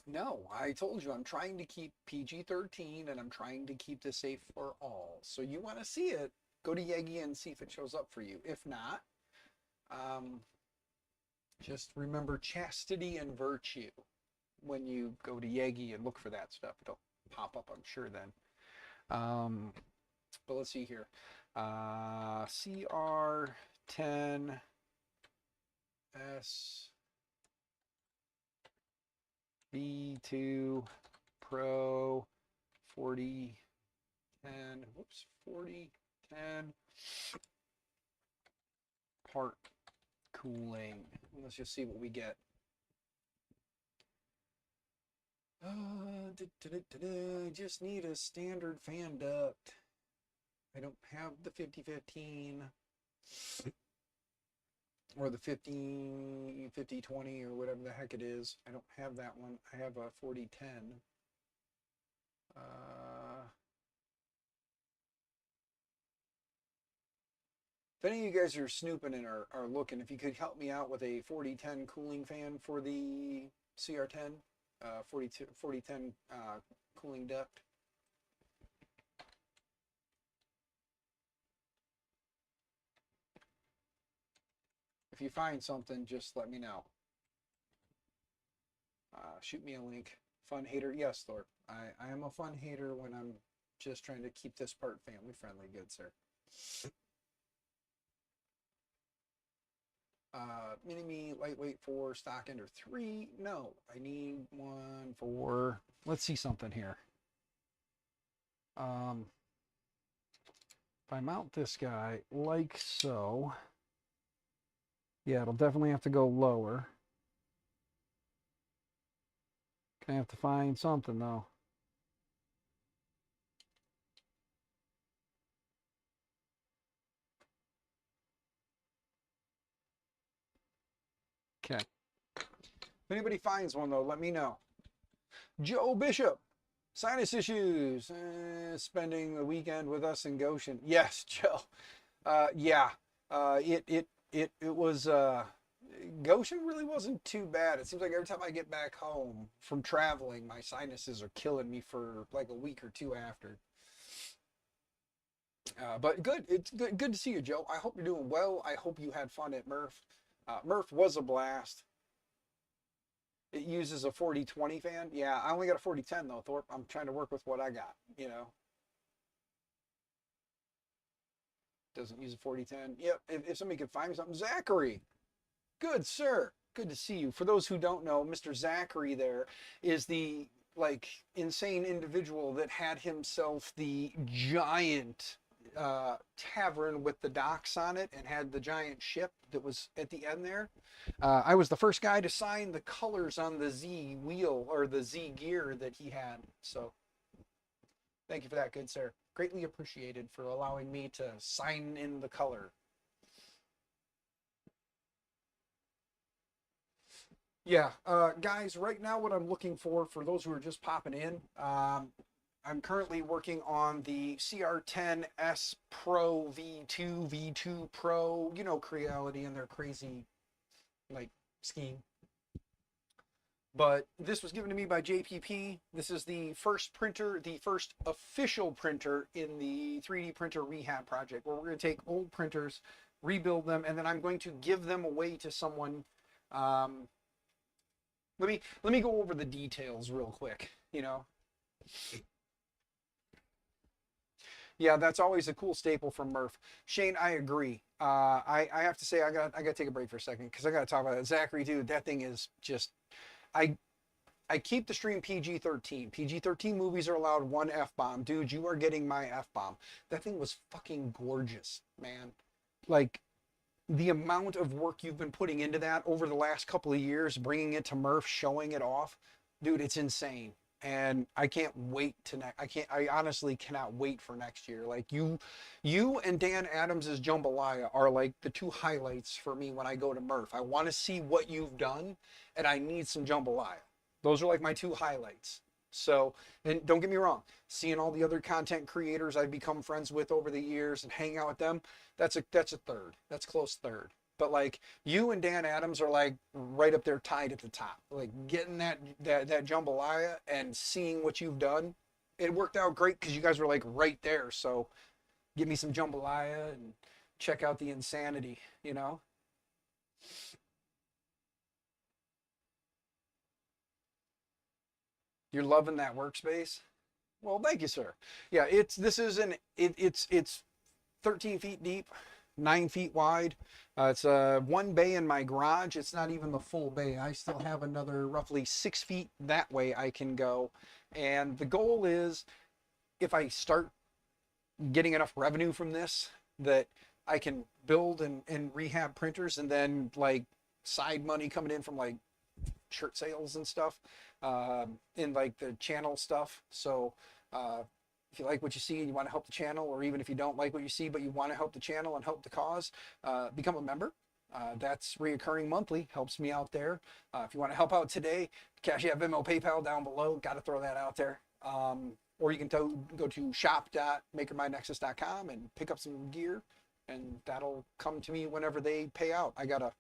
Speaker 1: No, I told you I'm trying to keep PG-13 and I'm trying to keep this safe for all. So you want to see it, go to Yegi and see if it shows up for you. If not, just remember chastity and virtue when you go to Yegi and look for that stuff. It'll pop up, I'm sure, then. But let's see here. CR10S V2 Pro 4010, whoops, 4010 part cooling. Let's just see what we get. Just need a standard fan duct. I don't have the 5015 or the 5020 or whatever the heck it is. I don't have that one. I have a 4010. If any of you guys are snooping and are looking, if you could help me out with a 4010 cooling fan for the CR10, 4010 cooling duct. If you find something, just let me know. Shoot me a link. Fun hater. Yes, Thorpe. I am a fun hater when I'm just trying to keep this part family friendly. Good, sir. Mini-me, lightweight 4, stock Ender 3. No, I need one for, let's see something here. If I mount this guy like so, yeah, it'll definitely have to go lower. Gonna have to find something though. Okay. If anybody finds one though, let me know. Joe Bishop, sinus issues, spending the weekend with us in Goshen. Yes, Joe. Yeah. It was Goshen really wasn't too bad. It seems like every time I get back home from traveling, my sinuses are killing me for like a week or two after. But good. It's good to see you, Joe. I hope you're doing well. I hope you had fun at Murph. Murph was a blast. It uses a 4020 fan. Yeah, I only got a 4010 though, Thorpe. I'm trying to work with what I got, you know. Doesn't use a 4010. Yep, if somebody could find me something. Zachary. Good, sir. Good to see you. For those who don't know, Mr. Zachary there is the like insane individual that had himself the giant tavern with the docks on it and had the giant ship that was at the end there. I was the first guy to sign the colors on the Z wheel or the Z gear that he had. So thank you for that, good sir. Greatly appreciated for allowing me to sign in the color. Yeah, guys, right now what I'm looking for those who are just popping in, I'm currently working on the CR10S Pro V2, V2 Pro, you know, Creality and their crazy, like, scheme. But this was given to me by JPP. This is the first printer, the first official printer in the 3D printer rehab project, where we're going to take old printers, rebuild them, and then I'm going to give them away to someone. Let me go over the details real quick, you know. Yeah, that's always a cool staple from Murph. Shane, I agree. I have to say I got to take a break for a second because I got to talk about it. Zachary, dude, that thing is just I I keep the stream PG-13. PG-13 movies are allowed one F-bomb. Dude, you are getting my F-bomb. That thing was fucking gorgeous, man. Like the amount of work you've been putting into that over the last couple of years, bringing it to Murph, showing it off, dude, it's insane. And I can't wait to next. I honestly cannot wait for next year. Like you and Dan Adams's Jambalaya are like the two highlights for me when I go to Murph. I want to see what you've done, and I need some jambalaya. Those are like my two highlights. So, and don't get me wrong, seeing all the other content creators I've become friends with over the years and hang out with them, that's a third. That's close third. But like you and Dan Adams are like right up there tied at the top. Like getting that jambalaya and seeing what you've done, it worked out great because you guys were like right there. So give me some jambalaya and check out the insanity, you know? You're loving that workspace? Well, thank you, sir. Yeah, it's 13 feet deep, 9 feet wide. It's one bay in my garage. It's not even the full bay. I still have another roughly 6 feet that way I can go. And the goal is if I start getting enough revenue from this that I can build and rehab printers and then like side money coming in from like shirt sales and stuff in like the channel stuff. So if you like what you see and you want to help the channel, or even if you don't like what you see but you want to help the channel and help the cause, become a member. That's reoccurring monthly, helps me out there. If you want to help out today, Cash App, Venmo, PayPal down below. Got to throw that out there. Or you can go to shop.makermynexus.com and pick up some gear, and that'll come to me whenever they pay out. I gotta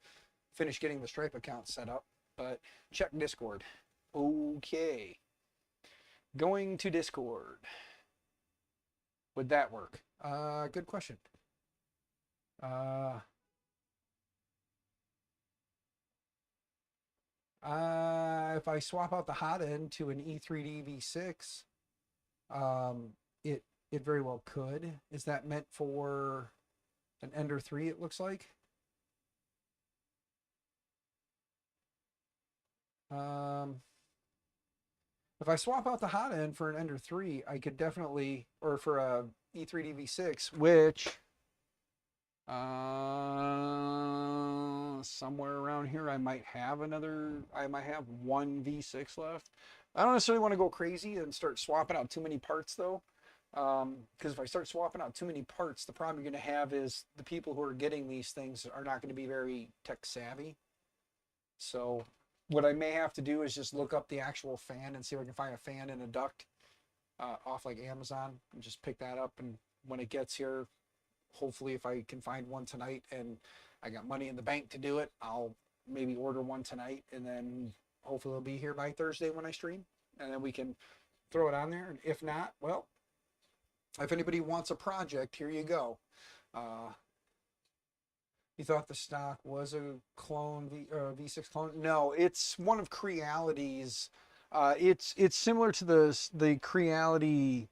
Speaker 1: finish getting the Stripe account set up, but check Discord. Okay, going to Discord. Would that work? Good question. Uh, if I swap out the hot end to an E3D V6, um, it it very well could. Is that meant for an Ender 3? It looks like. Um, if I swap out the hot end for an Ender 3, I could definitely, or for a E3D V6, which somewhere around here I might have one V6 left. I don't necessarily want to go crazy and start swapping out too many parts though. Because if I start swapping out too many parts, the problem you're going to have is the people who are getting these things are not going to be very tech savvy. So what I may have to do is just look up the actual fan and see if I can find a fan and a duct off like Amazon and just pick that up. And when it gets here, hopefully if I can find one tonight and I got money in the bank to do it, I'll maybe order one tonight, and then hopefully it'll be here by Thursday when I stream, and then we can throw it on there. And if not, well, if anybody wants a project, here you go. Uh, you thought the stock was a clone V6 clone? No, it's one of Creality's. It's similar to the Creality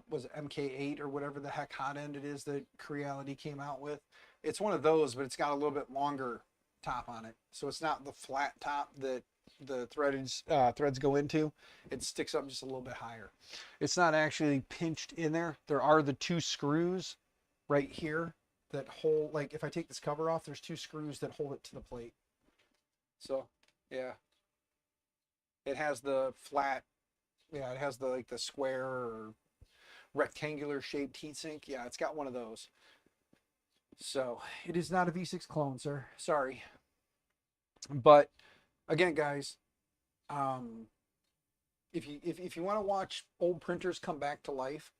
Speaker 1: was it MK8 or whatever the heck hot end it is that Creality came out with. It's one of those, but it's got a little bit longer top on it, so it's not the flat top that the threads go into. It sticks up just a little bit higher. It's not actually pinched in there. There are the two screws right here that hold, like if I take this cover off, there's two screws that hold it to the plate. So yeah, it has the flat, yeah, it has the like the square or rectangular shaped heatsink. Yeah, it's got one of those. So it is not a V6 clone, sir. Sorry. But again, guys, um, if you want to watch old printers come back to life,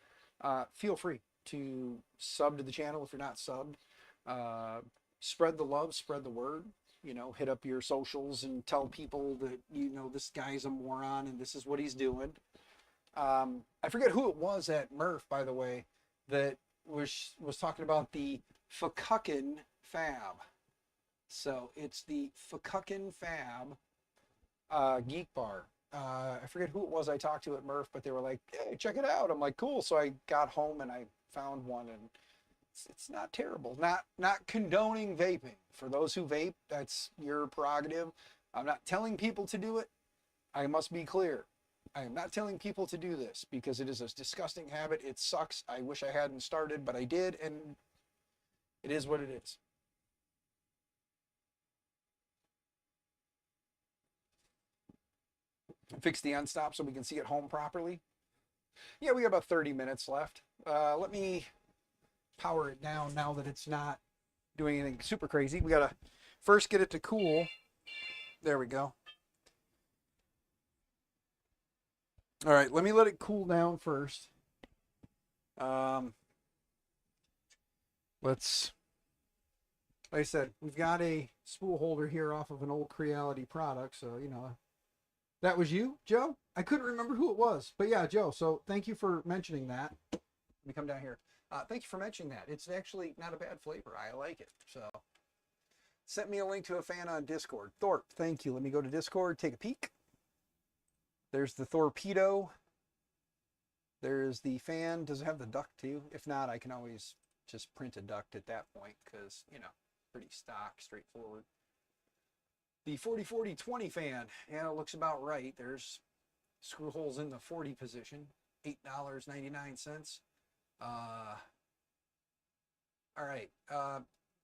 Speaker 1: feel free to sub to the channel if you're not subbed. Spread the love, spread the word. You know, hit up your socials and tell people that this guy's a moron and this is what he's doing. I forget who it was at Murph, by the way, that was talking about the Fuckuckin Fab. So it's the Fuckuckin Fab Geek Bar. I forget who it was I talked to at Murph, but they were like, "Hey, check it out." I'm like, "Cool." So I got home and I found one, and it's not terrible. Not condoning vaping. For those who vape, that's your prerogative. I'm not telling people to do it. I must be clear. I am not telling people to do this because it is a disgusting habit. It sucks. I wish I hadn't started, but I did, and it is what it is. Fix the unstop so we can see it home properly. Yeah, we got about 30 minutes left. Let me power it down now that it's not doing anything super crazy. We gotta first get it to cool. There we go. All right, let me let it cool down first. Um, let's, like I said, we've got a spool holder here off of an old Creality product, so you know. That was you, Joe? I couldn't remember who it was, but yeah, Joe. So thank you for mentioning that. Let me come down here. Thank you for mentioning that. It's actually not a bad flavor. I like it. So sent me a link to a fan on Discord. Thorpe, thank you. Let me go to Discord, take a peek. There's the Torpedo. There's the fan. Does it have the duct too? If not, I can always just print a duct at that point because, you know, pretty stock, straightforward. The 40-40-20 fan, yeah, it looks about right. There's screw holes in the 40 position, $8.99. All right,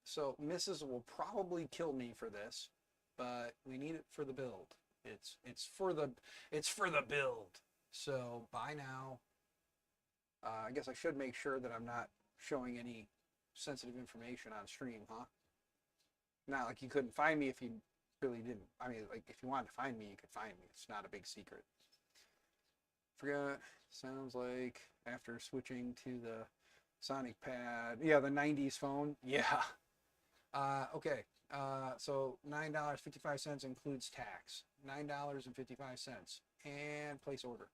Speaker 1: so Mrs. will probably kill me for this, but we need it for the build. It's for the build. So buy now. I guess I should make sure that I'm not showing any sensitive information on stream, huh? Not like you couldn't find me if you really didn't. I mean, like if you wanted to find me, you could find me. It's not a big secret. Forgot. Sounds like after switching to the Sonic Pad, yeah, the '90s phone, yeah. Okay. So $9.55 includes tax. $9.55 and place order.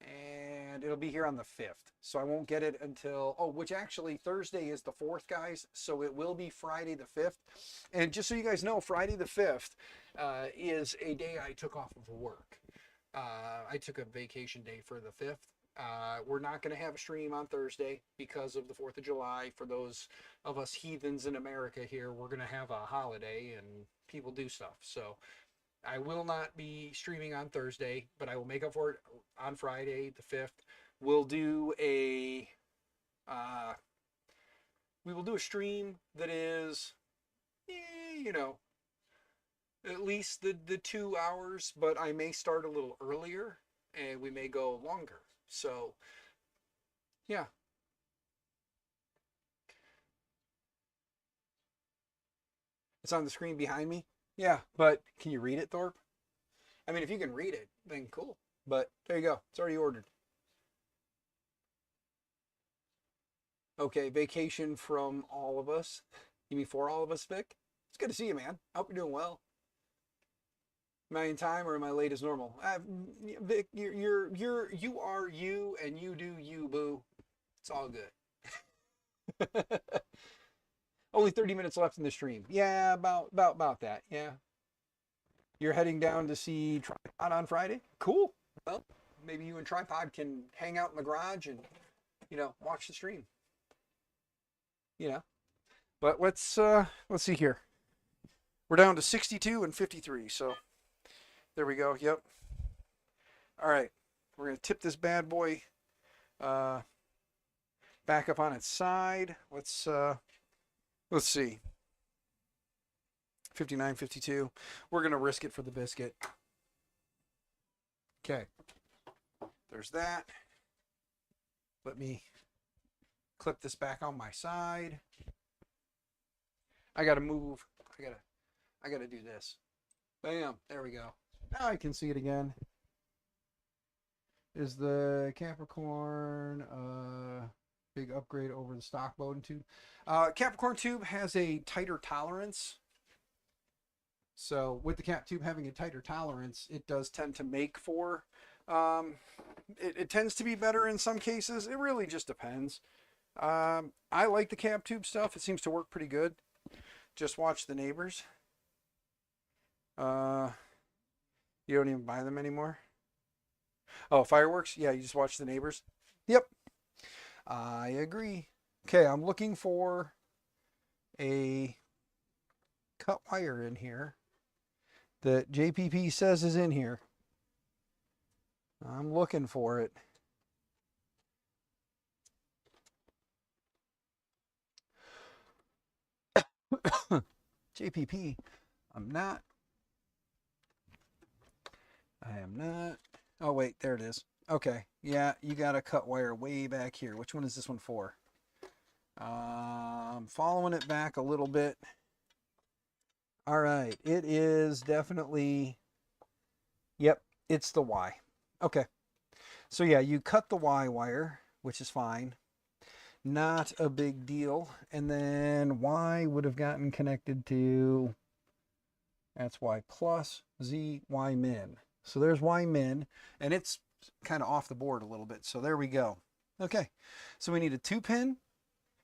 Speaker 1: And it'll be here on the 5th. So I won't get it until, oh, which actually Thursday is the 4th, guys. So it will be Friday the 5th. And just so you guys know, Friday the 5th is a day I took off of work. I took a vacation day for the 5th. We're not going to have a stream on Thursday because of the 4th of July. For those of us heathens in America here, we're going to have a holiday and people do stuff. So I will not be streaming on Thursday, but I will make up for it on Friday, the 5th. We'll do a we will do a stream that is, you know, at least the 2 hours, but I may start a little earlier and we may go longer. So, yeah. It's on the screen behind me. Yeah, but can you read it, Thorpe? I mean, if you can read it, then cool. But there you go. It's already ordered. Okay, vacation from all of us. You mean for all of us, Vic? It's good to see you, man. I hope you're doing well. Am I in time or am I late as normal? Vic, you are you and you do you, boo. It's all good. Only 30 minutes left in the stream. Yeah, about that. Yeah. You're heading down to see Tripod on Friday? Cool. Well, maybe you and Tripod can hang out in the garage and, you know, watch the stream. You know. But let's see here. We're down to 62 and 53, so there we go. Yep. All right. We're going to tip this bad boy back up on its side. Let's see. 59, 52. We're going to risk it for the biscuit. Okay. There's that. Let me clip this back on my side. I got to move. I got to do this. Bam. There we go. Now I can see it again. Is the Capricorn big upgrade over the stock Bowden tube? Capricorn tube has a tighter tolerance. So with the cap tube having a tighter tolerance, it does tend to make for, it tends to be better in some cases. It really just depends. I like the cap tube stuff. It seems to work pretty good. Just watch the neighbors. Yeah, You don't even buy them anymore? Oh, fireworks? Yeah, you just watch the neighbors? Yep, I agree. Okay, I'm looking for a cut wire in here that JPP says is in here. I'm looking for it. JPP, I'm not. I am not. Oh, wait, there it is. Okay, yeah, you got a cut wire way back here. Which one is this one for? I'm following it back a little bit. All right, it is definitely, yep, it's the Y. Okay, so yeah, you cut the Y wire, which is fine. Not a big deal. And then Y would have gotten connected to, that's Y plus, Z, Y min. So there's Y min, and it's kind of off the board a little bit. So there we go. Okay, so we need a 2-pin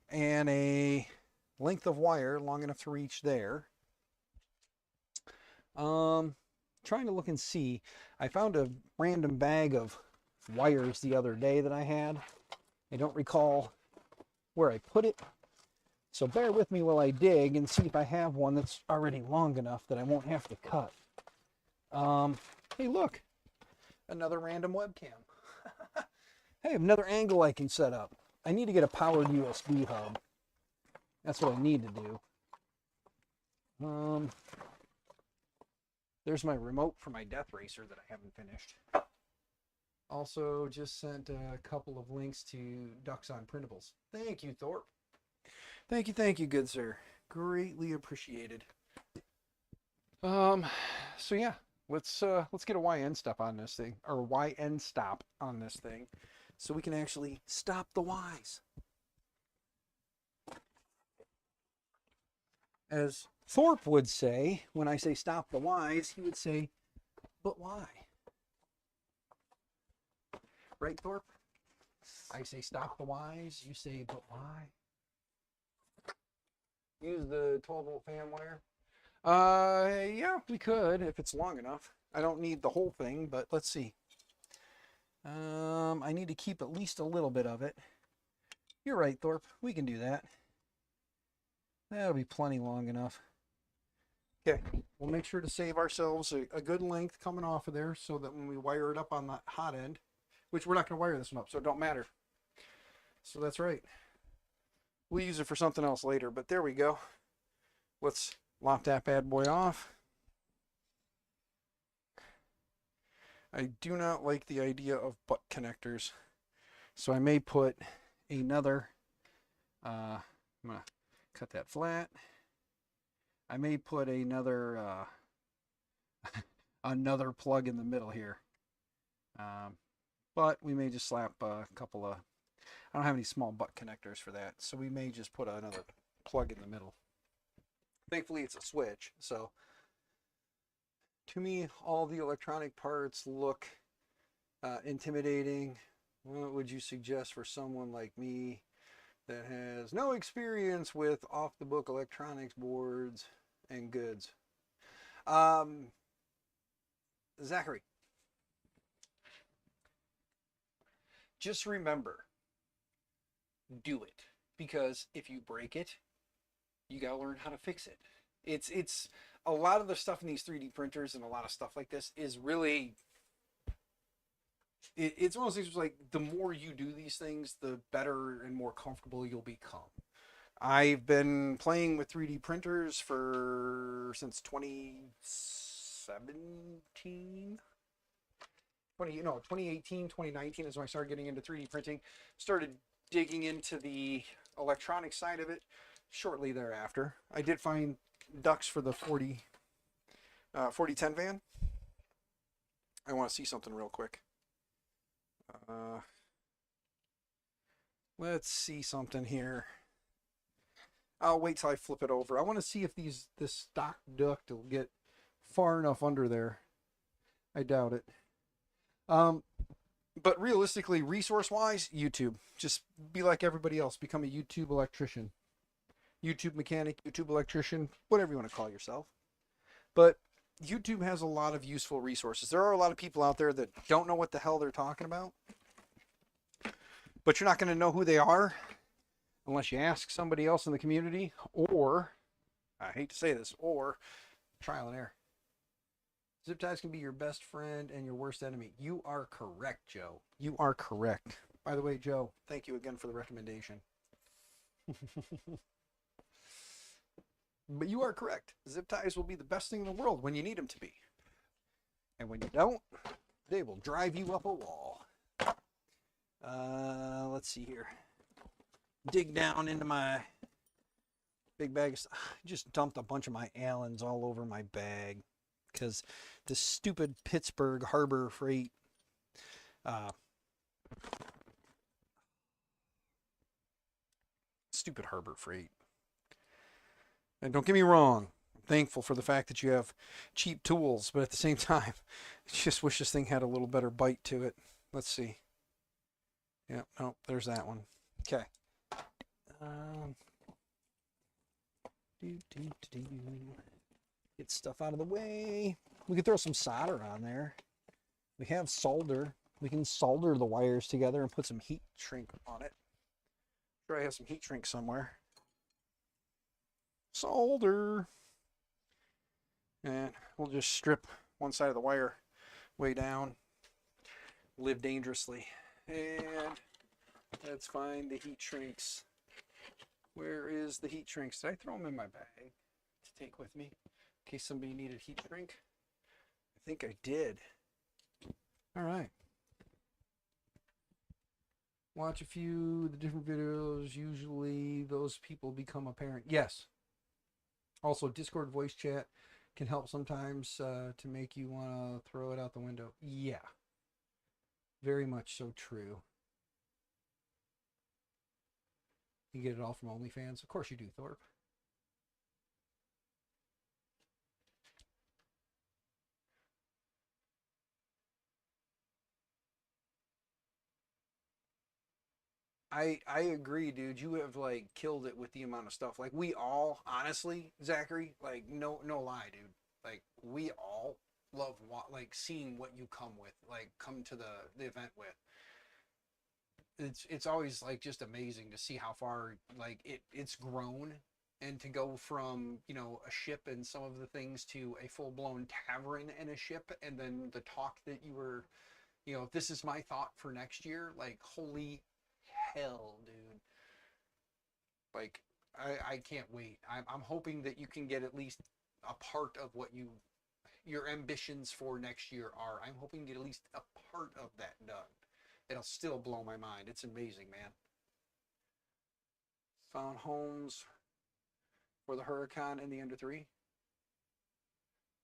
Speaker 1: and a length of wire long enough to reach there. Trying to look and see. I found a random bag of wires the other day that I had. I don't recall where I put it. So bear with me while I dig and see if I have one that's already long enough that I won't have to cut. Hey, look, another random webcam. Hey, another angle I can set up. I need to get a powered USB hub. That's what I need to do. There's my remote for my Death Racer that I haven't finished. Also, just sent a couple of links to Ducks on Printables. Thank you, Thorpe. Thank you, good sir. Greatly appreciated. So yeah, let's get a YN stop on this thing, or YN stop on this thing, so we can actually stop the Ys. As Thorpe would say, when I say stop the Ys, he would say, but why? Right, Thorpe? I say stop the Ys, you say, but why? Use the 12-volt fan wire. Yeah, we could if it's long enough. I don't need the whole thing, but let's see. I need to keep at least a little bit of it. You're right, Thorpe. We can do that. That'll be plenty long enough. Okay, we'll make sure to save ourselves a good length coming off of there so that when we wire it up on the hot end, which we're not going to wire this one up, so it don't matter. So that's right. We'll use it for something else later, but there we go. Let's lop that bad boy off. I do not like the idea of butt connectors, so I may put another, I'm going to cut that flat. I may put another another plug in the middle here. But we may just slap a couple of, I don't have any small butt connectors for that, so we may just put another plug in the middle. Thankfully it's a switch, so to me all the electronic parts look intimidating. What would you suggest for someone like me that has no experience with off-the-book electronics boards and goods? Zachary, just remember, do it, because if you break it, you gotta learn how to fix it. It's a lot of the stuff in these 3D printers and a lot of stuff like this is really, it's one of those things where, like, the more you do these things, the better and more comfortable you'll become. I've been playing with 3D printers since 2017. 2018, 2019 is when I started getting into 3D printing. Started digging into the electronic side of it shortly thereafter. I did find ducts for the 4010 van. I want to see something real quick. Let's see something here. I'll wait till I flip it over. I want to see if this stock duct will get far enough under there. I doubt it. But realistically, resource-wise, YouTube. Just be like everybody else. Become a YouTube electrician. YouTube mechanic, YouTube electrician, whatever you want to call yourself. But YouTube has a lot of useful resources. There are a lot of people out there that don't know what the hell they're talking about, but you're not going to know who they are unless you ask somebody else in the community, or, I hate to say this, or trial and error. Zip ties can be your best friend and your worst enemy. You are correct, Joe. You are correct. By the way, Joe, thank you again for the recommendation. But you are correct. Zip ties will be the best thing in the world when you need them to be. And when you don't, they will drive you up a wall. Let's see here. Dig down into my big bag of stuff. I just dumped a bunch of my Allens all over my bag because this stupid Pittsburgh Harbor Freight stupid Harbor Freight. And don't get me wrong, I'm thankful for the fact that you have cheap tools, but at the same time, I just wish this thing had a little better bite to it. Let's see. Yeah, no, there's that one. Okay. Get stuff out of the way. We could throw some solder on there. We have solder. We can solder the wires together and put some heat shrink on it. Sure, I have some heat shrink somewhere. Solder. And we'll just strip one side of the wire way down. Live dangerously. And let's find the heat shrinks. Where is the heat shrinks? Did I throw them in my bag to take with me in case somebody needed heat shrink? I think I did. All right. Watch a few of the different videos. Usually those people become apparent. Yes. Also, Discord voice chat can help sometimes to make you want to throw it out the window. Yeah. Very much so true. You get it all from OnlyFans? Of course you do, Thorpe. I agree, dude. You have like killed it with the amount of stuff. Like we all, honestly, Zachary, like no lie, dude. Like we all love like seeing what you come with, like come to the event with. It's always like just amazing to see how far like it's grown, and to go from, you know, a ship and some of the things to a full-blown tavern and a ship, and then the talk that you were, you know, this is my thought for next year. Like holy hell, dude. Like I can't wait. I'm hoping that you can get at least a part of what your ambitions for next year are. I'm hoping to get at least a part of that done. It'll still blow my mind. It's amazing, man. Found homes for the Huracan and the Ender 3.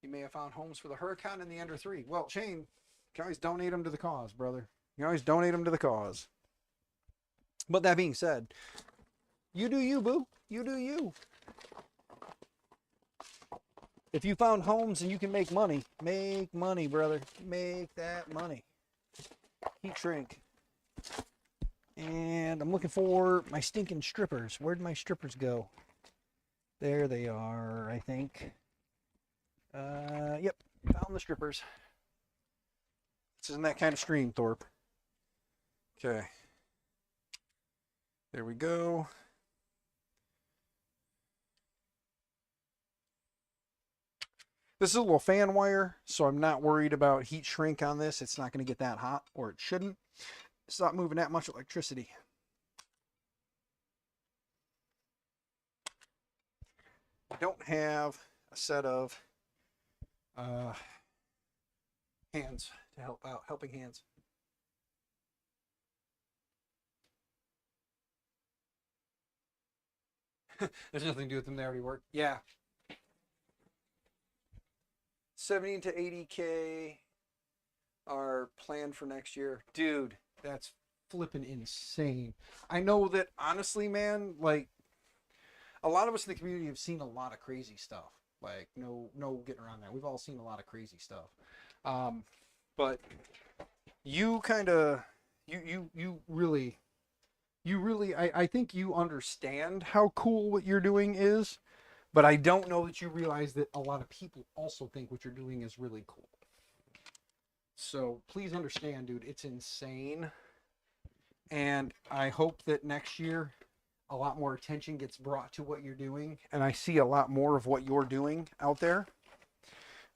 Speaker 1: You may have found homes for the Huracan and the Ender 3. Well, Shane, you can always donate them to the cause, brother. You can always donate them to the cause. But that being said, you do you, boo. You do you. If you found homes and you can make money, brother. Make that money. Heat shrink. And I'm looking for my stinking strippers. Where'd my strippers go? There they are, I think. Yep, found the strippers. This isn't that kind of stream, Thorpe. Okay. There we go. This is a little fan wire, so I'm not worried about heat shrink on this. It's not going to get that hot, or it shouldn't. It's not moving that much electricity. I don't have a set of hands to help out, helping hands. There's nothing to do with them. They already work. Yeah. 70 to 80K are planned for next year. Dude, that's flipping insane. I know that, honestly, man, like, a lot of us in the community have seen a lot of crazy stuff. Like, no getting around that. We've all seen a lot of crazy stuff. But you kind of, you really, I think you understand how cool what you're doing is, But I don't know that you realize that a lot of people also think what you're doing is really cool. So please understand, dude, it's insane. And I hope that next year a lot more attention gets brought to what you're doing. And I see a lot more of what you're doing out there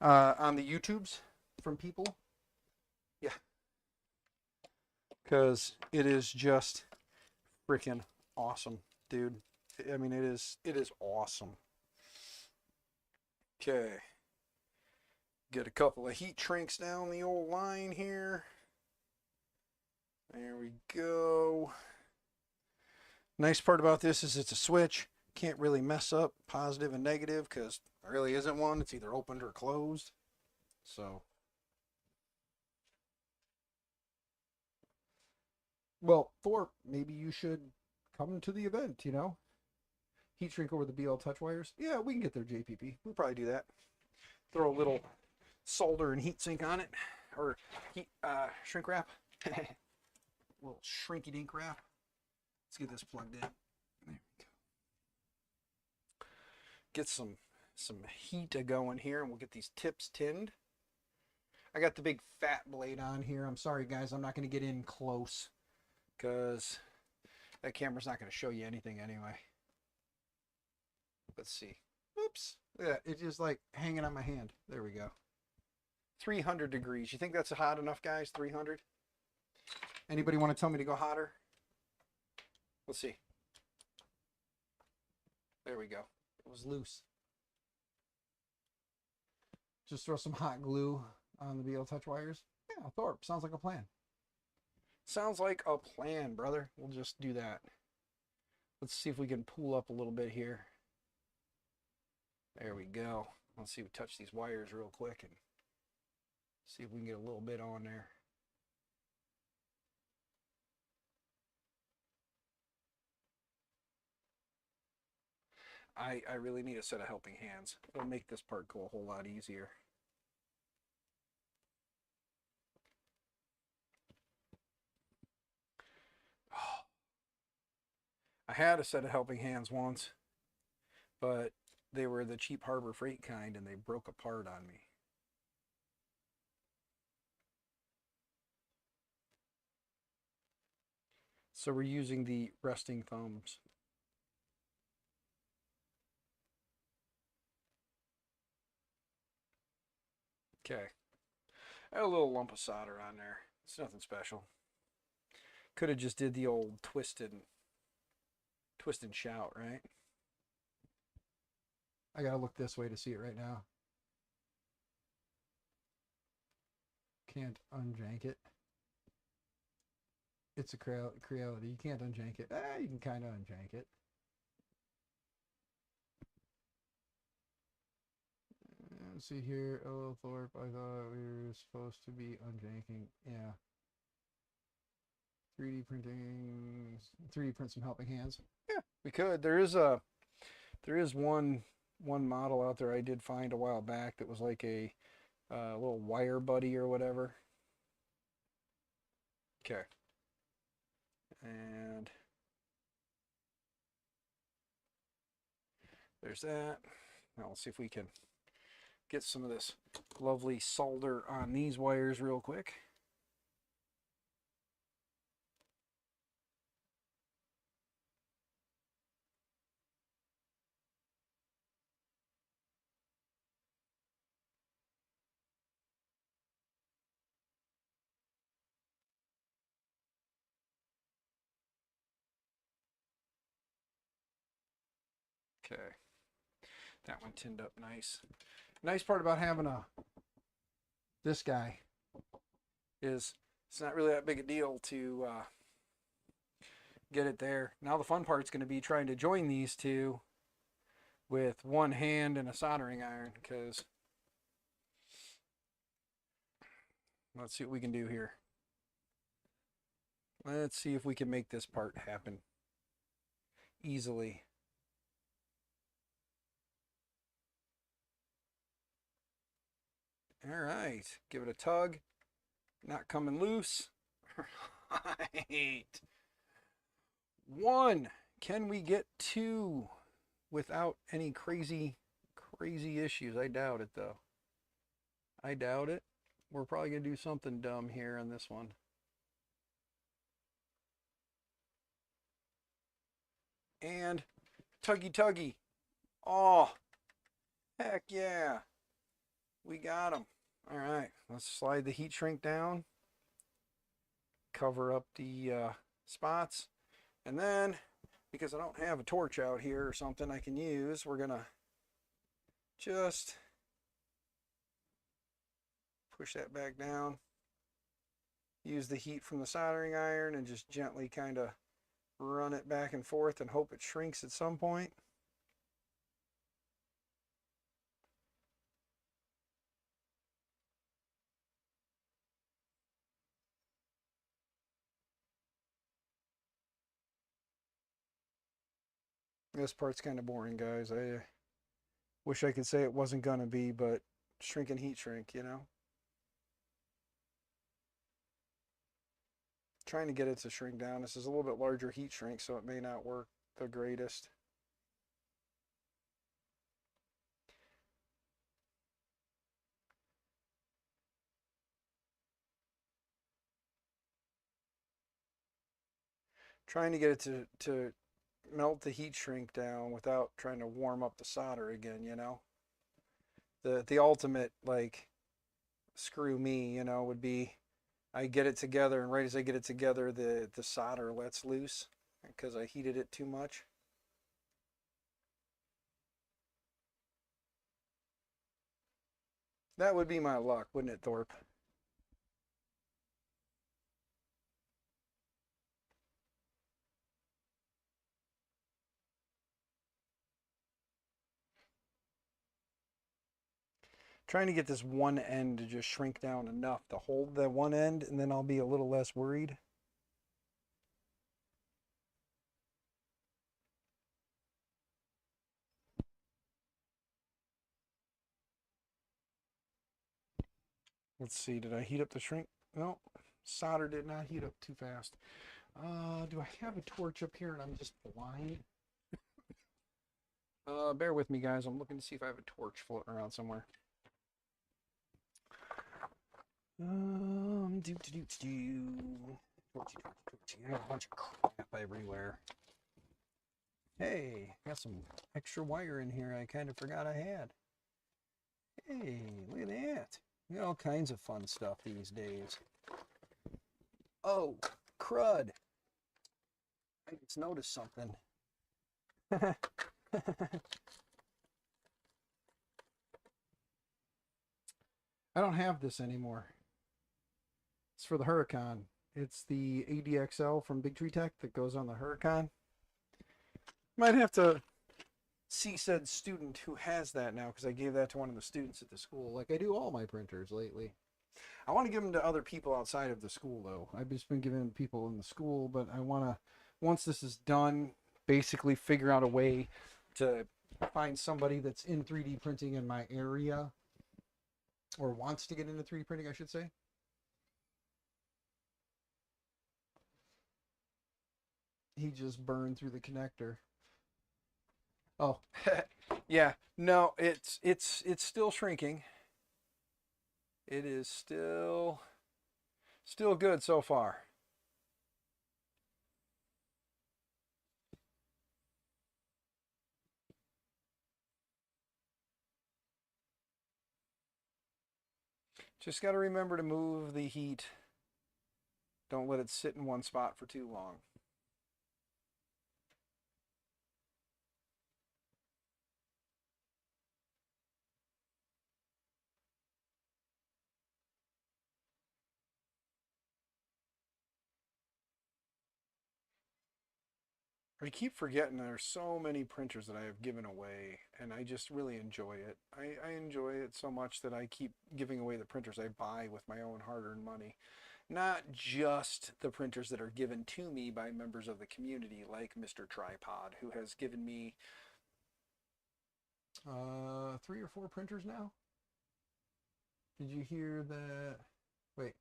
Speaker 1: on the YouTubes from people. Yeah. Because it is just freaking awesome, dude. I mean, it is awesome. Okay. Get a couple of heat shrinks down the old line here. There we go. Nice part about this is it's a switch. Can't really mess up positive and negative because there really isn't one. It's either opened or closed. So, well, Thorpe, maybe you should come to the event, you know? Heat shrink over the BL touch wires. Yeah, we can get there, JPP. We'll probably do that. Throw a little solder and heat sink on it, or heat shrink wrap. Little shrinky dink wrap. Let's get this plugged in. There we go. Get some heat going here, and we'll get these tips tinned. I got the big fat blade on here. I'm sorry, guys. I'm not going to get in close because that camera's not going to show you anything anyway. Let's see. Oops. Look at that. It's just like hanging on my hand. There we go. 300 degrees. You think that's hot enough, guys? 300? Anybody want to tell me to go hotter? Let's see. There we go. It was loose. Just throw some hot glue on the BL touch wires. Yeah, Thorpe. Sounds like a plan. Sounds like a plan, brother. We'll just do that. Let's see if we can pull up a little bit here. There we go. Let's see if we touch these wires real quick and see if we can get a little bit on there. I really need a set of helping hands. It'll make this part go a whole lot easier. I had a set of helping hands once, but they were the cheap Harbor Freight kind and they broke apart on me. So we're using the resting thumbs. Okay. I had a little lump of solder on there. It's nothing special. Could have just did the old twist and shout, right? I gotta look this way to see it right now. Can't unjank it. It's a creality. You can't unjank it. You can kind of unjank it. Let's see here. Oh, Thorpe, I thought we were supposed to be unjanking. Yeah. 3D printing. 3D print some helping hands. Yeah, we could. There is one model out there I did find a while back that was like a little wire buddy or whatever. Okay. And there's that. Now let's see if we can get some of this lovely solder on these wires real quick. Okay. That one tinned up nice. Nice part about having this guy is it's not really that big a deal to get it there. Now the fun part's going to be trying to join these two with one hand and a soldering iron, because let's see what we can do here. Let's see if we can make this part happen easily. All right, give it a tug. Not coming loose. Right. One. Can we get two? without any crazy issues. I doubt it though. I doubt it. We're probably gonna do something dumb here on this one. And tuggy tuggy. Oh, heck yeah. We got them. All right, let's slide the heat shrink down. Cover up the spots. And then, because I don't have a torch out here or something I can use, we're gonna just push that back down. Use the heat from the soldering iron and just gently kind of run it back and forth and hope it shrinks at some point. This part's kind of boring, guys. I wish I could say it wasn't gonna be, but shrink and heat shrink, you know? Trying to get it to shrink down. This is a little bit larger heat shrink, so it may not work the greatest. Trying to get it to melt the heat shrink down without trying to warm up the solder again, you know? The ultimate, like, screw me, you know, would be I get it together, and right as I get it together, the solder lets loose because I heated it too much. That would be my luck, wouldn't it, Thorpe? Trying to get this one end to just shrink down enough to hold that one end, and then I'll be a little less worried. Let's see, did I heat up the shrink? No, solder did not heat up too fast. Do I have a torch up here and I'm just blind? Bear with me, guys. I'm looking to see if I have a torch floating around somewhere. Torchy. I have a bunch of crap everywhere. Hey, got some extra wire in here I kind of forgot I had. Hey, look at that. We got all kinds of fun stuff these days. Oh, crud. I just noticed something. I don't have this anymore. It's for the Huracan. It's the ADXL from Big Tree Tech that goes on the Huracan. Might have to see said student who has that now, because I gave that to one of the students at the school, like I do all my printers lately. I want to give them to other people outside of the school, though. I've just been giving them to people in the school, but I want to, once this is done, basically figure out a way to find somebody that's in 3D printing in my area, or wants to get into 3D printing, I should say. He just burned through the connector. Oh, yeah. No, it's still shrinking. It is still good so far. Just got to remember to move the heat. Don't let it sit in one spot for too long. I keep forgetting there's so many printers that I have given away, and I just really enjoy it. I enjoy it so much that I keep giving away the printers I buy with my own hard-earned money. Not just the printers that are given to me by members of the community, like Mr. Tripod, who has given me 3 or 4 printers now. Did you hear that? Wait.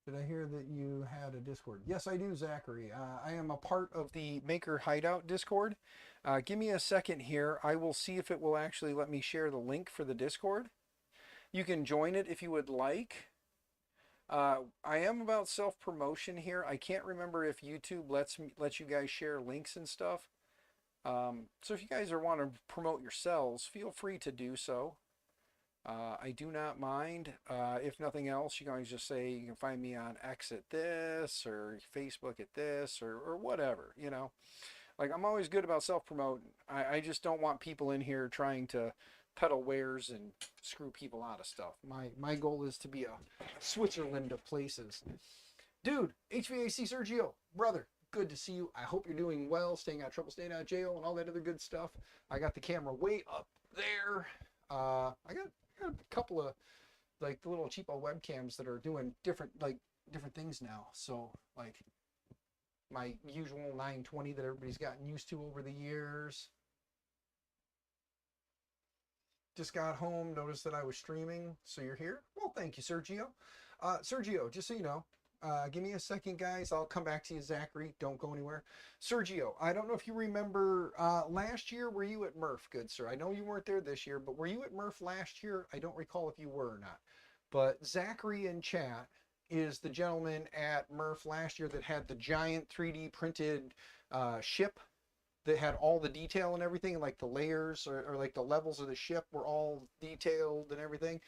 Speaker 1: Did I hear that you had a Discord? Yes, I do, Zachary. I am a part of the Maker Hideout Discord. Give me a second here. I will see if it will actually let me share the link for the Discord. You can join it if you would like. I am about self promotion here. I can't remember if YouTube lets you guys share links and stuff. So if you guys want to promote yourselves, feel free to do so. I do not mind. If nothing else, you can always just say you can find me on X at this or Facebook at this or whatever, you know. Like I'm always good about self-promoting. I just don't want people in here trying to peddle wares and screw people out of stuff. My goal is to be a Switzerland of places. Dude, HVAC Sergio, brother, good to see you. I hope you're doing well, staying out of trouble, staying out of jail, and all that other good stuff. I got the camera way up there. I got a couple of like the little cheapo webcams that are doing different things now. So like my usual 920 that everybody's gotten used to over the years. Just got home, noticed that I was streaming, so you're here. Well, thank you, Sergio. Sergio, just so you know, give me a second, guys. I'll come back to you, Zachary. Don't go anywhere. Sergio, I don't know if you remember last year. Were you at Murph, good sir? I know you weren't there this year, but were you at Murph last year? I don't recall if you were or not. But Zachary in chat is the gentleman at Murph last year that had the giant 3D printed ship that had all the detail and everything, like the layers or like the levels of the ship were all detailed and everything.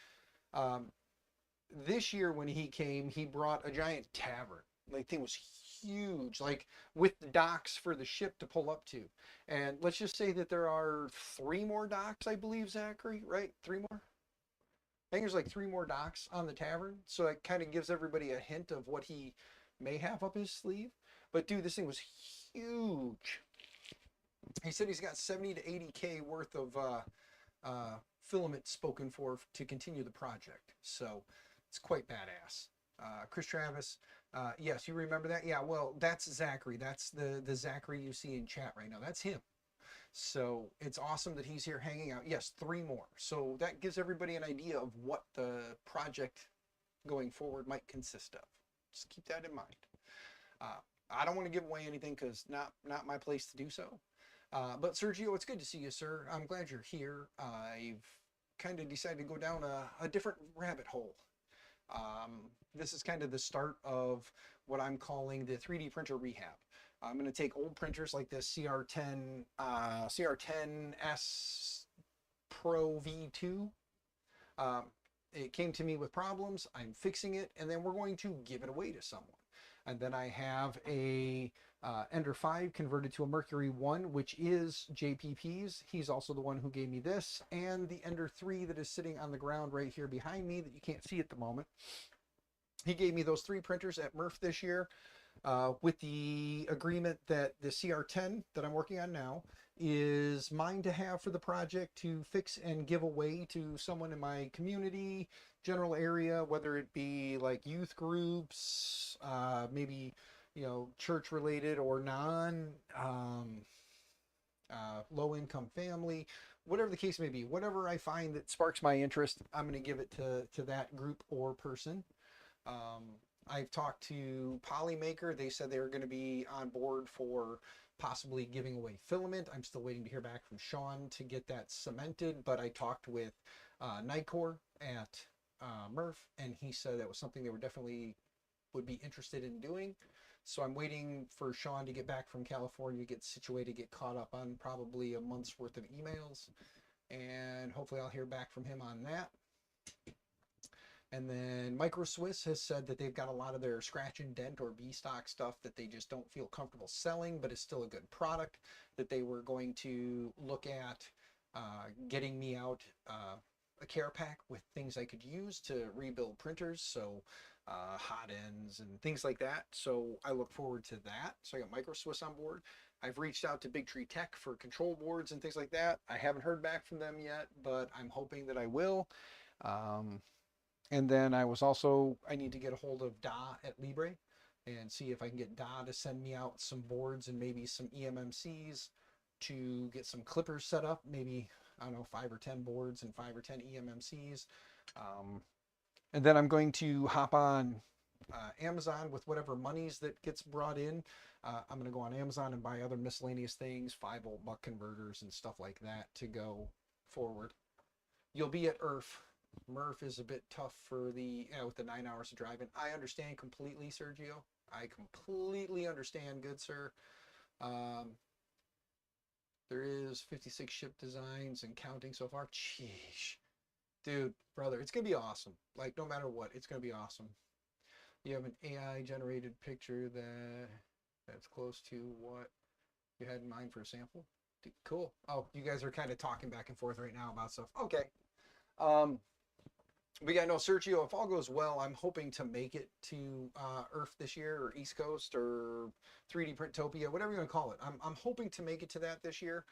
Speaker 1: This year when he came, he brought a giant tavern. Like thing was huge, like with the docks for the ship to pull up to. And let's just say that there are 3 more docks, I believe, Zachary, right? 3 more? I think there's like 3 more docks on the tavern. So it kind of gives everybody a hint of what he may have up his sleeve. But dude, this thing was huge. He said he's got 70 to 80K worth of filament spoken for to continue the project. So it's quite badass. Chris Travis, yes, you remember that? Yeah, well, that's Zachary. That's the Zachary you see in chat right now. That's him. So it's awesome that he's here hanging out. Yes, 3 more. So that gives everybody an idea of what the project going forward might consist of. Just keep that in mind. I don't want to give away anything because not my place to do so. But Sergio, it's good to see you, sir. I'm glad you're here. I've kind of decided to go down a different rabbit hole. This is kind of the start of what I'm calling the 3D printer rehab. I'm going to take old printers like this CR10S Pro V2. It came to me with problems. I'm fixing it, and then we're going to give it away to someone. And then I have a Ender 5 converted to a Mercury 1, which is JPP's. He's also the one who gave me this, and the Ender 3 that is sitting on the ground right here behind me that you can't see at the moment. He gave me those 3 printers at Murph this year with the agreement that the CR10 that I'm working on now is mine to have for the project to fix and give away to someone in my community, general area, whether it be like youth groups, maybe, you know, church related or non, low income family, whatever the case may be. Whatever I find that sparks my interest, I'm going to give it to that group or person. I've talked to Polymaker. They said they were going to be on board for possibly giving away filament. I'm still waiting to hear back from Sean to get that cemented, but I talked with Nightcore at Murph, and he said that was something they were definitely would be interested in doing. So I'm waiting for Sean to get back from California, get situated, get caught up on probably a month's worth of emails, and hopefully I'll hear back from him on that. And then Micro Swiss has said that they've got a lot of their scratch and dent or B stock stuff that they just don't feel comfortable selling, but it's still a good product, that they were going to look at getting me out a care pack with things I could use to rebuild printers. So hot ends and things like that. So I look forward to that. So I got Micro Swiss on board. I've reached out to Big Tree Tech for control boards and things like that. I haven't heard back from them yet, but I'm hoping that I will. And then I need to get a hold of Da at Libre and see if I can get Da to send me out some boards and maybe some EMMCs to get some clippers set up. Maybe, I don't know, 5 or 10 boards and 5 or 10 EMMCs. And then I'm going to hop on Amazon with whatever monies that gets brought in. I'm going to go on Amazon and buy other miscellaneous things, 5-volt buck converters and stuff like that to go forward. You'll be at IRF. Murph is a bit tough for with the 9 hours of driving. I understand completely, Sergio. I completely understand, good sir. Um, there is 56 ship designs and counting so far. Sheesh. Dude, brother, it's going to be awesome. Like, no matter what, it's going to be awesome. You have an AI generated picture that's close to what you had in mind for a sample. Dude, cool. Oh, you guys are kind of talking back and forth right now about stuff. Okay. Um, but yeah, no, Sergio, if all goes well, I'm hoping to make it to Earth this year, or East Coast, or 3D Printopia, whatever you want to call it. I'm hoping to make it to that this year.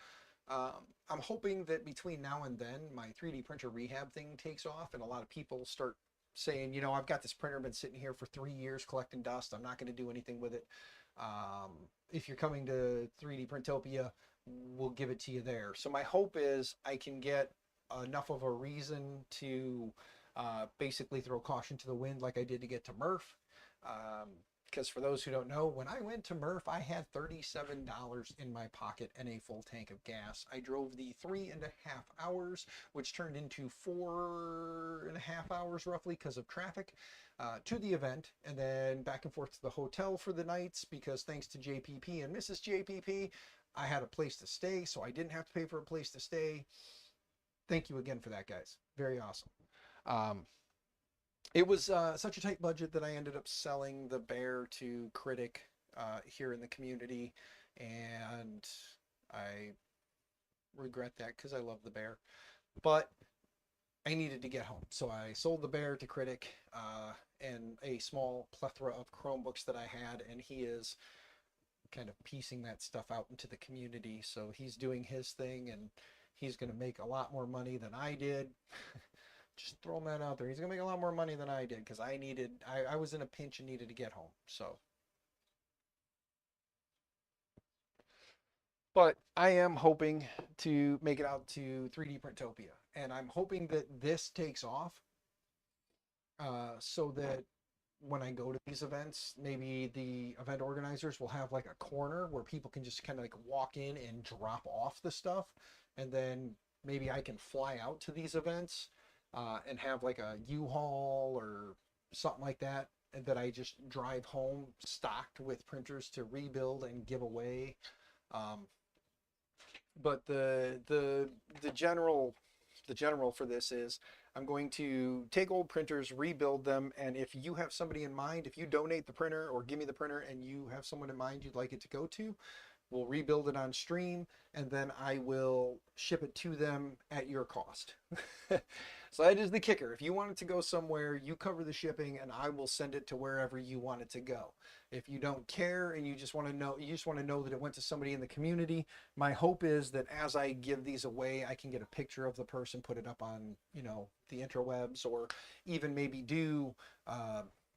Speaker 1: I'm hoping that between now and then, my 3D printer rehab thing takes off, and a lot of people start saying, you know, I've got this printer been sitting here for 3 years collecting dust. I'm not going to do anything with it. If you're coming to 3D Printopia, we'll give it to you there. So my hope is I can get enough of a reason to basically throw caution to the wind like I did to get to Murph. Because for those who don't know, when I went to Murph, I had $37 in my pocket and a full tank of gas. I drove the 3.5 hours, which turned into 4.5 hours roughly because of traffic, to the event, and then back and forth to the hotel for the nights because thanks to JPP and Mrs. JPP, I had a place to stay, so I didn't have to pay for a place to stay. Thank you again for that, guys. Very awesome. Um, it was such a tight budget that I ended up selling the bear to Critic here in the community, and I regret that because I love the bear. But I needed to get home, so I sold the bear to Critic and a small plethora of Chromebooks that I had, and he is kind of piecing that stuff out into the community. So he's doing his thing, and he's going to make a lot more money than I did. Just throwing that out there. He's gonna make a lot more money than I did because I was in a pinch and needed to get home. So, but I am hoping to make it out to 3D Printopia, and I'm hoping that this takes off, so that when I go to these events, maybe the event organizers will have like a corner where people can just kind of like walk in and drop off the stuff, and then maybe I can fly out to these events and have like a U-Haul or something like that, and that I just drive home stocked with printers to rebuild and give away. Um, but the general for this is I'm going to take old printers, rebuild them, and if you have somebody in mind, if you donate the printer or give me the printer and you have someone in mind you'd like it to go to, we'll rebuild it on stream, and then I will ship it to them at your cost. So that is the kicker. If you want it to go somewhere, you cover the shipping, and I will send it to wherever you want it to go. If you don't care and you just want to know that it went to somebody in the community, my hope is that as I give these away, I can get a picture of the person, put it up on, the interwebs, or even maybe do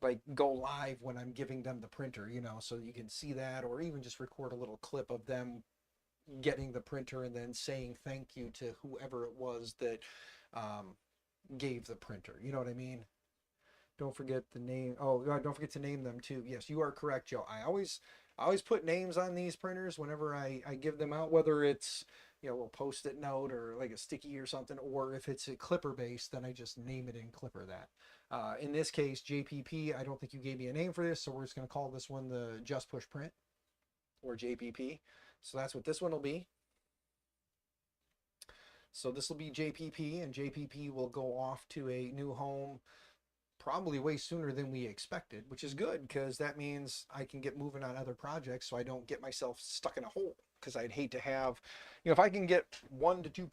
Speaker 1: like go live when I'm giving them the printer, so you can see that, or even just record a little clip of them getting the printer and then saying thank you to whoever it was that gave the printer. You know what I mean? Don't forget the name. Oh, don't forget to name them too. Yes, you are correct, Joe. I always put names on these printers whenever I give them out, whether it's a little post-it note or like a sticky or something, or if it's a clipper based, then I just name it in clipper that. In this case, JPP, I don't think you gave me a name for this, so we're just going to call this one the Just Push Print, or JPP. So that's what this one will be. So this will be JPP, and JPP will go off to a new home probably way sooner than we expected, which is good because that means I can get moving on other projects so I don't get myself stuck in a hole. Because I'd hate to have, if I can get 1 to 2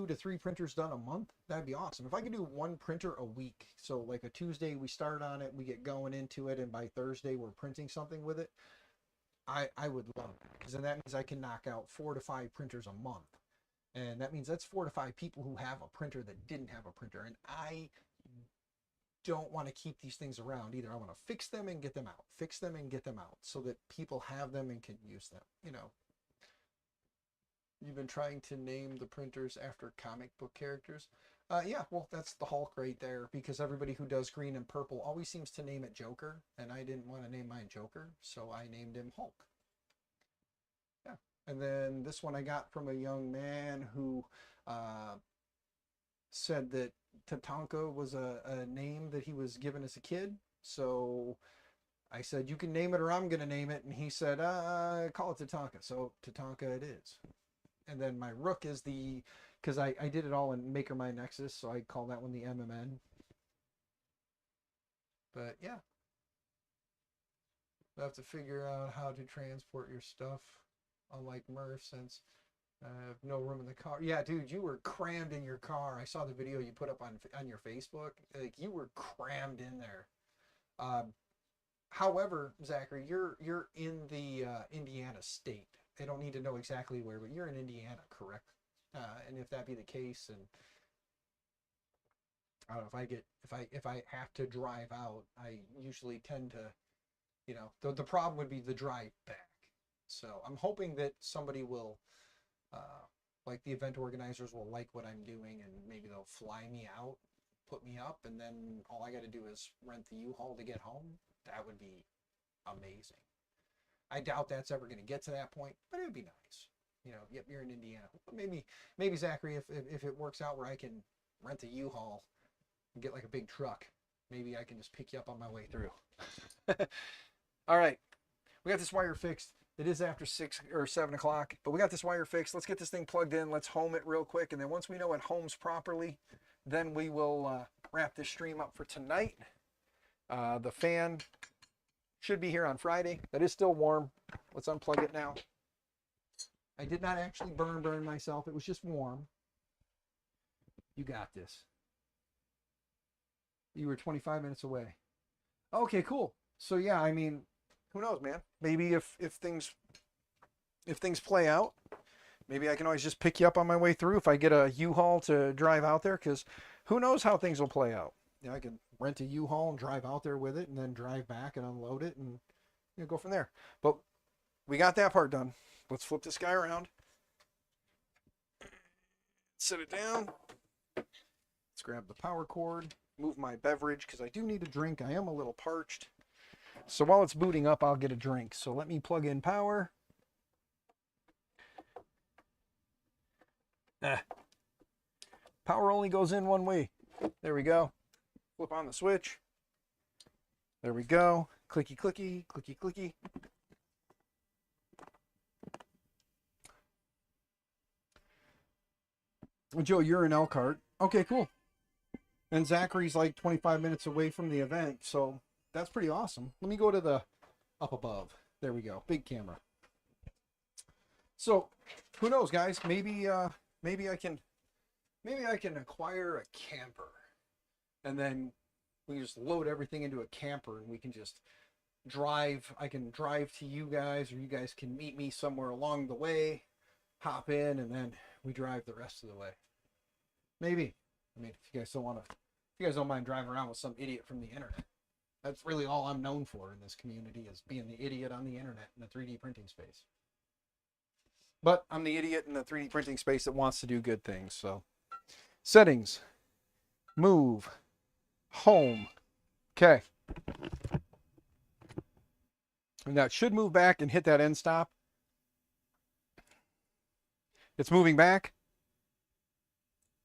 Speaker 1: to 3 printers done a month, that'd be awesome. If I could do 1 printer a week, so like a Tuesday we start on it, we get going into it, and by Thursday we're printing something with it, I would love that, because then that means I can knock out 4 to 5 printers a month. And that means that's 4 to 5 people who have a printer that didn't have a printer. And I don't want to keep these things around either. I want to fix them and get them out, fix them and get them out, so that people have them and can use them. You've been trying to name the printers after comic book characters. Yeah, well, that's the Hulk right there because everybody who does green and purple always seems to name it Joker, and I didn't want to name mine Joker, so I named him Hulk. Yeah. And then this one I got from a young man who uh, said that Tatanka was a name that he was given as a kid. So I said, you can name it or I'm going to name it. And he said, call it Tatanka. So Tatanka it is. And then my rook is the, because I did it all in MakerMy Nexus, so I call that one the MMN. But yeah, I have to figure out how to transport your stuff, unlike Murph, since I have no room in the car. Yeah, dude, you were crammed in your car. I saw the video you put up on your Facebook. Like you were crammed in there. Um, However, Zachary, you're in the Indiana state. I don't need to know exactly where, but you're in Indiana, correct? And if that be the case, and I don't know if I have to drive out, I usually tend to, the problem would be the drive back. So I'm hoping that somebody will, like the event organizers will like what I'm doing, and maybe they'll fly me out, put me up, and then all I got to do is rent the U-Haul to get home. That would be amazing. I doubt that's ever going to get to that point, but it would be nice. Yep, you're in Indiana. But maybe Zachary, if it works out where I can rent a U-Haul and get like a big truck, maybe I can just pick you up on my way through. All right, we got this wire fixed. It is after 6 or 7 o'clock, but we got this wire fixed. Let's get this thing plugged in. Let's home it real quick, and then once we know it homes properly, then we will wrap this stream up for tonight. The fan should be here on Friday. That is still warm. Let's unplug it now. I did not actually burn myself. It was just warm. You got this. You were 25 minutes away. Okay, cool. So yeah, I mean, who knows, man? Maybe if things play out, maybe I can always just pick you up on my way through if I get a U-Haul to drive out there, because who knows how things will play out. I can rent a U-Haul and drive out there with it, and then drive back and unload it, and go from there. But we got that part done. Let's flip this guy around. Set it down. Let's grab the power cord. Move my beverage because I do need a drink. I am a little parched. So while it's booting up, I'll get a drink. So let me plug in power. Power only goes in one way. There we go. Flip on the switch. There we go. Clicky, clicky, clicky, clicky. Joe, you're in Elkhart. Okay, cool. And Zachary's like 25 minutes away from the event, so that's pretty awesome. Let me go to the up above. There we go. Big camera. So, who knows, guys? Maybe I can acquire a camper, and then we can just load everything into a camper, and we can just drive. I can drive to you guys, or you guys can meet me somewhere along the way, hop in, and then we drive the rest of the way. Maybe. I mean, if you guys don't mind driving around with some idiot from the internet. That's really all I'm known for in this community, is being the idiot on the internet in the 3D printing space. But I'm the idiot in the 3D printing space that wants to do good things. So, settings, move, home. Okay. And that should move back and hit that end stop. It's moving back.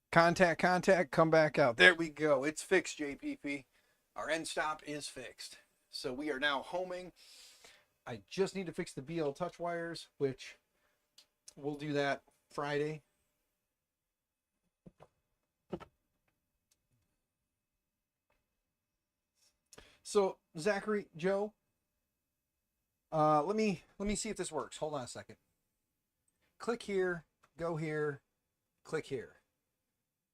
Speaker 1: Contact, come back out. There we go. It's fixed, JPP. Our end stop is fixed. So we are now homing. I just need to fix the BL touch wires, which we'll do that Friday. So Zachary, Joe, let me see if this works. Hold on a second. Click here, go here, click here.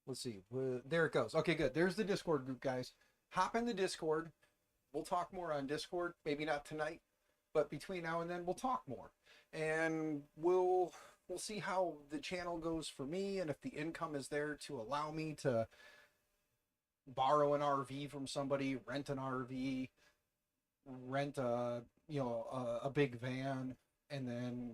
Speaker 1: Let's see. There it goes. Okay, good. There's the Discord group, guys. Hop in the Discord. We'll talk more on Discord. Maybe not tonight, but between now and then, we'll talk more. And we'll see how the channel goes for me, and if the income is there to allow me to borrow an RV from somebody, rent an RV, rent a big van, and then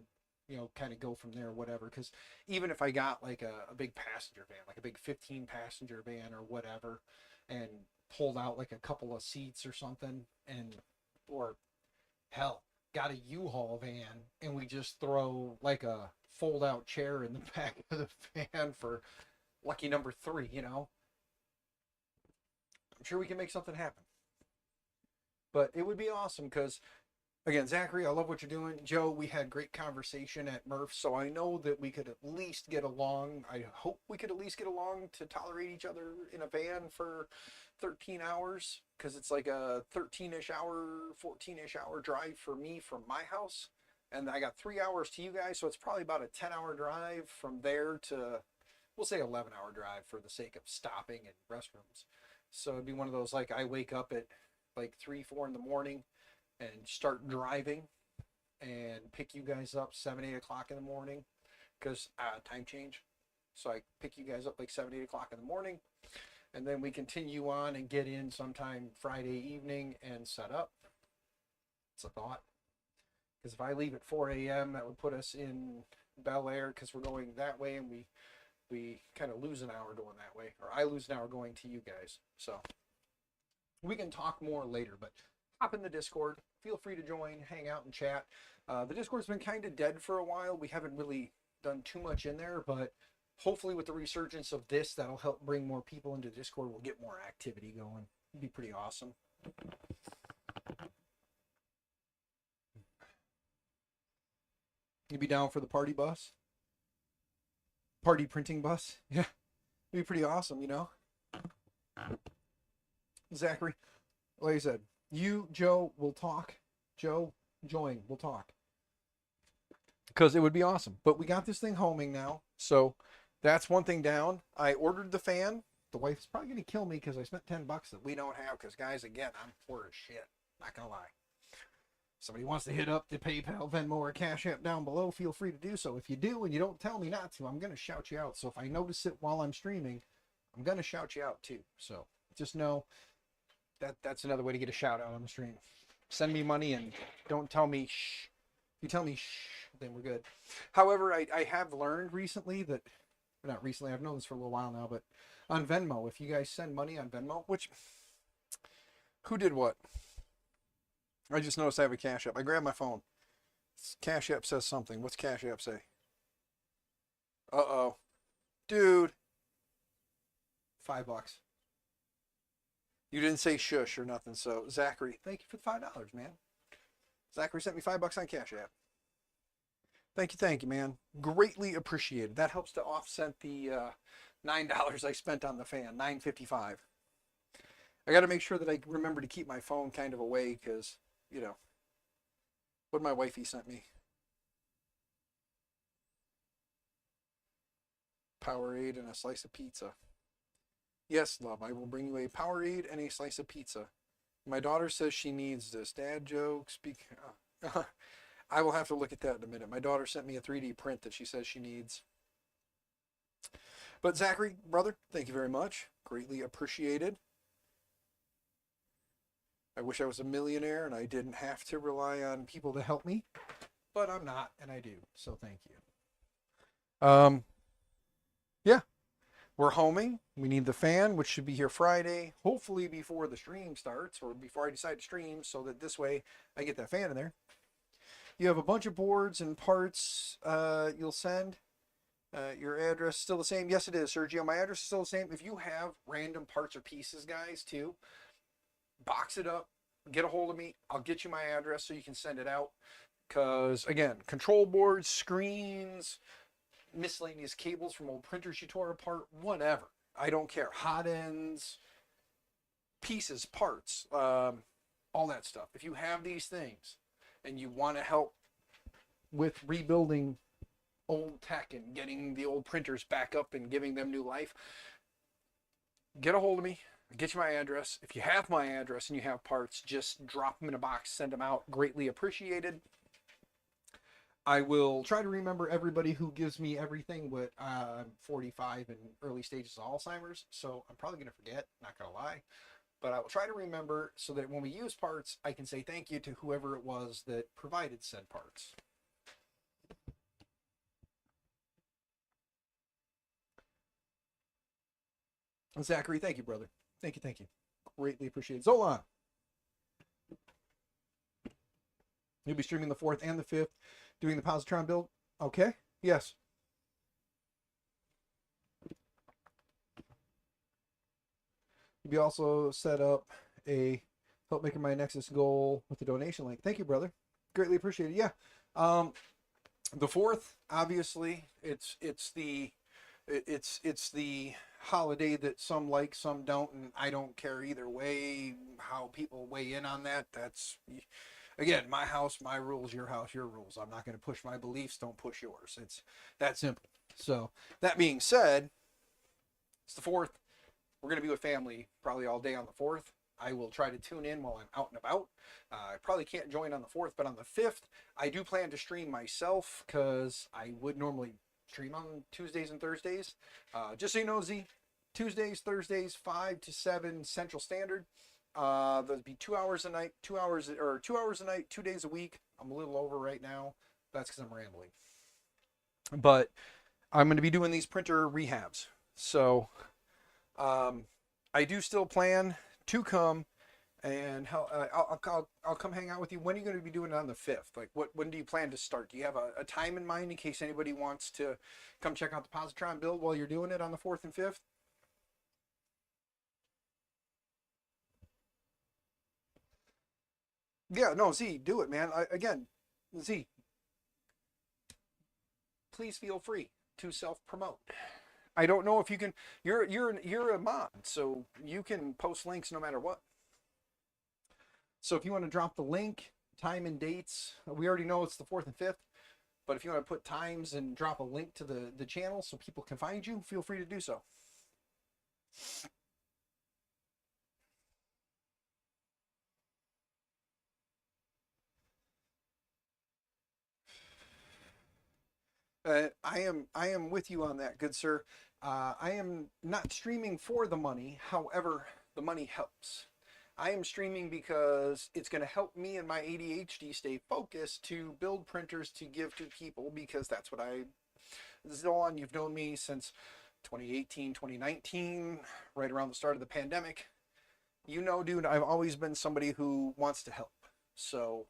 Speaker 1: kind of go from there, whatever. Because even if I got like a big passenger van, like a big 15 passenger van or whatever, and pulled out like a couple of seats or something, or hell, got a U-Haul van and we just throw like a fold out chair in the back of the van for lucky number 3, I'm sure we can make something happen. But it would be awesome because, again, Zachary, I love what you're doing. Joe, we had great conversation at Murph, so I know that we could at least get along. I hope we could at least get along to tolerate each other in a van for 13 hours, because it's like a 13-ish hour, 14-ish hour drive for me from my house. And I got 3 hours to you guys, so it's probably about a 10-hour drive from there to, we'll say 11-hour drive for the sake of stopping and restrooms. So it'd be one of those, like, I wake up at like 3, 4 in the morning and start driving and pick you guys up 7, 8 o'clock in the morning, because time change. So I pick you guys up like 7, 8 o'clock in the morning, and then we continue on and get in sometime Friday evening and set up. It's a thought. Because if I leave at 4 a.m., that would put us in Bel Air, because we're going that way, and we kind of lose an hour going that way, or I lose an hour going to you guys. So we can talk more later, but hop in the Discord. Feel free to join, hang out, and chat. The Discord's been kind of dead for a while. We haven't really done too much in there, but hopefully with the resurgence of this, that'll help bring more people into Discord. We'll get more activity going. It'd be pretty awesome. You'd be down for the party bus? Party printing bus? Yeah. It'd be pretty awesome, Zachary, like I said, you, Joe, will talk. Joe, join, we'll talk. Because it would be awesome. But we got this thing homing now. So that's one thing down. I ordered the fan. The wife's probably going to kill me because I spent $10 that we don't have. Because, guys, again, I'm poor as shit. Not going to lie. Somebody wants to hit up the PayPal, Venmo, or Cash App down below, feel free to do so. If you do and you don't tell me not to, I'm going to shout you out. So if I notice it while I'm streaming, I'm going to shout you out too. So just know that's another way to get a shout out on the stream. Send me money and don't tell me shh. If you tell me shh, then we're good. However, I have learned recently that, not recently, I've known this for a little while now, but on Venmo, if you guys send money on Venmo, which, who did what? I just noticed I have a Cash App. I grabbed my phone. Cash App says something. What's Cash App say? Uh-oh. Dude. $5. You didn't say shush or nothing, so Zachary, thank you for the $5, man. Zachary sent me $5 on Cash App. Thank you, man. Greatly appreciated. That helps to offset the $9 I spent on the fan. $9.55. I got to make sure that I remember to keep my phone kind of away, because, what my wifey sent me. Powerade and a slice of pizza. Yes, love, I will bring you a Powerade and a slice of pizza. My daughter says she needs this. Dad jokes. I will have to look at that in a minute. My daughter sent me a 3D print that she says she needs. But Zachary, brother, thank you very much. Greatly appreciated. I wish I was a millionaire and I didn't have to rely on people to help me, but I'm not, and I do, so thank you. Yeah, we're homing. We need the fan, which should be here Friday, hopefully before the stream starts, or before I decide to stream, so that this way I get that fan in there. You have a bunch of boards and parts you'll send. Your address is still the same? Yes, it is, Sergio. My address is still the same. If you have random parts or pieces, guys, too, box it up, get a hold of me. I'll get you my address so you can send it out. Because, again, control boards, screens, miscellaneous cables from old printers you tore apart, whatever. I don't care. Hot ends, pieces, parts, all that stuff. If you have these things and you want to help with rebuilding old tech and getting the old printers back up and giving them new life, get a hold of me. Get you my address. If you have my address and you have parts, just drop them in a box, send them out. Greatly appreciated. I will try to remember everybody who gives me everything, but I'm 45 and early stages of Alzheimer's, so I'm probably going to forget, not going to lie. But I will try to remember so that when we use parts, I can say thank you to whoever it was that provided said parts. Zachary, thank you, brother. Thank you, thank you. Greatly appreciated. Zolan, you'll be streaming the 4th and the 5th, doing the Positron build. Okay. Yes. You'll be also set up a Help Maker My Nexus goal with the donation link. Thank you, brother. Greatly appreciated. Yeah. The 4th, obviously, it's the holiday that some like, some don't, and I don't care either way how people weigh in on that. That's, again, my house, my rules, your house, your rules. I'm not going to push my beliefs. Don't push yours. It's that simple. So that being said, it's the 4th. We're going to be with family probably all day on the 4th. I will try to tune in while I'm out and about. I probably can't join on the 4th, but on the 5th, I do plan to stream myself because I would normally stream on Tuesdays and Thursdays. Just so you know, Z, Tuesdays, Thursdays, 5 to 7 Central Standard. There'll be 2 hours a night, 2 hours or 2 hours a night, 2 days a week. I'm a little over right now. That's because I'm rambling. But I'm going to be doing these printer rehabs. So I do still plan to come and I'll come hang out with you. When are you going to be doing it on the 5th? Like, when do you plan to start? Do you have a time in mind in case anybody wants to come check out the Positron build while you're doing it on the 4th and 5th? Yeah, no, Z, do it, man. Again, Z, please feel free to self-promote. I don't know if you can. You're a mod, so you can post links no matter what. So if you want to drop the link, time and dates, we already know it's the 4th and 5th. But if you want to put times and drop a link to the channel so people can find you, feel free to do so. I am with you on that, good sir. I am not streaming for the money. However, the money helps. I am streaming because it's going to help me and my ADHD stay focused to build printers to give to people, because that's what I, Zolan, you've known me since 2018, 2019, right around the start of the pandemic. You know, dude, I've always been somebody who wants to help. So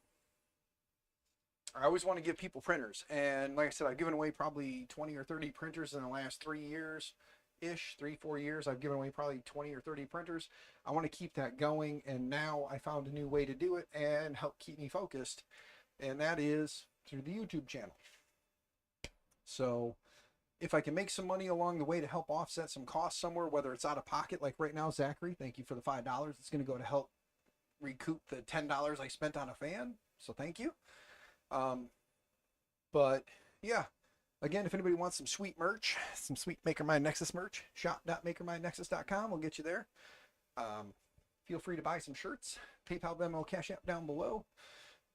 Speaker 1: I always want to give people printers. And like I said, I've given away probably 20 or 30 printers in the last 3 years ish, 4 years. I've given away probably 20 or 30 printers. I want to keep that going. And now I found a new way to do it and help keep me focused. And that is through the YouTube channel. So if I can make some money along the way to help offset some costs somewhere, whether it's out of pocket, like right now, Zachary, thank you for the $5. It's going to go to help recoup the $10 I spent on a fan. So thank you. But yeah, again, if anybody wants some sweet merch, some sweet Maker My Nexus merch, shop.makermynexus.com will get you there. Feel free to buy some shirts. PayPal, Venmo, Cash App down below.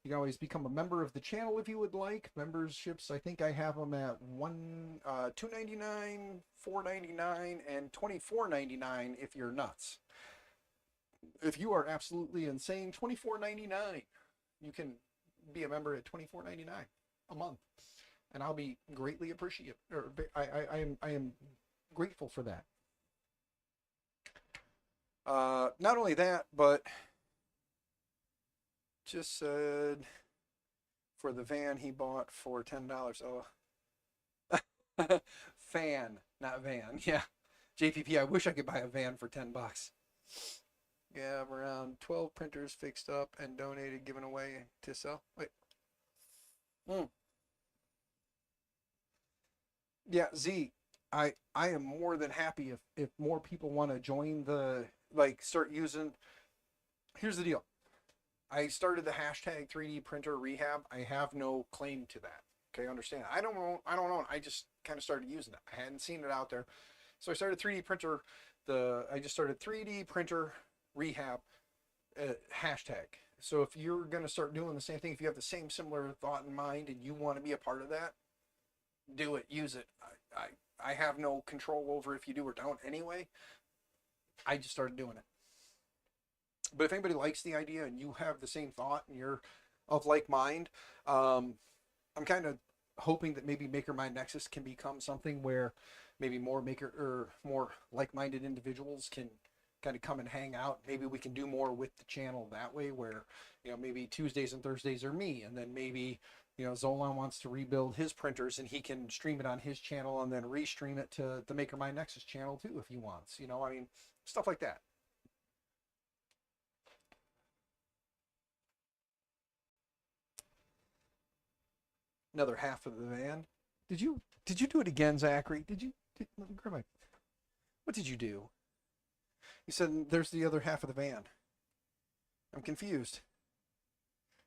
Speaker 1: You can always become a member of the channel if you would like. Memberships, I think I have them at $2.99, $4.99, and $24.99 if you're nuts. If you are absolutely insane, $24.99. You can be a member at $24.99 a month, and I'll be greatly appreciative. Or I am grateful for that. Not only that, but just said for the van he bought for $10. Oh, fan, not van. Yeah, JPP. I wish I could buy a van for $10. Yeah, around 12 printers fixed up and donated, given away to sell. Wait. Yeah, Z, I am more than happy if more people want to join the, like, start using. Here's the deal. I started the hashtag 3D printer rehab. I have no claim to that. Okay, understand? I don't know. I just kind of started using it. I hadn't seen it out there, so I started 3D printer. I just started 3D printer rehab hashtag. So if you're gonna start doing the same thing, if you have the same similar thought in mind and you want to be a part of that, do it. Use it. I have no control over if you do or don't. Anyway, I just started doing it. But if anybody likes the idea and you have the same thought and you're of like mind, I'm kind of hoping that maybe Maker My Nexus can become something where maybe more maker or more like-minded individuals can kind of come and hang out. Maybe we can do more with the channel that way, where maybe Tuesdays and Thursdays are me, and then maybe Zolan wants to rebuild his printers and he can stream it on his channel and then restream it to the Maker My Nexus channel too if he wants. I mean, stuff like that. Another half of the van. Did you do it again, Zachary? Let me grab my. What did you do? You said there's the other half of the van. I'm confused.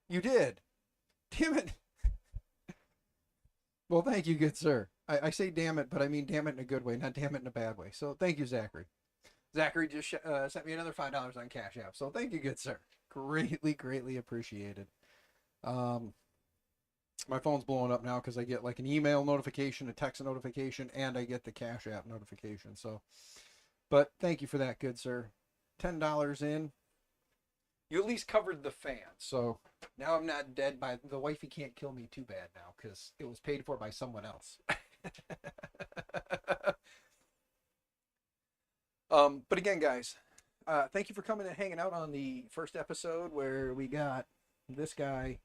Speaker 1: You did. Damn it. Well, thank you, good sir. I say damn it, but I mean damn it in a good way, not damn it in a bad way. So thank you, Zachary. Zachary just sent me another $5 on Cash App. So thank you, good sir. Greatly, greatly appreciated. My phone's blowing up now because I get like an email notification, a text notification, and I get the Cash App notification. So, but thank you for that, good sir. $10 in. You at least covered the fan. So now I'm not dead by the wifey can't kill me too bad now because it was paid for by someone else. But again, guys, thank you for coming and hanging out on the first episode where we got this guy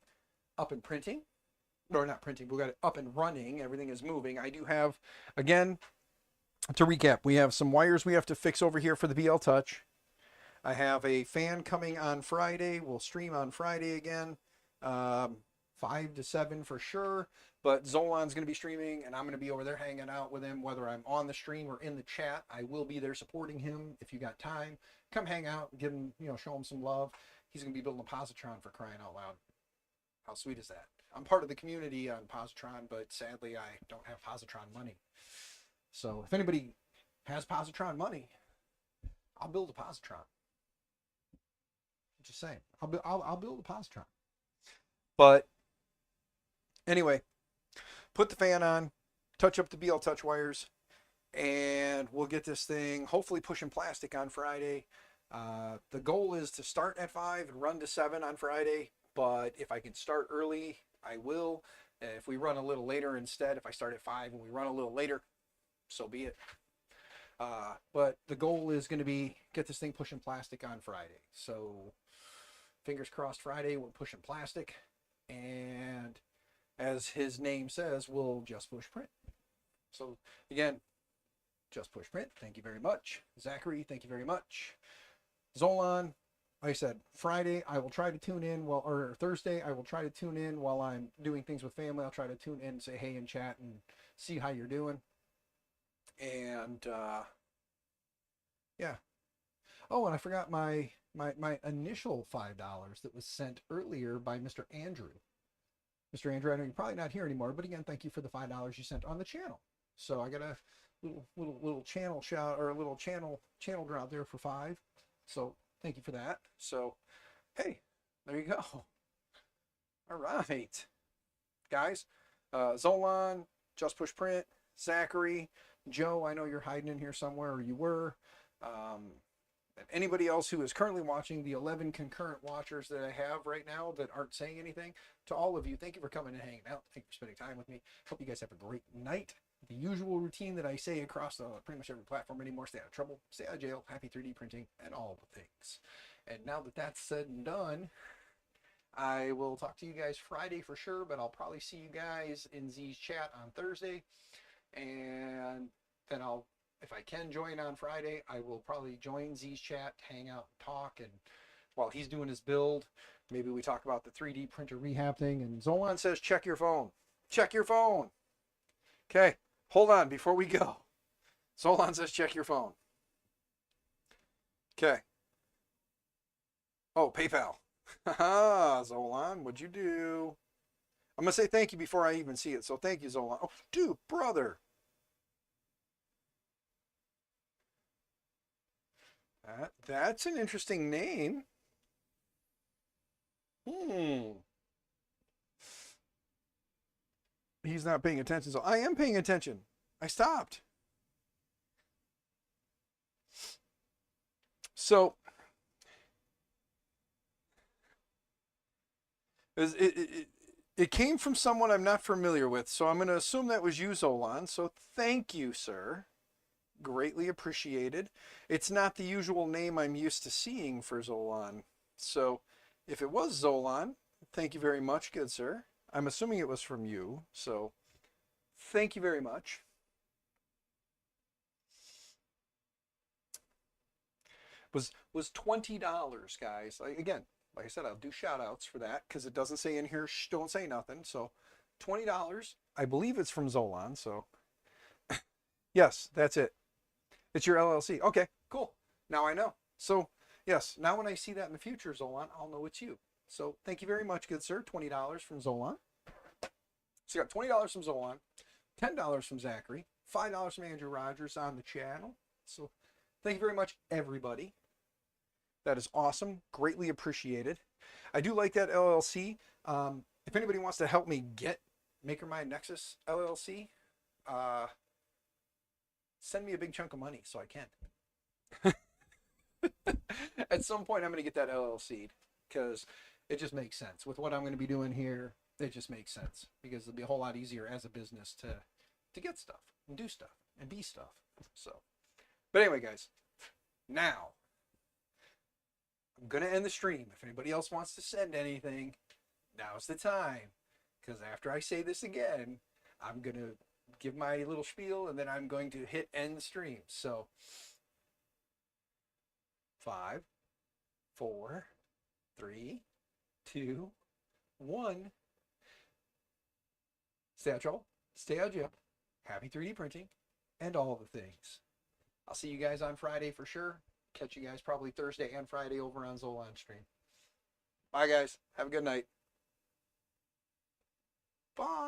Speaker 1: up and printing. Or not printing, but we got it up and running. Everything is moving. I do have, again, to recap, we have some wires we have to fix over here for the BL Touch. I have a fan coming on Friday. We'll stream on Friday again. 5 to 7 for sure. But Zolan's going to be streaming, and I'm going to be over there hanging out with him, whether I'm on the stream or in the chat. I will be there supporting him. If you got time, come hang out, give him, show him some love. He's going to be building a positron, for crying out loud. How sweet is that? I'm part of the community on positron, but sadly I don't have positron money. So if anybody has positron money, I'll build a positron. Just saying, I'll build a positron. But anyway, put the fan on, touch up the BL Touch wires, and we'll get this thing hopefully pushing plastic on Friday. The goal is to start at 5 and run to 7 on Friday. But if I can start early, I will. If we run a little later instead, if I start at 5 and we run a little later, so be it. But the goal is going to be get this thing pushing plastic on Friday. So fingers crossed Friday we're pushing plastic. And as his name says, we'll just push print. So again, just push print. Thank you very much. Zachary, thank you very much. Zolan, like I said, Friday I will try to tune in or Thursday I will try to tune in while I'm doing things with family. I'll try to tune in and say hey in chat and see how you're doing. And yeah. Oh, and I forgot my initial $5 that was sent earlier by Mr. Andrew. Mr. Andrew, I know you're probably not here anymore, but again, thank you for the $5 you sent on the channel. So I got a little channel shout or a little channel drop there for 5. So thank you for that. So, hey, there you go. All right, guys. Zolan, Just Push Print, Zachary, Joe, I know you're hiding in here somewhere, or you were. And anybody else who is currently watching, the 11 concurrent watchers that I have right now that aren't saying anything, to all of you, thank you for coming and hanging out. Thank you for spending time with me. Hope you guys have a great night. The usual routine that I say across pretty much every platform anymore: stay out of trouble, stay out of jail, happy 3D printing, and all the things. And now that that's said and done, I will talk to you guys Friday for sure, but I'll probably see you guys in Z's chat on Thursday. And then if I can join on Friday, I will probably join Z's chat, hang out, talk, and while he's doing his build, maybe we talk about the 3D printer rehab thing. And Zolan says, check your phone. Check your phone. Okay. Hold on before we go. Zolan says check your phone. Okay. Oh, PayPal. Haha, Zolan, what'd you do? I'm going to say thank you before I even see it. So thank you, Zolan. Oh, dude, brother. That's an interesting name. He's not paying attention. So I am paying attention. I stopped. So it came from someone I'm not familiar with, so I'm going to assume that was you, Zolan. So thank you, sir. Greatly appreciated. It's not the usual name I'm used to seeing for Zolan. So if it was Zolan, thank you very much, good sir. I'm assuming it was from you, so thank you very much. Was $20, guys. Again, like I said, I'll do shout outs for that because it doesn't say in here, shh, don't say nothing. So $20. I believe it's from Zolan, so yes, that's it. It's your LLC. Okay, cool. Now I know. So yes, now when I see that in the future, Zolan, I'll know it's you. So thank you very much, good sir. $20 from Zolan. So you got $20 from Zolan, $10 from Zachary, $5 from Andrew Rogers on the channel. So thank you very much, everybody. That is awesome. Greatly appreciated. I do like that LLC. If anybody wants to help me get MakerMind Nexus LLC, send me a big chunk of money so I can. At some point, I'm going to get that LLC because it just makes sense. With what I'm going to be doing here, it just makes sense because it'll be a whole lot easier as a business to get stuff and do stuff and be stuff. So, but anyway, guys, now I'm going to end the stream. If anybody else wants to send anything, now's the time. Because after I say this again, I'm going to give my little spiel and then I'm going to hit end stream. So 5, 4, 3, 2, 1. Stay out, y'all. Stay out, Jip. Happy 3D printing and all the things. I'll see you guys on Friday for sure. Catch you guys probably Thursday and Friday over on Zolan stream. Bye, guys. Have a good night. Bye.